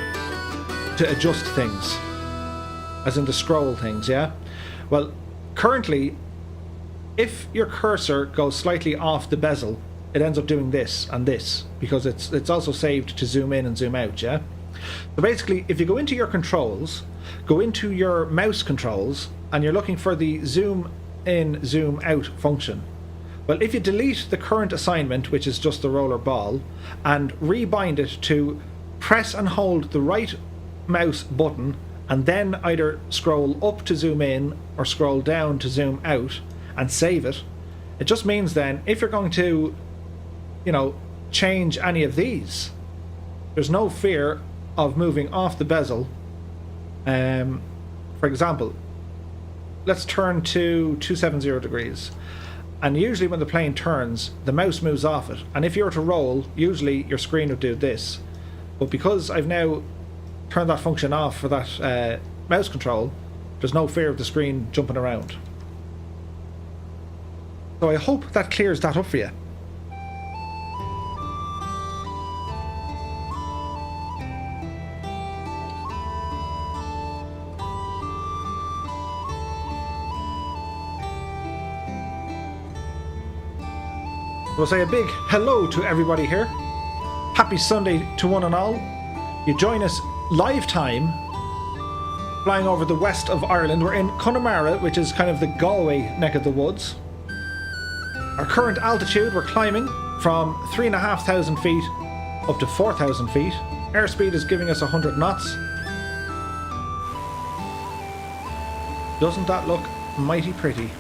to adjust things? As in to scroll things, yeah? Well, currently, if your cursor goes slightly off the bezel, it ends up doing this and this, because it's also saved to zoom in and zoom out, yeah? So basically, if you go into your controls, go into your mouse controls, and you're looking for the zoom in, zoom out function. Well, if you delete the current assignment, which is just the roller ball, and rebind it to press and hold the right mouse button, and then either scroll up to zoom in or scroll down to zoom out, and save it, it just means then if you're going to, you know, change any of these, there's no fear of moving off the bezel. For example, let's turn to 270 degrees, and usually when the plane turns, the mouse moves off it, and if you were to roll, usually your screen would do this. But because I've now turned that function off for that mouse control, there's no fear of the screen jumping around. So I hope that clears that up for you. We'll say a big hello to everybody here. Happy Sunday to one and all. You join us live time, flying over the west of Ireland. We're in Connemara, which is kind of the Galway neck of the woods. Our current altitude, we're climbing from 3,500 feet up to 4,000 feet. Airspeed is giving us 100 knots. Doesn't that look mighty pretty?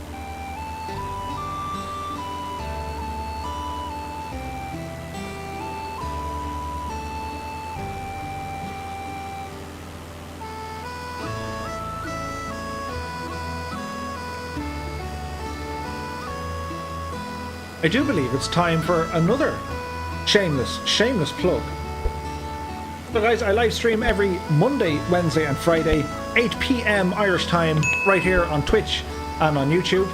I do believe it's time for another shameless plug. So guys, I live stream every Monday, Wednesday and Friday, 8 PM Irish time, right here on Twitch and on YouTube.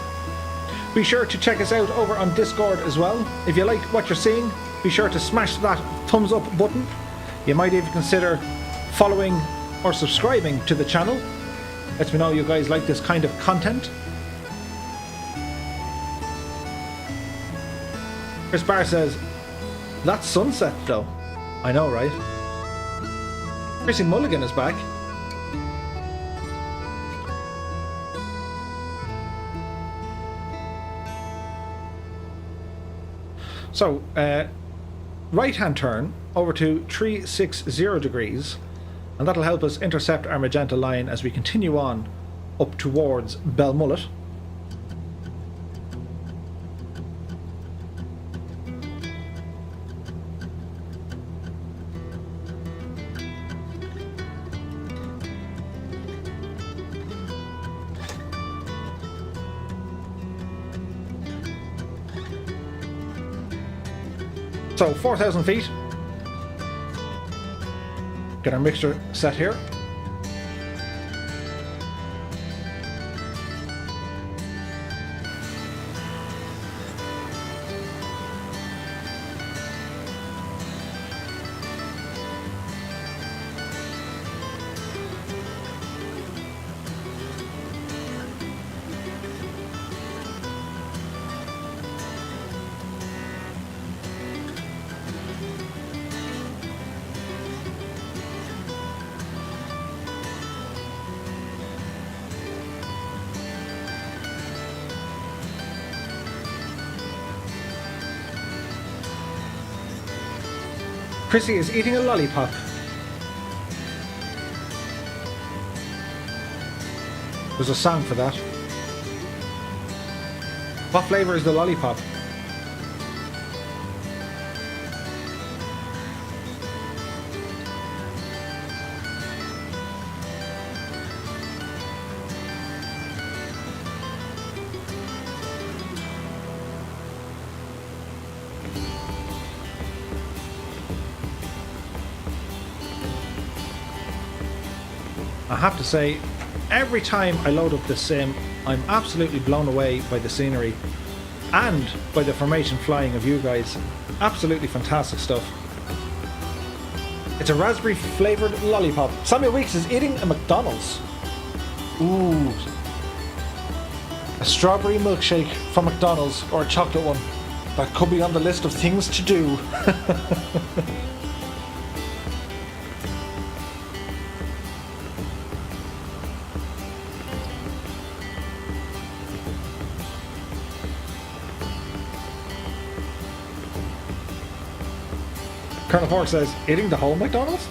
Be sure to check us out over on Discord as well. If you like what you're seeing, be sure to smash that thumbs up button. You might even consider following or subscribing to the channel. Lets me know you guys like this kind of content. Chris Barr says, that's sunset though. I know, right? Chrissy Mulligan is back. So, right hand turn over to 360 degrees, and that'll help us intercept our magenta line as we continue on up towards Belmullet. So 4,000 feet. Get our mixture set here. Chrissy is eating a lollipop. There's a song for that. What flavour is the lollipop? I have to say, every time I load up this sim, I'm absolutely blown away by the scenery and by the formation flying of you guys. Absolutely fantastic stuff. It's a raspberry flavoured lollipop. Samuel Weeks is eating a McDonald's. Ooh. A strawberry milkshake from McDonald's, or a chocolate one. That could be on the list of things to do. Colonel Fork says, eating the whole McDonald's?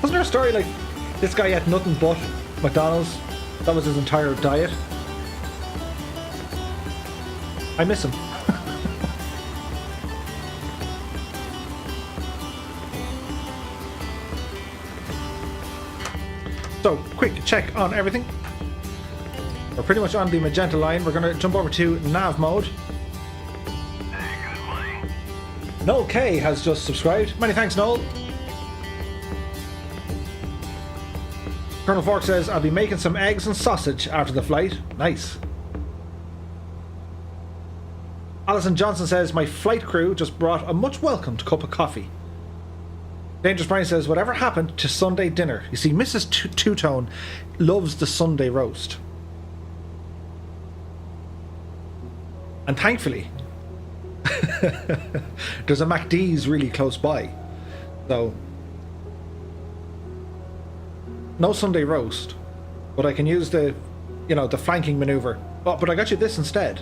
Wasn't there a story like this guy ate nothing but McDonald's? That was his entire diet. I miss him. So, quick check on everything. We're pretty much on the magenta line. We're going to jump over to nav mode. Noel K has just subscribed. Many thanks, Noel. Colonel Fork says, I'll be making some eggs and sausage after the flight. Nice. Alison Johnson says, my flight crew just brought a much welcomed cup of coffee. Dangerous Brian says, whatever happened to Sunday dinner? You see, Mrs. Two-Tone loves the Sunday roast. And thankfully, there's a MacD's really close by. So, no Sunday roast, but I can use the, the flanking maneuver. Oh, but I got you this instead.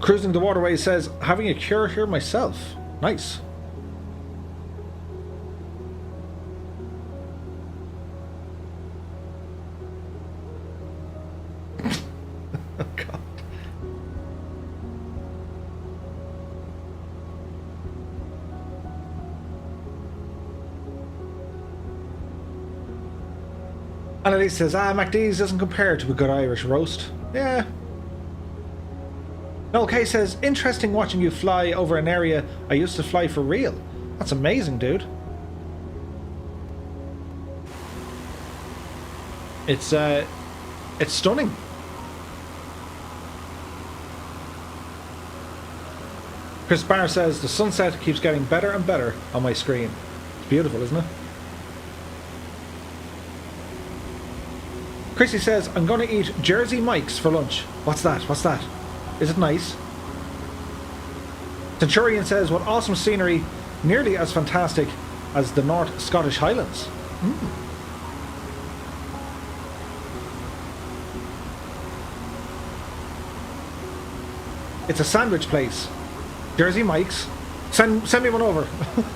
Cruising the Waterways says, having a cure here myself. Nice. Oh, God. Annalise says, MacD's doesn't compare to a good Irish roast. Yeah. Noel K says, interesting watching you fly over an area I used to fly for real. That's amazing, dude. It's stunning. Chris Barr says, the sunset keeps getting better and better on my screen. It's beautiful, isn't it? Chrissy says, I'm going to eat Jersey Mike's for lunch. What's that? What's that? Is it nice? Centurion says, what awesome scenery, nearly as fantastic as the North Scottish Highlands. It's a sandwich place. Jersey Mike's. Send me one over.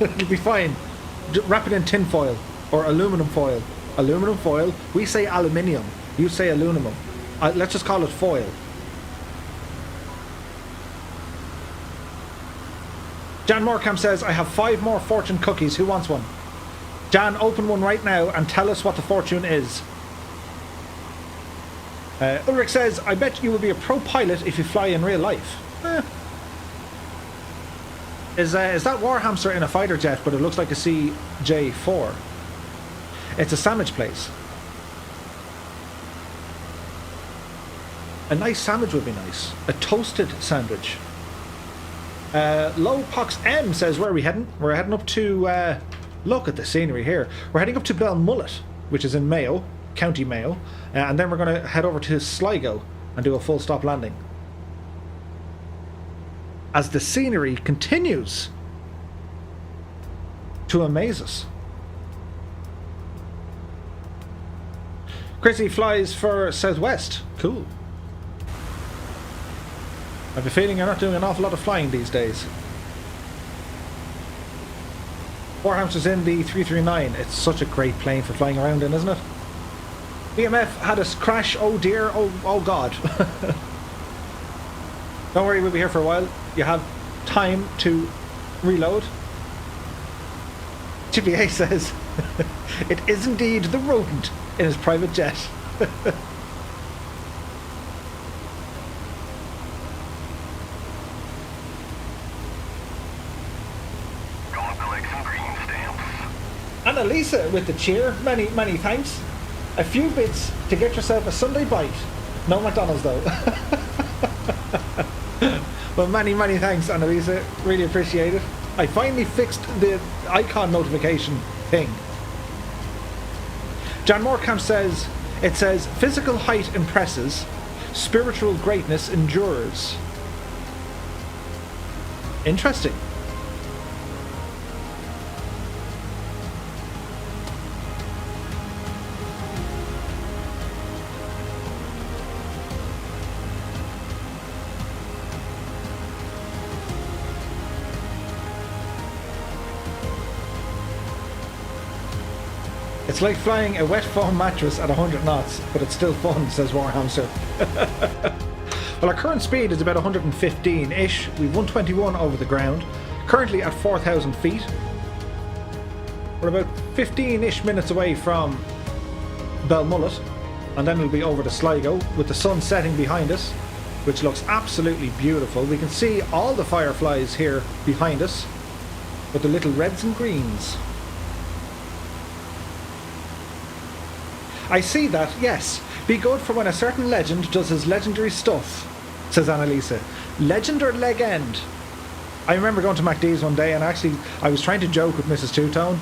It'll be fine. Wrap it in tin foil or aluminum foil. Aluminum foil. We say aluminium. You say aluminum. Let's just call it foil. Jan Morecamp says, I have 5 more fortune cookies. Who wants one? Jan, open one right now and tell us what the fortune is. Ulrich says, I bet you will be a pro pilot if you fly in real life. Is that Warhamster in a fighter jet, but it looks like a CJ4? It's a sandwich place. A nice sandwich would be nice. A toasted sandwich. Lowpox M says, where are we heading? We're heading up to, look at the scenery here. We're heading up to Belmullet, which is in Mayo, County Mayo. And then we're going to head over to Sligo and do a full stop landing. As the scenery continues to amaze us. Chrissy flies for Southwest. Cool. I have a feeling you're not doing an awful lot of flying these days. Warhamster's in the 339. It's such a great plane for flying around in, isn't it? BMF had a crash. Oh dear. Oh god. Don't worry, we'll be here for a while. You have time to reload. Chippy A says, it is indeed the rodent in his private jet. Annalisa with the cheer. Many thanks. A few bits to get yourself a Sunday bite. No McDonald's though. Well, many thanks, Annalisa. Really appreciate it. I finally fixed the icon notification thing. John Morecamp says, it says, physical height impresses, spiritual greatness endures. Interesting. It's like flying a wet foam mattress at 100 knots, but it's still fun, says Warhamster. Well, our current speed is about 115-ish. We've 121 over the ground, currently at 4,000 feet. We're about 15-ish minutes away from Belmullet, and then we'll be over to Sligo with the sun setting behind us, which looks absolutely beautiful. We can see all the fireflies here behind us, with the little reds and greens. I see that, yes. Be good for when a certain legend does his legendary stuff, says Annalisa. Legend or leg end? I remember going to MacD's one day and actually I was trying to joke with Mrs. Two-Tone,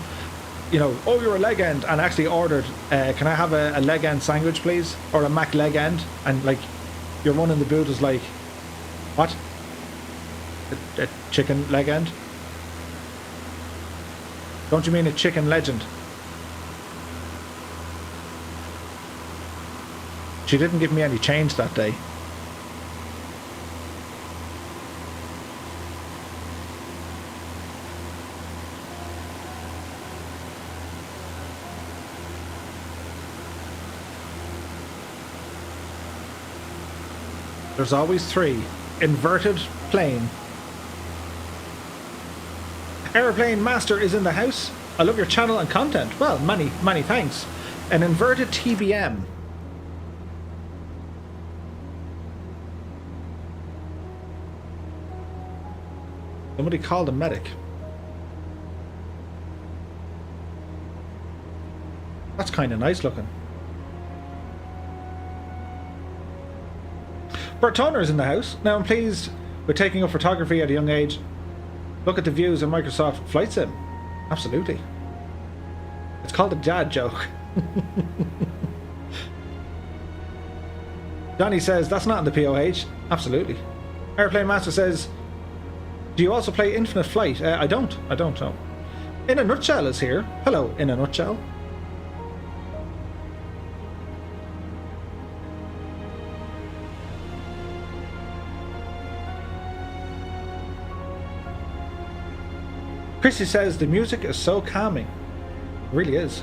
you know, oh, you're a leg end, and actually ordered, can I have a leg end sandwich, please? Or a Mac leg end? And like, your one in the booth was like, what? A chicken leg end? Don't you mean a chicken legend? She didn't give me any change that day. There's always three. Inverted plane. Airplane Master is in the house. I love your channel and content. Well, many thanks. An inverted TBM. Somebody called a medic. That's kind of nice looking. Bert Toner's in the house. Now I'm pleased with taking up photography at a young age. Look at the views in Microsoft Flight Sim. Absolutely. It's called a dad joke. Johnny says, that's not in the POH. Absolutely. Airplane Master says, do you also play Infinite Flight? I don't know. In a Nutshell is here. Hello, In a Nutshell. Chrissy says the music is so calming. It really is.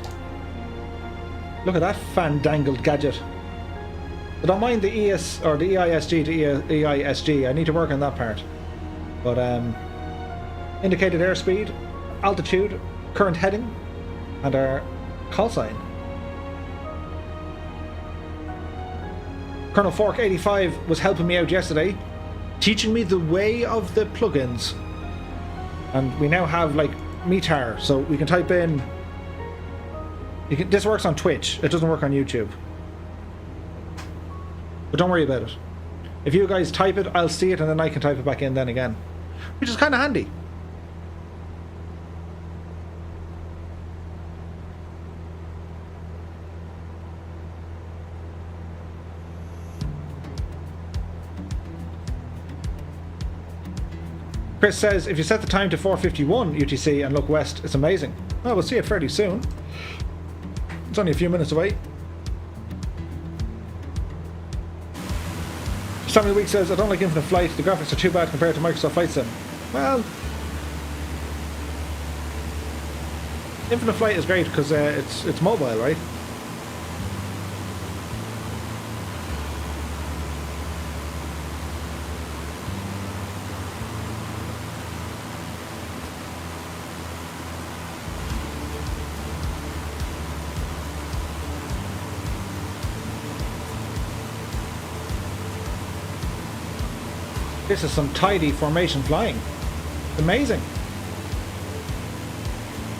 Look at that fandangled gadget. I don't mind the ES or the EISG to EISG. I need to work on that part. But indicated airspeed, altitude, current heading, and our call sign. Colonel Fork 85 was helping me out yesterday, teaching me the way of the plugins. And we now have like Metar, so we can type in. This works on Twitch. It doesn't work on YouTube. But don't worry about it. If you guys type it, I'll see it, and then I can type it back in then again, which is kind of handy. Chris says, if you set the time to 4:51 UTC and look west, it's amazing. Well, we'll see it fairly soon. It's only a few minutes away. Sammy Week says, I don't like Infinite Flight. The graphics are too bad compared to Microsoft Flight Sim. Well, Infinite Flight is great because it's mobile, right? This is some tidy formation flying. Amazing.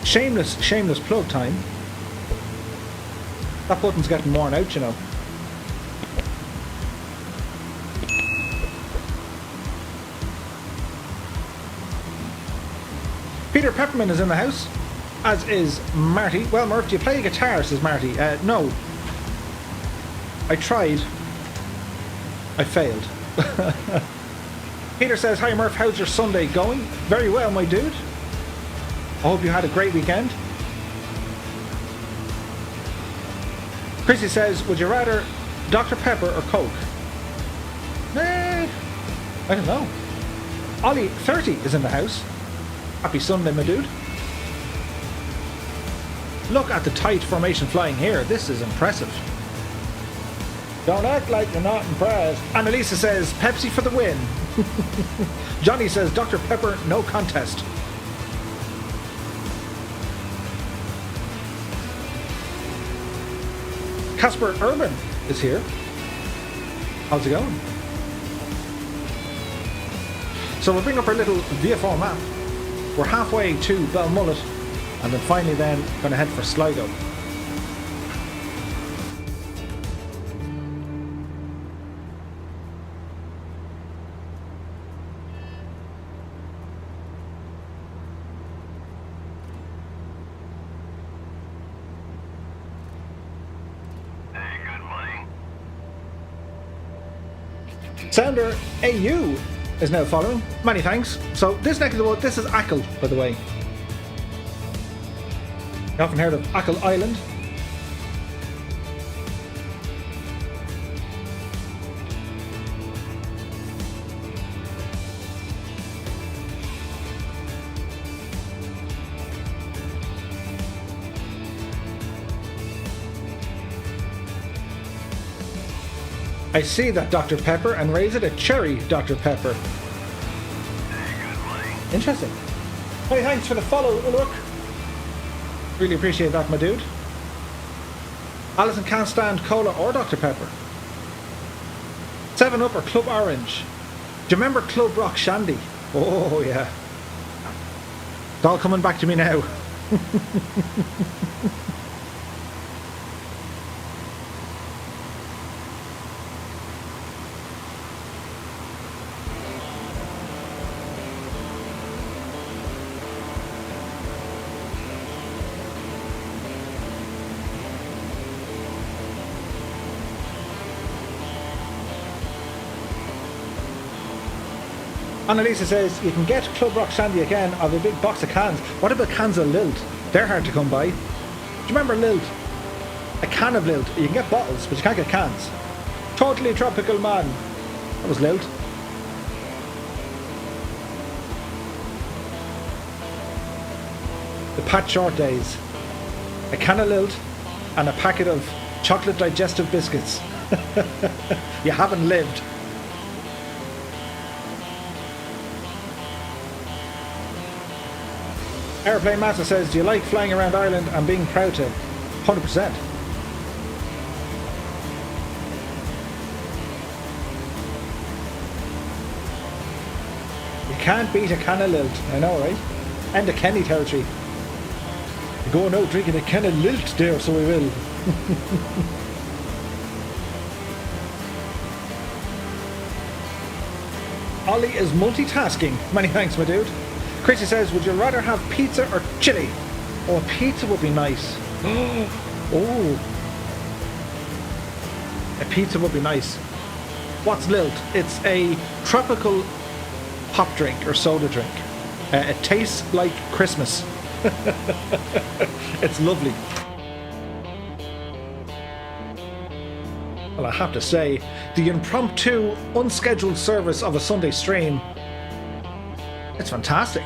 Shameless plug time. That button's getting worn out, you know. Peter Peppermint is in the house, as is Marty. Well, Murph, do you play a guitar, says Marty. No. I tried. I failed. Peter says, hi Murph, how's your Sunday going? Very well, my dude. I hope you had a great weekend. Chrissy says, would you rather Dr. Pepper or Coke? I don't know. Ollie 30 is in the house. Happy Sunday, my dude. Look at the tight formation flying here. This is impressive. Don't act like you're not impressed. Annalisa says, Pepsi for the win. Johnny says, Dr. Pepper, no contest. Casper Urban is here. How's it going? So we'll bring up our little VFR map. We're halfway to Belmullet, and then finally then going to head for Sligo. Sounder AU is now following. Many thanks. So this next of the wood, this is Ackle, by the way. You often heard of Ackle Island. I see that Dr. Pepper and raise it a cherry Dr. Pepper. Interesting. Hey, thanks for the follow, look. Really appreciate that, my dude. Alison can't stand cola or Dr. Pepper. 7-Up or Club Orange? Do you remember Club Rock Shandy? Oh, yeah. It's all coming back to me now. Annalisa says, you can get Club Rock Shandy again of a big box of cans. What about cans of Lilt? They're hard to come by. Do you remember Lilt? A can of Lilt. You can get bottles, but you can't get cans. Totally tropical man. That was Lilt. The Pat Short days. A can of Lilt and a packet of chocolate digestive biscuits. You haven't lived. Airplane Master says, do you like flying around Ireland and being proud to? 100%. can't beat a can of lilt. I know, right? And a Kenny territory. We're going out drinking a can of lilt there, so we will. Ollie is multitasking. Many thanks, my dude. Chrissy says, would you rather have pizza or chili? Oh, pizza would be nice. Oh. A pizza would be nice. What's lilt? It's a tropical hop drink or soda drink. It tastes like Christmas. It's lovely. Well, I have to say, the impromptu, unscheduled service of a Sunday stream, it's fantastic.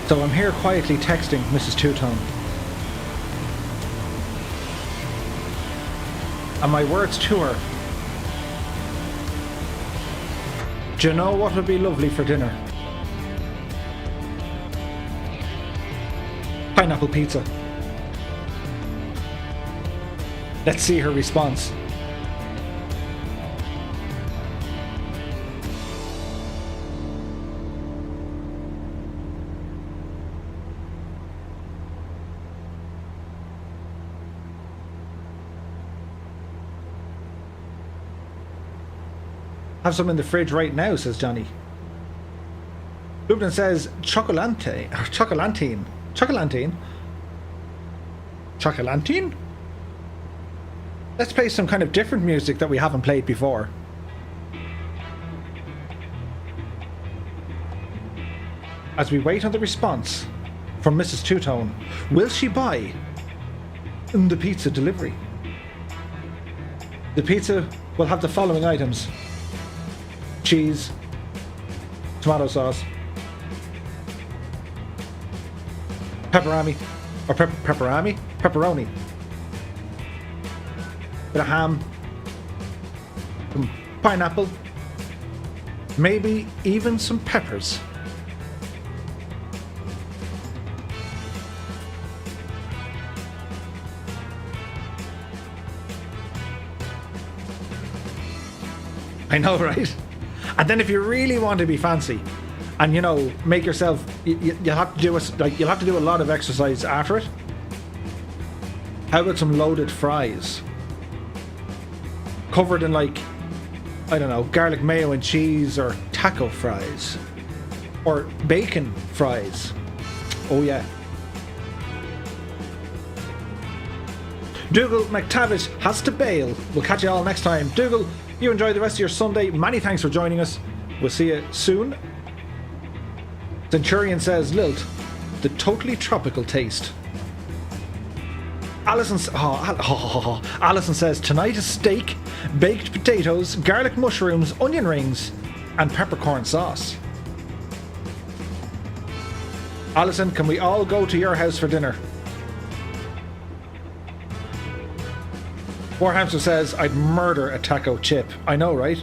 So I'm here quietly texting Mrs. Two-Tone. And my words to her. Do you know what would be lovely for dinner? Pineapple pizza. Let's see her response. Have some in the fridge right now, says Johnny. Lubnan says chocolante or chocolantine. Chocolantine? Chocolantine? Let's play some kind of different music that we haven't played before. As we wait on the response from Mrs. Two-Tone, will she buy the pizza delivery? The pizza will have the following items: cheese, tomato sauce, pepperoni, pepperoni, bit of ham, some pineapple, maybe even some peppers. I know, right? And then if you really want to be fancy, and you know, make yourself, you'll have to do you'll have to do a lot of exercise after it. How about some loaded fries, covered in like, I don't know, garlic mayo and cheese, or taco fries, or bacon fries. Oh yeah. Dougal McTavish has to bail. We'll catch you all next time. Dougal, you enjoy the rest of your Sunday. Many thanks for joining us. We'll see you soon. Centurion says, lilt, the totally tropical taste. Alison says, tonight is steak, baked potatoes, garlic mushrooms, onion rings, and peppercorn sauce. Alison, can we all go to your house for dinner? Warhamster says, I'd murder a taco chip. I know, right?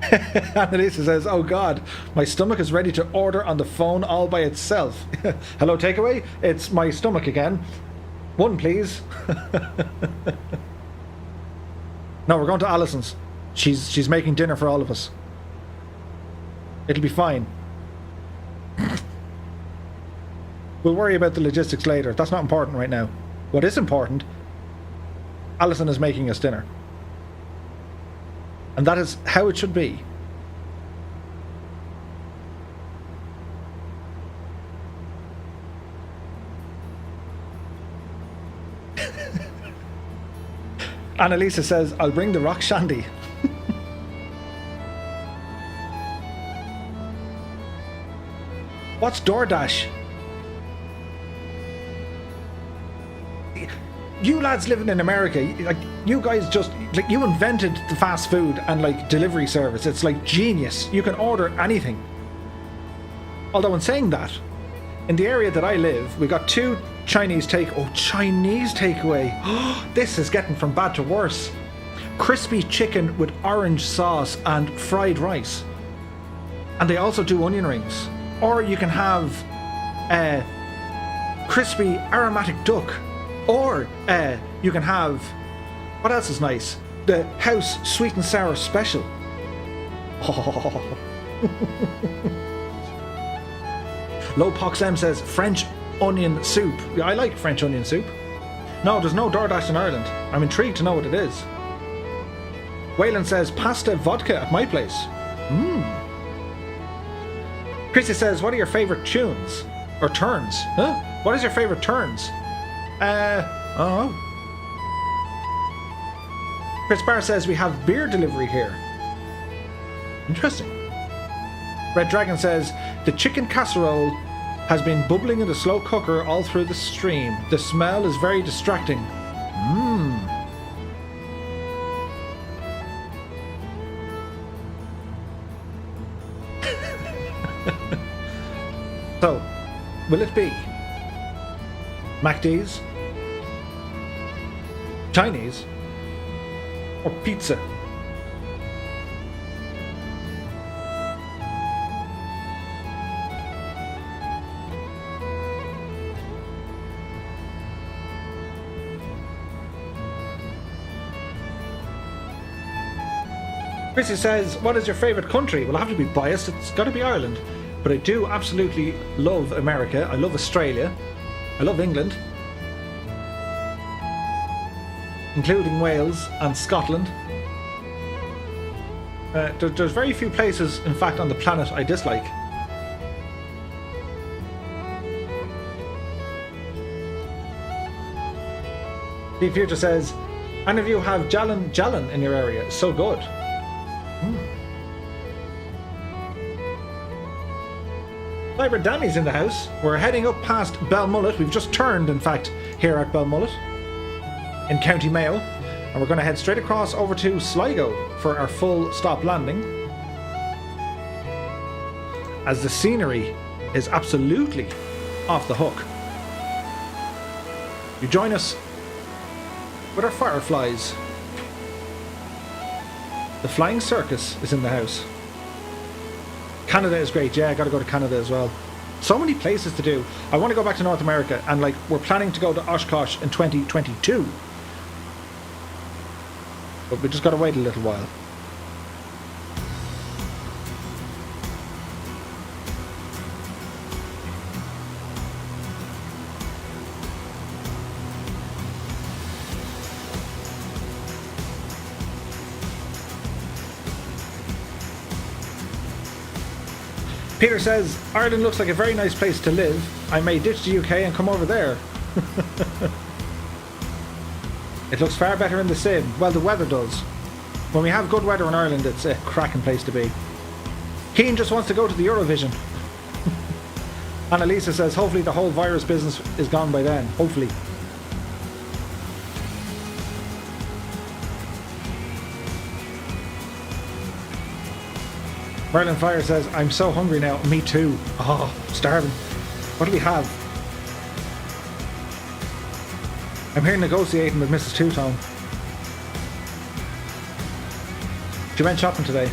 Annalisa says, oh god, my stomach is ready to order on the phone all by itself. Hello, takeaway? It's my stomach again. One, please. No, we're going to Alison's. She's making dinner for all of us. It'll be fine. We'll worry about the logistics later. That's not important right now. What is important, Alison is making us dinner. And that is how it should be. Annalisa says, I'll bring the rock shandy. What's DoorDash? You lads living in America, like, you guys just, like, you invented the fast food and like delivery service. It's like genius. You can order anything. Although in saying that, in the area that I live, we got two Chinese takeaway. This is getting from bad to worse. crispy chicken with orange sauce and fried rice. And they also do onion rings. Or you can have crispy aromatic duck. Or you can have, what else is nice? The house sweet and sour special. Oh. Lowpox M says French onion soup. Yeah, I like French onion soup. No, there's no DoorDash in Ireland. I'm intrigued to know what it is. Waylon says pasta vodka at my place. Chrissy says, what are your favourite tunes? Or turns? Huh? What is your favourite turns? Oh. Chris Barr says we have beer delivery here. Interesting. Red Dragon says the chicken casserole has been bubbling in the slow cooker all through the stream. The smell is very distracting. So, will it be MacD's, Chinese, or pizza? Chrissy says, what is your favourite country? Well, I have to be biased, it's got to be Ireland. But I do absolutely love America. I love Australia. I love England. Including Wales and Scotland. There's very few places, in fact, on the planet I dislike. Steve Future says, any of you have Jallan in your area? It's so good. Cyber Danny's in the house. We're heading up past Belmullet. We've just turned, in fact, here at Belmullet in County Mayo. And we're going to head straight across over to Sligo for our full stop landing. As the scenery is absolutely off the hook. You join us with our fireflies. The Flying Circus is in the house. Canada is great. Yeah, I gotta go to Canada as well. So many places to do. I want to go back to North America, and like we're planning to go to Oshkosh in 2022. But we just gotta wait a little while. Peter says, Ireland looks like a very nice place to live. I may ditch the UK and come over there. It looks far better in the sim. Well, the weather does. When we have good weather in Ireland, it's a cracking place to be. Keane just wants to go to the Eurovision. Annalisa says, hopefully the whole virus business is gone by then. Hopefully. Merlin Fire says, I'm so hungry now. Me too. Oh, starving. What do we have? I'm here negotiating with Mrs. Two-Tone. She went shopping today.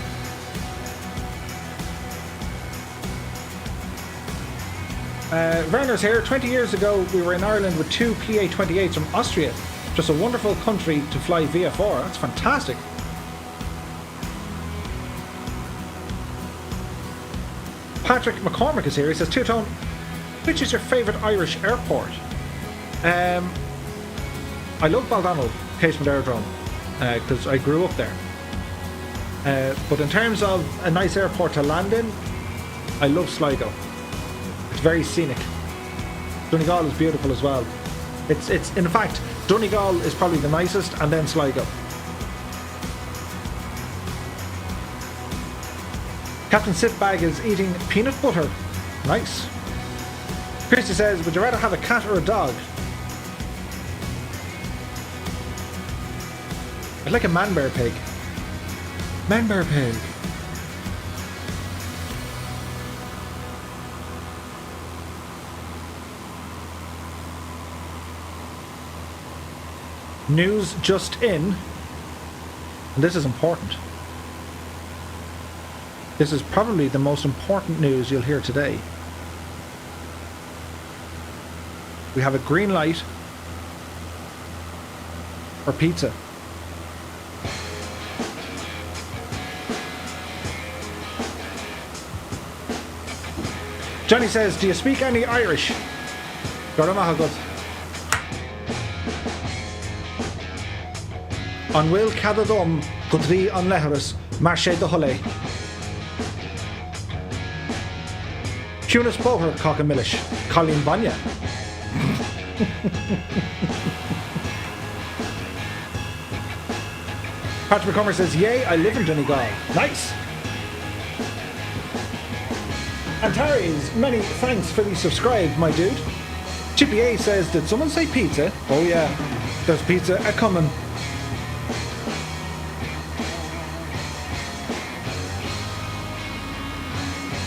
Werner's here. 20 years ago, we were in Ireland with two PA-28s from Austria. Just a wonderful country to fly VFR. That's fantastic. Patrick McCormick is here. He says, Two-Tone, which is your favourite Irish airport? I love Baldonnel, Casement Aerodrome, because I grew up there. But in terms of a nice airport to land in, I love Sligo. It's very scenic. Donegal is beautiful as well. It's in fact, Donegal is probably the nicest, and then Sligo. Captain Sitbag is eating peanut butter. Nice. Christy says, would you rather have a cat or a dog? I'd like a man-bear pig. Man-bear pig. News just in. And this is important. This is probably the most important news you'll hear today. We have a green light for pizza. Johnny says, do you speak any Irish? Got him a good. An Will Cadadum Gudri on Leharis, Marche de Holle. Cunis Boher Cockамillish, Colleen Banya. Patrick McCormick says, yay, I live in Donegal. Nice. Antares, many thanks for the subscribe, my dude. Chippy A says, did someone say pizza? Oh yeah, there's pizza a coming.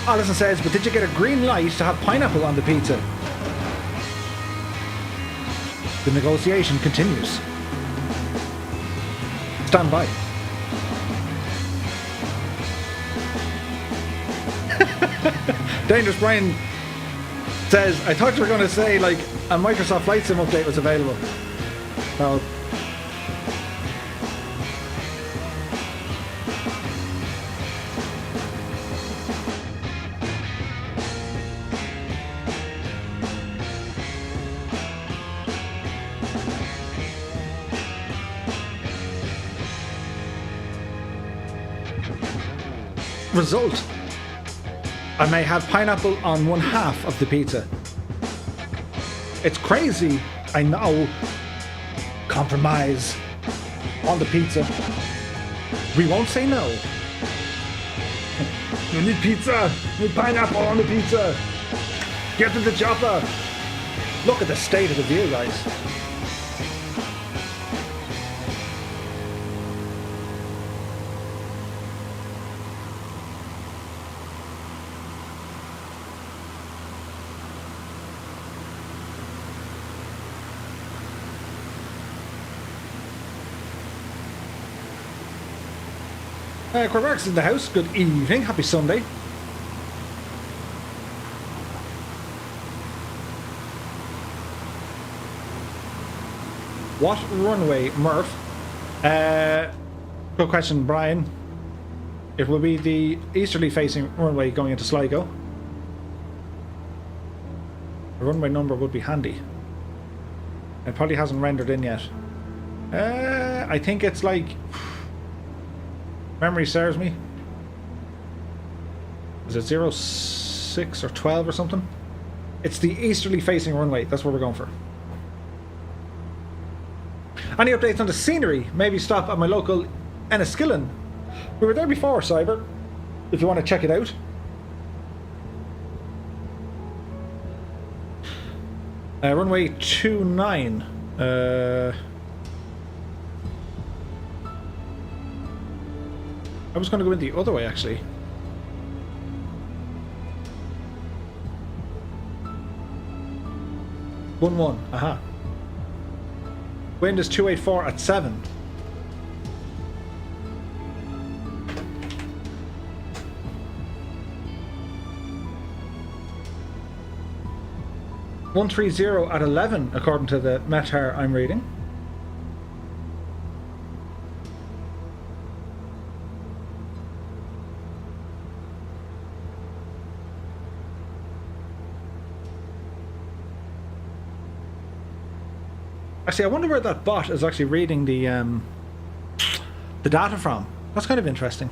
Alison says, but did you get a green light to have pineapple on the pizza? The negotiation continues. Stand by. Dangerous Brian says, I thought you were going to say like a Microsoft Flight Sim update was available. No. Result. I may have pineapple on one half of the pizza. It's crazy, I know. Compromise on the pizza. We won't say no. You need pizza. You need pineapple on the pizza. Get to the chopper. Look at the state of the view, guys. Corvax in the house. Good evening. Happy Sunday. What runway, Murph? Good question, Brian. It will be the easterly facing runway going into Sligo. The runway number would be handy. It probably hasn't rendered in yet. I think it's like... Memory serves me. Is it 06 or 12 or something? It's the easterly facing runway. That's what we're going for. Any updates on the scenery? Maybe stop at my local Enniskillen. We were there before, Cyber, if you want to check it out. Runway 29. I was going to go in the other way, actually. One. Aha. Wind is 284 at 7. $130 at 11, according to the METAR I'm reading. Actually, I wonder where that bot is actually reading the data from. That's kind of interesting.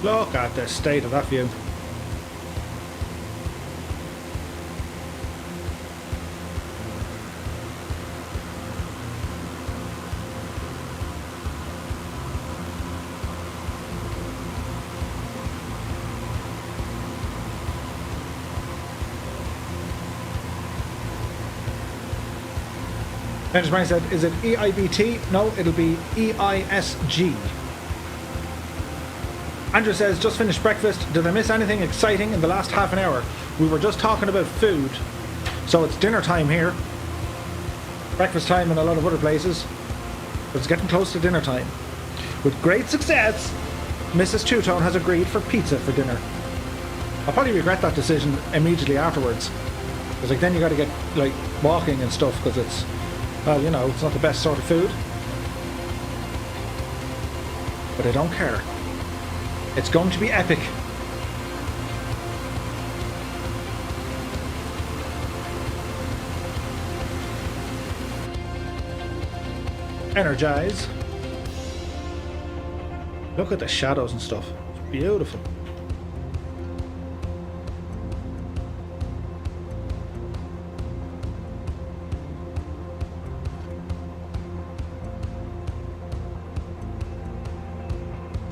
Look at the state of that view. Andrew Brian said, is it EIBT? No, it'll be EISG. Andrew says, just finished breakfast. Did I miss anything exciting in the last half an hour? We were just talking about food. So it's dinner time here. Breakfast time in a lot of other places. But it's getting close to dinner time. With great success, Mrs. Two-Tone has agreed for pizza for dinner. I'll probably regret that decision immediately afterwards. Because like then you got to get like walking and stuff because it's, well, you know, it's not the best sort of food. But I don't care. It's going to be epic. Energize. Look at the shadows and stuff. It's beautiful.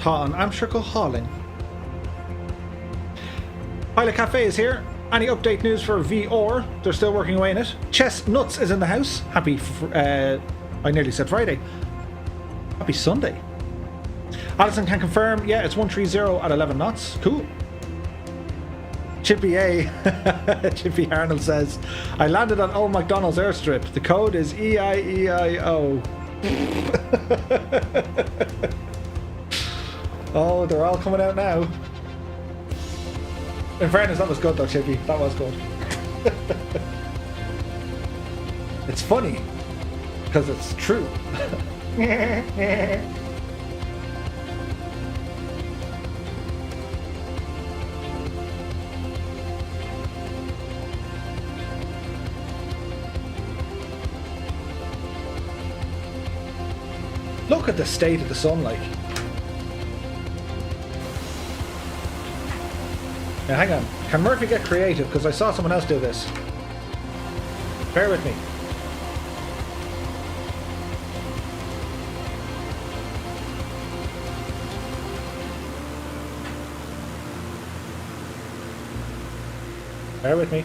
On Amsterdam hauling. Pilot Cafe is here. Any update news for VR? They're still working away on it. Chess Nuts is in the house. Happy, I nearly said Friday. Happy Sunday. Alison can confirm, yeah, it's 130 at 11 knots. Cool. Chippy A. Chippy Arnold says, I landed on Old McDonald's airstrip. The code is EIEIO. Oh, they're all coming out now. In fairness, that was good though, Chippy. That was good. It's funny, because it's true. Look at the state of the sunlight. Now hang on, can Murphy get creative? Because I saw someone else do this. Bear with me. Bear with me.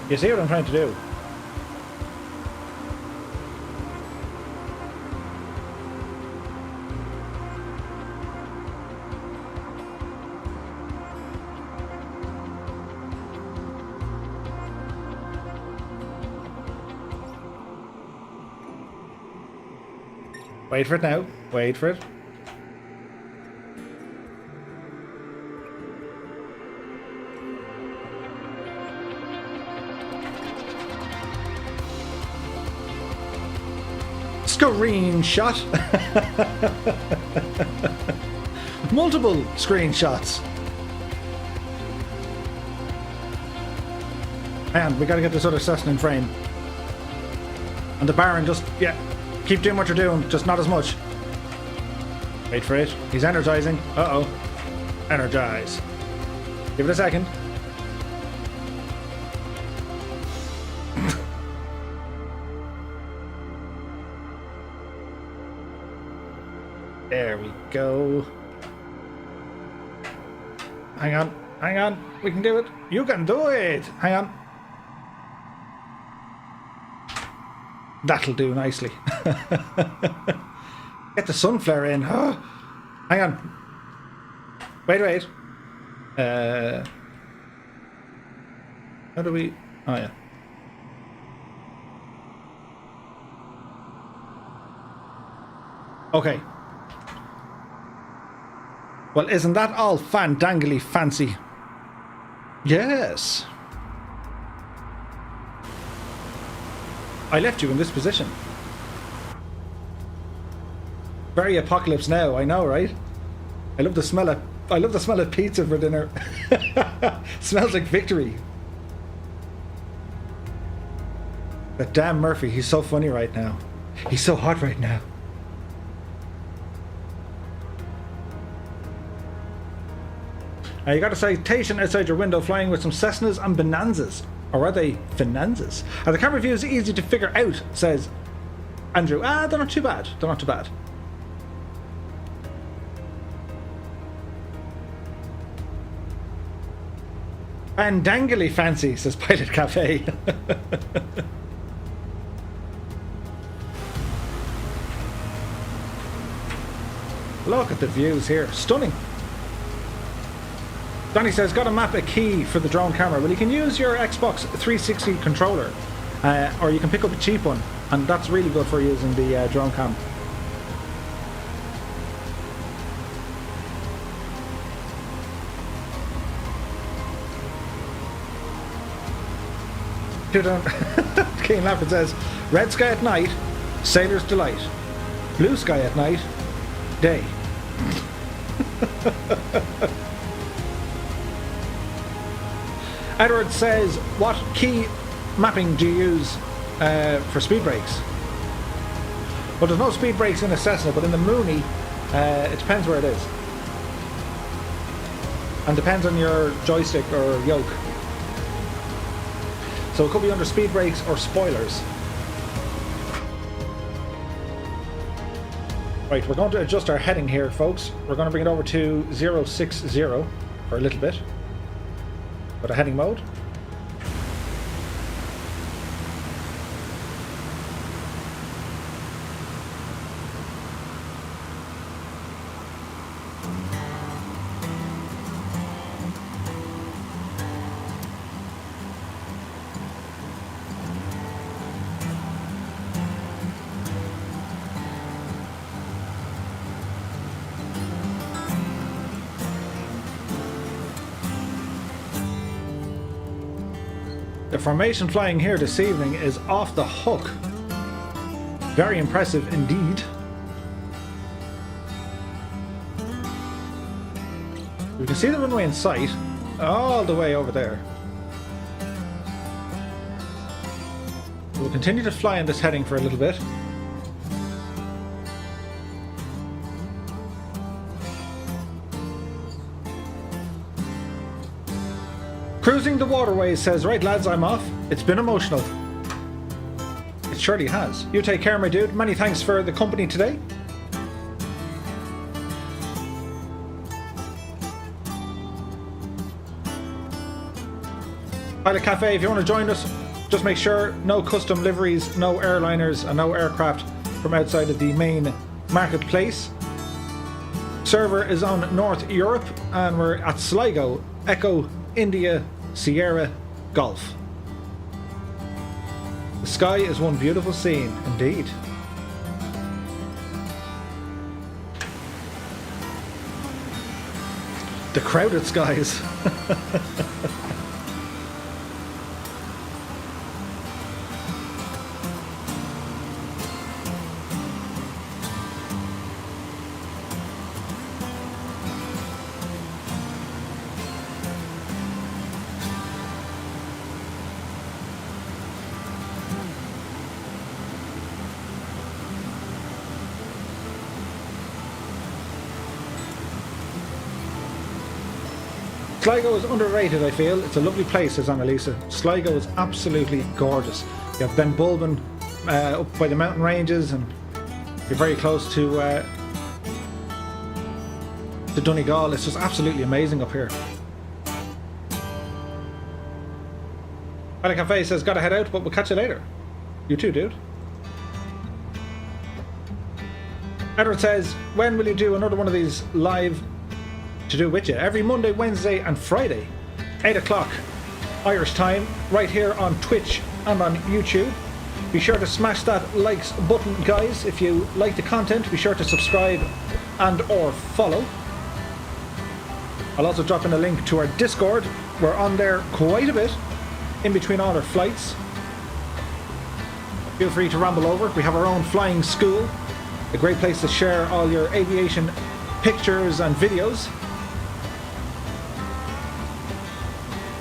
You see what I'm trying to do? Wait for it now. Wait for it. Screenshot. Multiple screenshots. And we gotta get this other Cessna in frame. And the Baron just, yeah, keep doing what you're doing, just not as much. Wait for it. He's energizing. Uh-oh. Energize. Give it a second. There we go. Hang on, hang on. We can do it. You can do it. Hang on. That'll do nicely. Get the sun flare in. Oh, hang on. Wait. How do we... Oh, yeah. Okay. Well, isn't that all fandangly fancy? Yes. I left you in this position. Very Apocalypse Now, I know, right? I love the smell of pizza for dinner. Smells like victory. But damn Murphy, he's so funny right now. He's so hot right now. You got a citation outside your window flying with some Cessnas and Bonanzas. Or are they Finanzas? The camera view is easy to figure out, says Andrew. They're not too bad. They're not too bad. Bandangly fancy, says Pilot Cafe. Look at the views here. Stunning. Danny says, got to map a key for the drone camera. Well, you can use your Xbox 360 controller, or you can pick up a cheap one, and that's really good for using the drone cam. King Lappin says, red sky at night, sailor's delight. Blue sky at night, day. Edward says, what key mapping do you use for speed brakes? Well, there's no speed brakes in a Cessna, but in the Mooney, it depends where it is. And depends on your joystick or yoke. So it could be under speed brakes or spoilers. Right, we're going to adjust our heading here, folks. We're going to bring it over to 060 for a little bit. Go to heading mode. The formation flying here this evening is off the hook. Very impressive indeed. We can see the runway in sight all the way over there. We'll continue to fly in this heading for a little bit. Cruising the waterways says, right lads, I'm off. It's been emotional. It surely has. You take care, my dude. Many thanks for the company today. Pilot Cafe, if you want to join us, just make sure no custom liveries, no airliners and no aircraft from outside of the main marketplace. Server is on North Europe and we're at Sligo, Echo India Sierra Golf. The sky is one beautiful scene indeed. The crowded skies. Sligo is underrated, I feel. It's a lovely place, says Annalisa. Sligo is absolutely gorgeous. You have Ben Bulben up by the mountain ranges, and you're very close to Donegal. It's just absolutely amazing up here. Pilot Cafe says, gotta head out, but we'll catch you later. You too, dude. Edward says, when will you do another one of these live to do with you? Every Monday, Wednesday and Friday, 8 o'clock Irish time, right here on Twitch and on YouTube. Be sure to smash that likes button, guys. If you like the content, be sure to subscribe and or follow. I'll also drop in a link to our Discord. We're on there quite a bit in between all our flights. Feel free to ramble over. We have our own flying school, a great place to share all your aviation pictures and videos.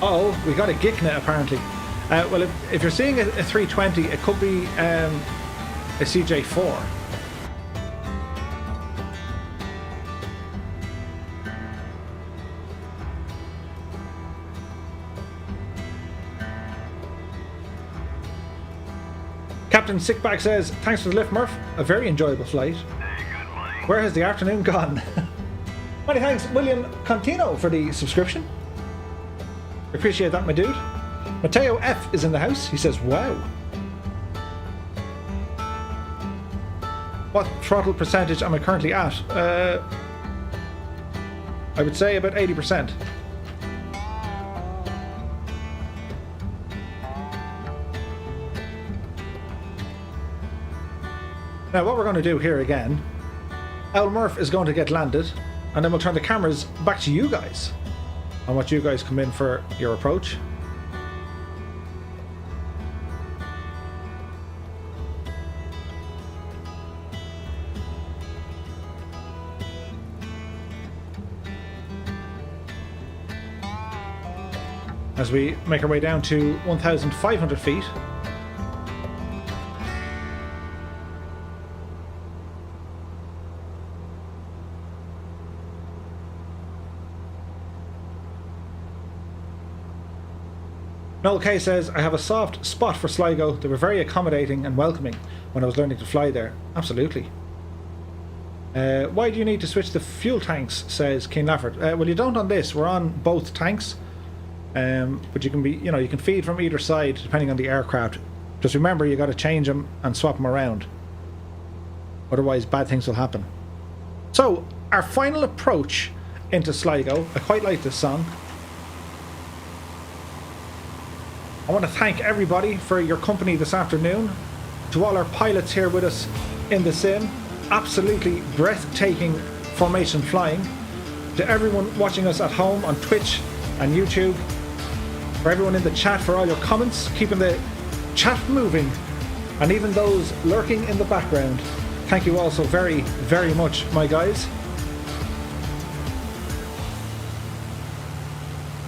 Oh, we got a Gikna apparently. Well, if you're seeing a 320, it could be a CJ4. Captain Sickback says, thanks for the lift, Murph. A very enjoyable flight. Where has the afternoon gone? Many thanks, William Contino, for the subscription. Appreciate that, my dude. Mateo F is in the house. He says, wow. What throttle percentage am I currently at? I would say about 80%. Now what we're going to do here again, Owl Murph is going to get landed, and then we'll turn the cameras back to you guys and watch you guys come in for your approach. As we make our way down to 1,500 feet. Noel K says, I have a soft spot for Sligo. They were very accommodating and welcoming when I was learning to fly there. Absolutely. Why do you need to switch the fuel tanks, says Keen Lafford. Well, you don't on this. We're on both tanks. But you can be, you can feed from either side depending on the aircraft. Just remember, you got to change them and swap them around. Otherwise, bad things will happen. So, our final approach into Sligo. I quite like this song. I want to thank everybody for your company this afternoon. To all our pilots here with us in the sim. Absolutely breathtaking formation flying. To everyone watching us at home on Twitch and YouTube. For everyone in the chat for all your comments, keeping the chat moving, and even those lurking in the background. Thank you all so very, very much, my guys.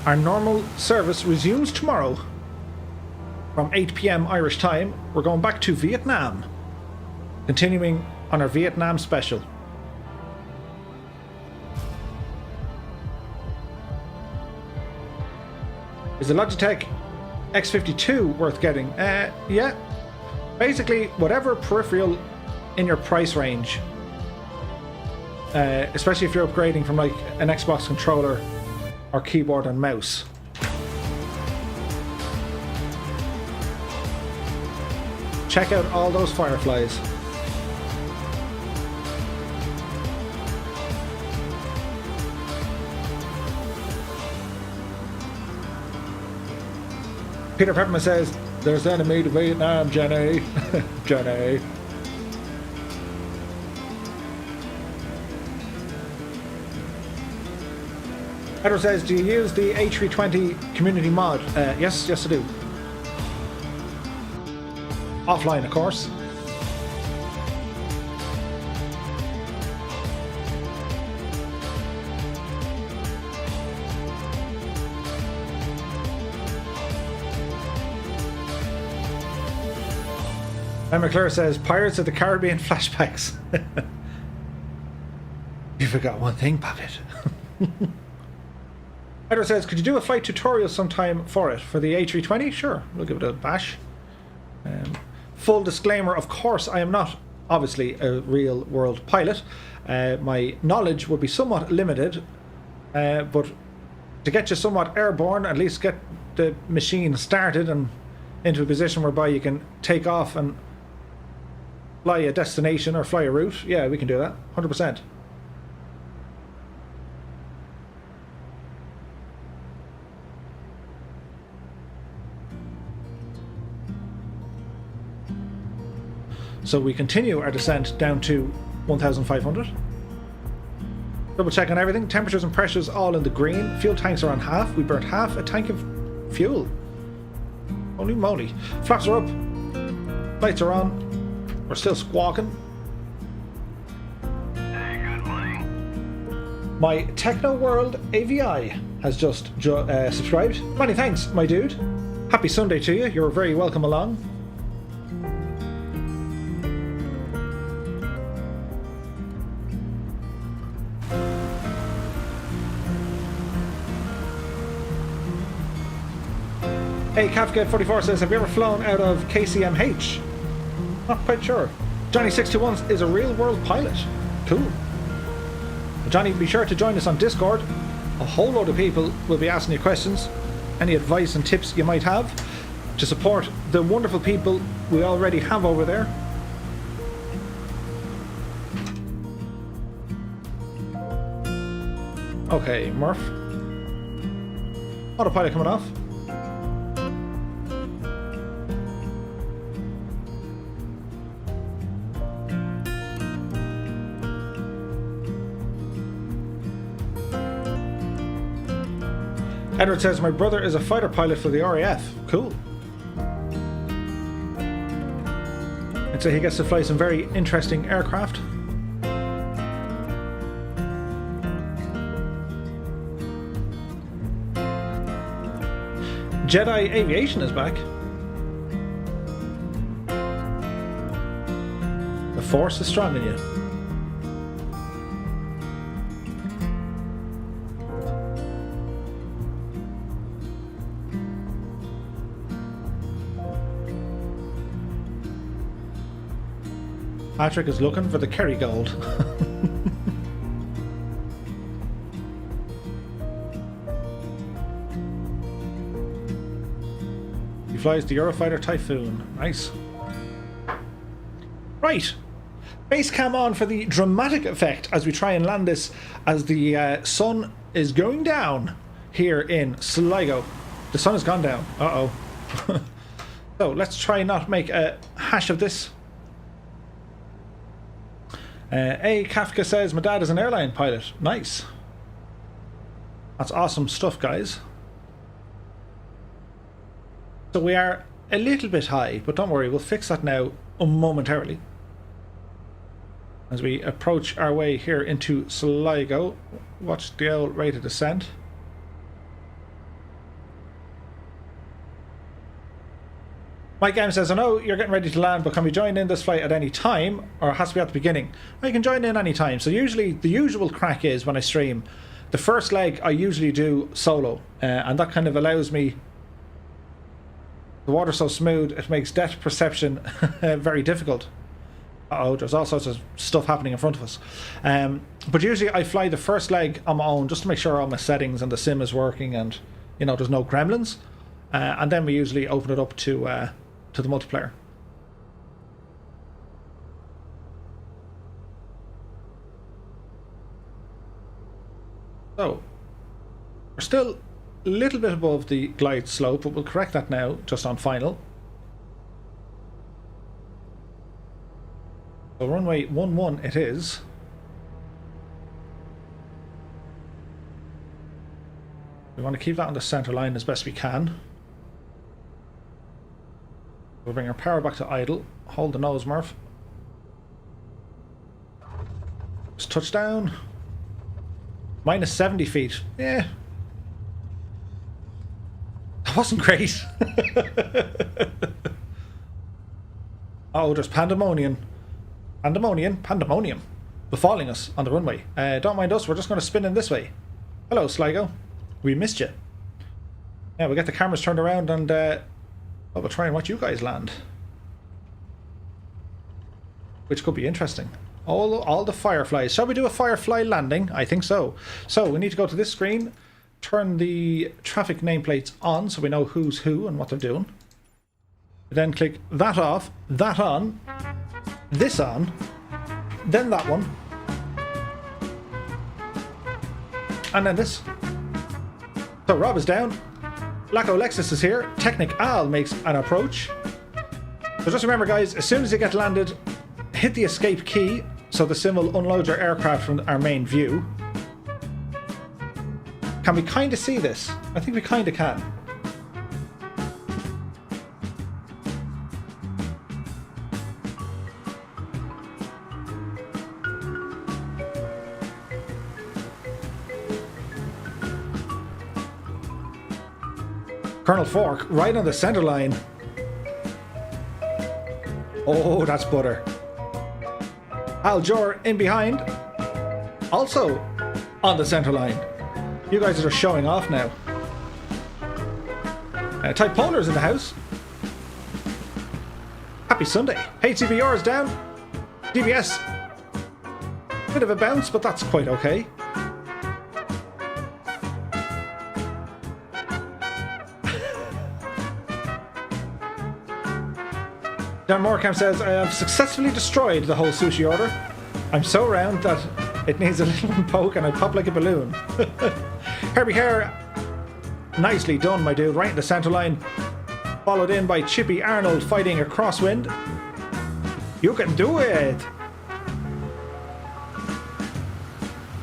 Our normal service resumes tomorrow from 8 PM Irish time. We're going back to Vietnam, continuing on our Vietnam special. Is the Logitech X52 worth getting? Yeah. Basically, whatever peripheral in your price range, especially if you're upgrading from like an Xbox controller or keyboard and mouse. Check out all those Fireflies. Peter Pepperman says, there's the enemy to Vietnam, Jenny. Jenny. Edward says, do you use the A320 community mod? Yes, I do. Offline, of course. Emma Claire says, Pirates of the Caribbean flashbacks. You forgot one thing, Puppet. Edward says, could you do a flight tutorial sometime for it? For the A320? Sure, we'll give it a bash. Full disclaimer, of course, I am not, obviously, a real-world pilot. My knowledge would be somewhat limited, but to get you somewhat airborne, at least get the machine started and into a position whereby you can take off and fly a destination or fly a route. Yeah, we can do that, 100%. So we continue our descent down to 1,500. Double check on everything. Temperatures and pressures all in the green. Fuel tanks are on half. We burnt half a tank of fuel. Holy moly. Flaps are up. Lights are on. We're still squawking. Hey, good morning. My Techno World AVI has just subscribed. Many thanks, my dude. Happy Sunday to you. You're very welcome along. Hey, Kafka44 says, have you ever flown out of KCMH? Not quite sure. Johnny621 is a real-world pilot. Cool. Johnny, be sure to join us on Discord. A whole load of people will be asking you questions. any advice and tips you might have to support the wonderful people we already have over there. Okay, Murph. Autopilot coming off. Edward says, my brother is a fighter pilot for the RAF. Cool. I'd say he gets to fly some very interesting aircraft. Jedi Aviation is back. The Force is strong in you. Patrick is looking for the Kerrygold. He flies the Eurofighter Typhoon. Nice. Right. Base cam on for the dramatic effect as we try and land this as the sun is going down here in Sligo. The sun has gone down. Uh-oh. So let's try not make a hash of this. A. Kafka says, my dad is an airline pilot. Nice. That's awesome stuff, guys. So we are a little bit high, but don't worry, we'll fix that now momentarily. As we approach our way here into Sligo, watch the old rate of descent. Mike M says, I know you're getting ready to land, but can we join in this flight at any time, or has to be at the beginning? Well, you can join in any time. So usually, the usual crack is when I stream, the first leg I usually do solo, and that kind of allows me. The water's so smooth, it makes depth perception very difficult. Uh-oh, there's all sorts of stuff happening in front of us. But usually I fly the first leg on my own, just to make sure all my settings and the sim is working and, you know, there's no gremlins. And then we usually open it up to the multiplayer. So, we're still a little bit above the glide slope, but we'll correct that now, just on final. So runway 11 it is. We want to keep that on the center line as best we can. We'll bring our power back to idle. Hold the nose, Murph. Just touch down. Minus 70 feet. Yeah. That wasn't great. Oh, there's pandemonium. Pandemonium. Befalling us on the runway. Don't mind us, we're just going to spin in this way. Hello, Sligo. We missed you. Yeah, we'll get the cameras turned around and we'll try and watch you guys land. Which could be interesting. All the Fireflies. Shall we do a Firefly Landing? I think so. So we need to go to this screen, turn the traffic nameplates on so we know who's who and what they're doing. Then click that off, that on, this on, then that one, and then this. So Rob is down. Laco Lexus is here. Technic Al makes an approach. So just remember, guys, as soon as you get landed, hit the escape key so the sim will unload your aircraft from our main view. Can we kind of see this? I think we kind of can. Colonel Fork, right on the center line. Oh, that's butter. Al Jor in behind. Also on the center line. You guys are just showing off now. Type Polar's in the house. Happy Sunday. HCVR is down. DBS. Bit of a bounce, but that's quite okay. Dan Morecamp says, I have successfully destroyed the whole sushi order. I'm so round that it needs a little poke and I pop like a balloon. Herbie Hare, nicely done, my dude. Right in the centre line. Followed in by Chippy Arnold fighting a crosswind. You can do it!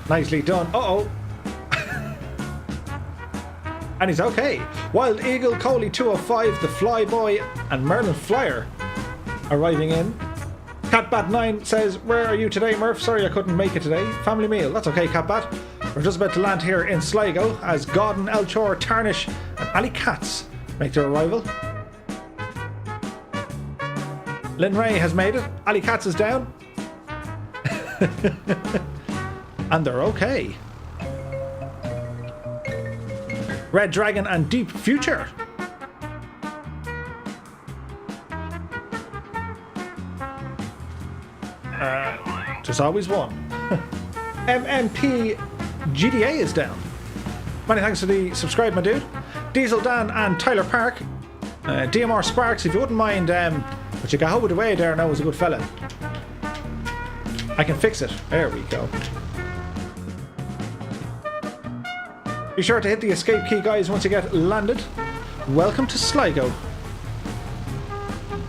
Nicely done. Uh-oh. And he's okay. Wild Eagle, Coley 205, the Flyboy, and Merlin Flyer arriving in. Catbat9 says, where are you today, Murph? Sorry I couldn't make it today. Family meal. That's okay, Catbat. We're just about to land here in Sligo as Gordon, Elchor, Tarnish, and Ali Katz make their arrival. Lynn Ray has made it. Ali Katz is down. And they're okay. Red Dragon and Deep Future. There's always one. MMP GDA is down. Many thanks for the subscribe, my dude. Diesel Dan and Tyler Park. DMR Sparks, if you wouldn't mind, but you got hold away there now is a good fella. I can fix it. There we go. Be sure to hit the escape key, guys, once you get landed. Welcome to Sligo.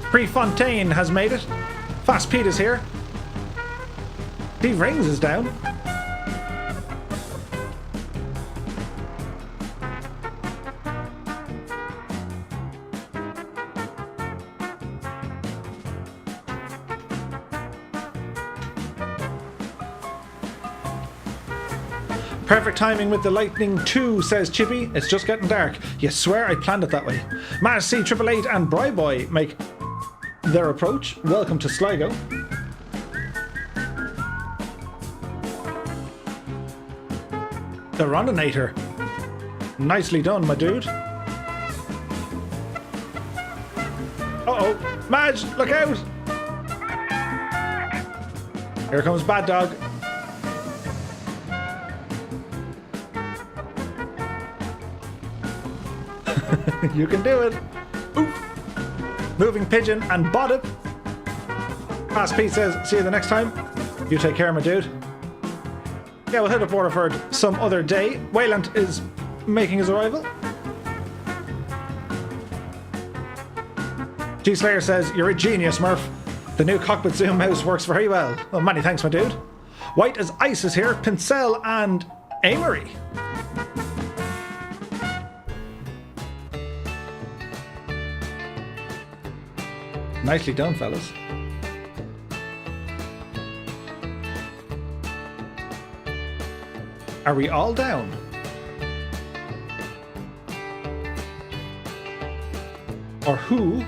Prefontaine has made it. Fast Pete is here. Steve Rings is down. Perfect timing with the Lightning 2, says Chippy. It's just getting dark. You swear I planned it that way. Maz C888 and Bryboy make their approach. Welcome to Sligo. The Rondinator. Nicely done, my dude. Uh-oh. Madge, look out! Here comes Bad Dog. You can do it. Oof. Moving Pigeon and Bottom. Fast Pete says, see you the next time. You take care, my dude. Yeah, we'll hit up Waterford some other day. Wayland is making his arrival. G Slayer says, you're a genius, Murph. The new cockpit zoom mouse works very well. Well, many thanks, my dude. White as Ice is here. Pincel and Amory. Nicely done, fellas. Are we all down? Or who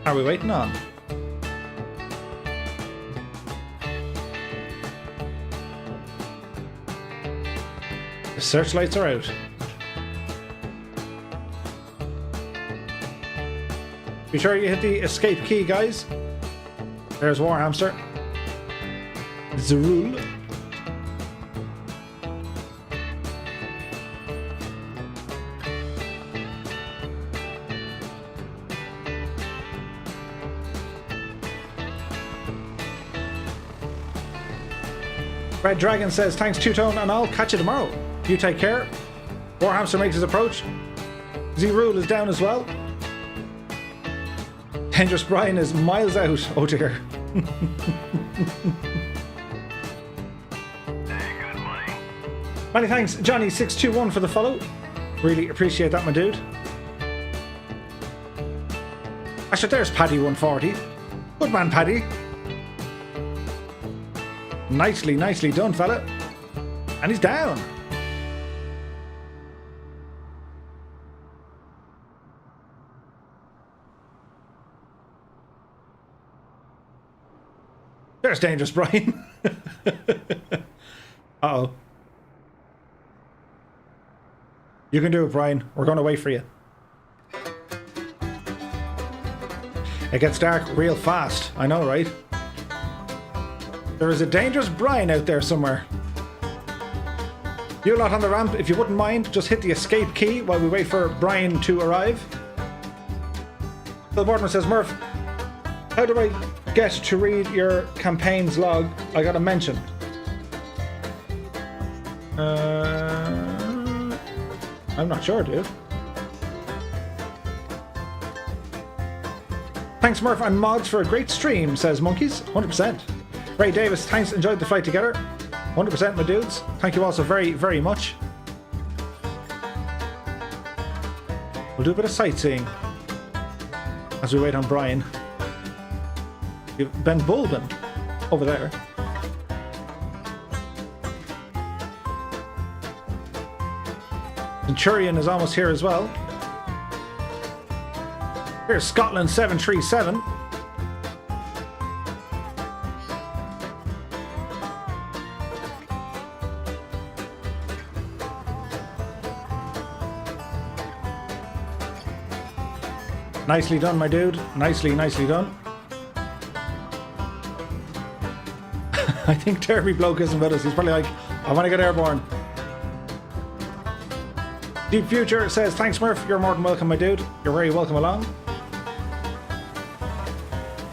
are we waiting on? The searchlights are out. Be sure you hit the escape key, guys. There's Warhamster. Zerul. Red Dragon says, thanks Two-Tone, and I'll catch you tomorrow. You take care. Warhamster makes his approach. Z-Rule is down as well. Dangerous Brian is miles out. Oh dear. Many thanks, Johnny621, for the follow. Really appreciate that, my dude. Actually, there's Paddy140. Good man, Paddy. Nicely done, fella. And he's down. There's Dangerous Brian. Uh-oh. You can do it, Brian. We're going to wait for you. It gets dark real fast. I know, right? There is a Dangerous Brian out there somewhere. You lot on the ramp, if you wouldn't mind, just hit the escape key while we wait for Brian to arrive. Bill Boardman says, Murph, How do I get to read your campaign's log? I got a mention. I'm not sure, dude. Thanks, Murph and Mods, for a great stream, says Monkeys. 100%. Ray Davis, thanks. Enjoyed the flight together. 100%, my dudes. Thank you all so very, very much. We'll do a bit of sightseeing as we wait on Brian. Ben Bulbin over there. Centurion is almost here as well. Here's Scotland 737. Nicely done, my dude. Nicely, nicely done. I think Derby bloke isn't with us. He's probably like, I want to get airborne. Deep Future says, thanks, Murph. You're more than welcome, my dude. You're very welcome along.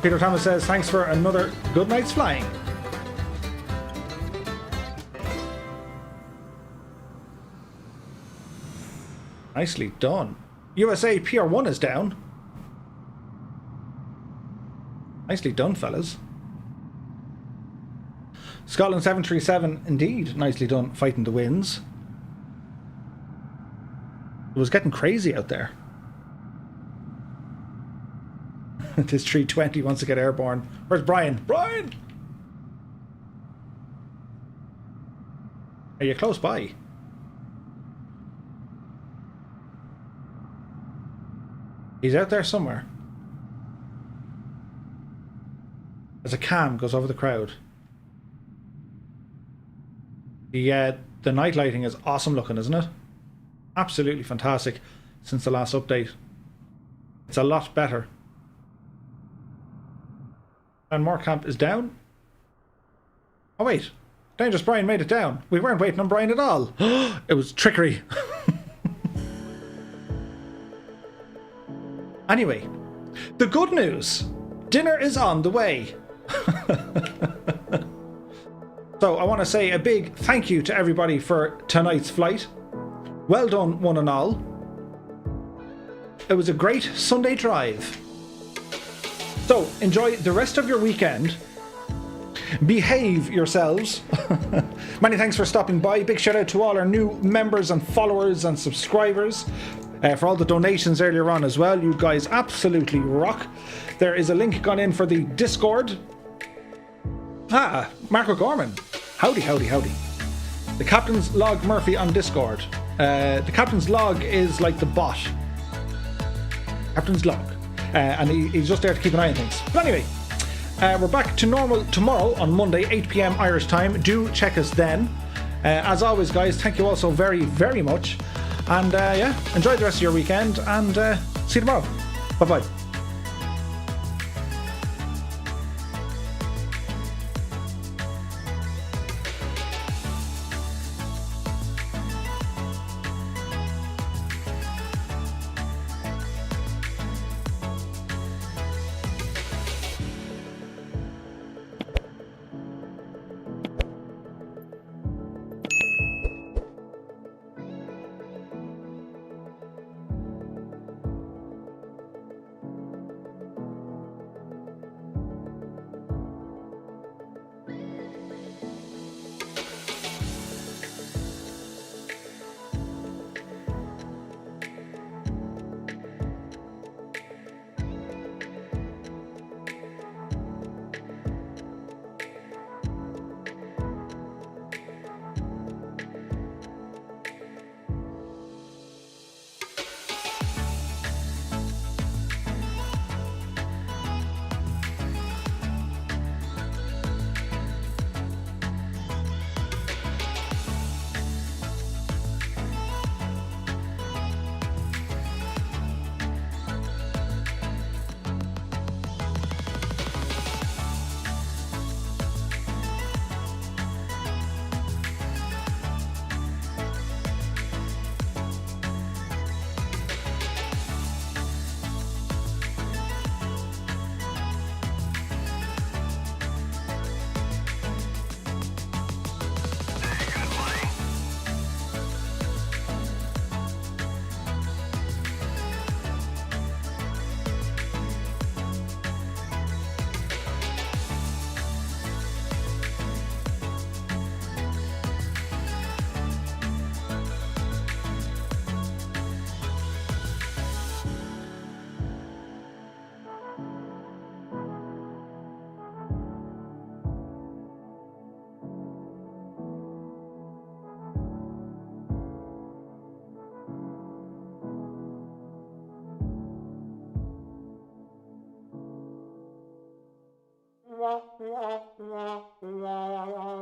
Peter Thomas says, thanks for another good night's flying. Nicely done. USA PR1 is down. Nicely done, fellas. Scotland 737, indeed, nicely done, fighting the winds. It was getting crazy out there. This 320 wants to get airborne. Where's Brian? Brian! Are you close by? He's out there somewhere. As a cam goes over the crowd. The night lighting is awesome looking, isn't it? Absolutely fantastic since the last update. It's a lot better. And Morecamp is down. Oh wait, Dangerous Brian made it down. We weren't waiting on Brian at all. It was trickery. Anyway, the good news. Dinner is on the way. So I want to say a big thank you to everybody for tonight's flight. Well done, one and all. It was a great Sunday drive. So enjoy the rest of your weekend. Behave yourselves. Many thanks for stopping by. Big shout out to all our new members and followers and subscribers. For all the donations earlier on as well. You guys absolutely rock. There is a link gone in for the Discord. Ah, Marco Gorman. Howdy, howdy, howdy. The Captain's Log Murphy on Discord. The Captain's Log is like the bot. Captain's Log. And he's just there to keep an eye on things. But anyway, we're back to normal tomorrow on Monday, 8 PM Irish time. Do check us then. As always, guys, thank you all so very, very much. And yeah, enjoy the rest of your weekend and see you tomorrow. Bye-bye.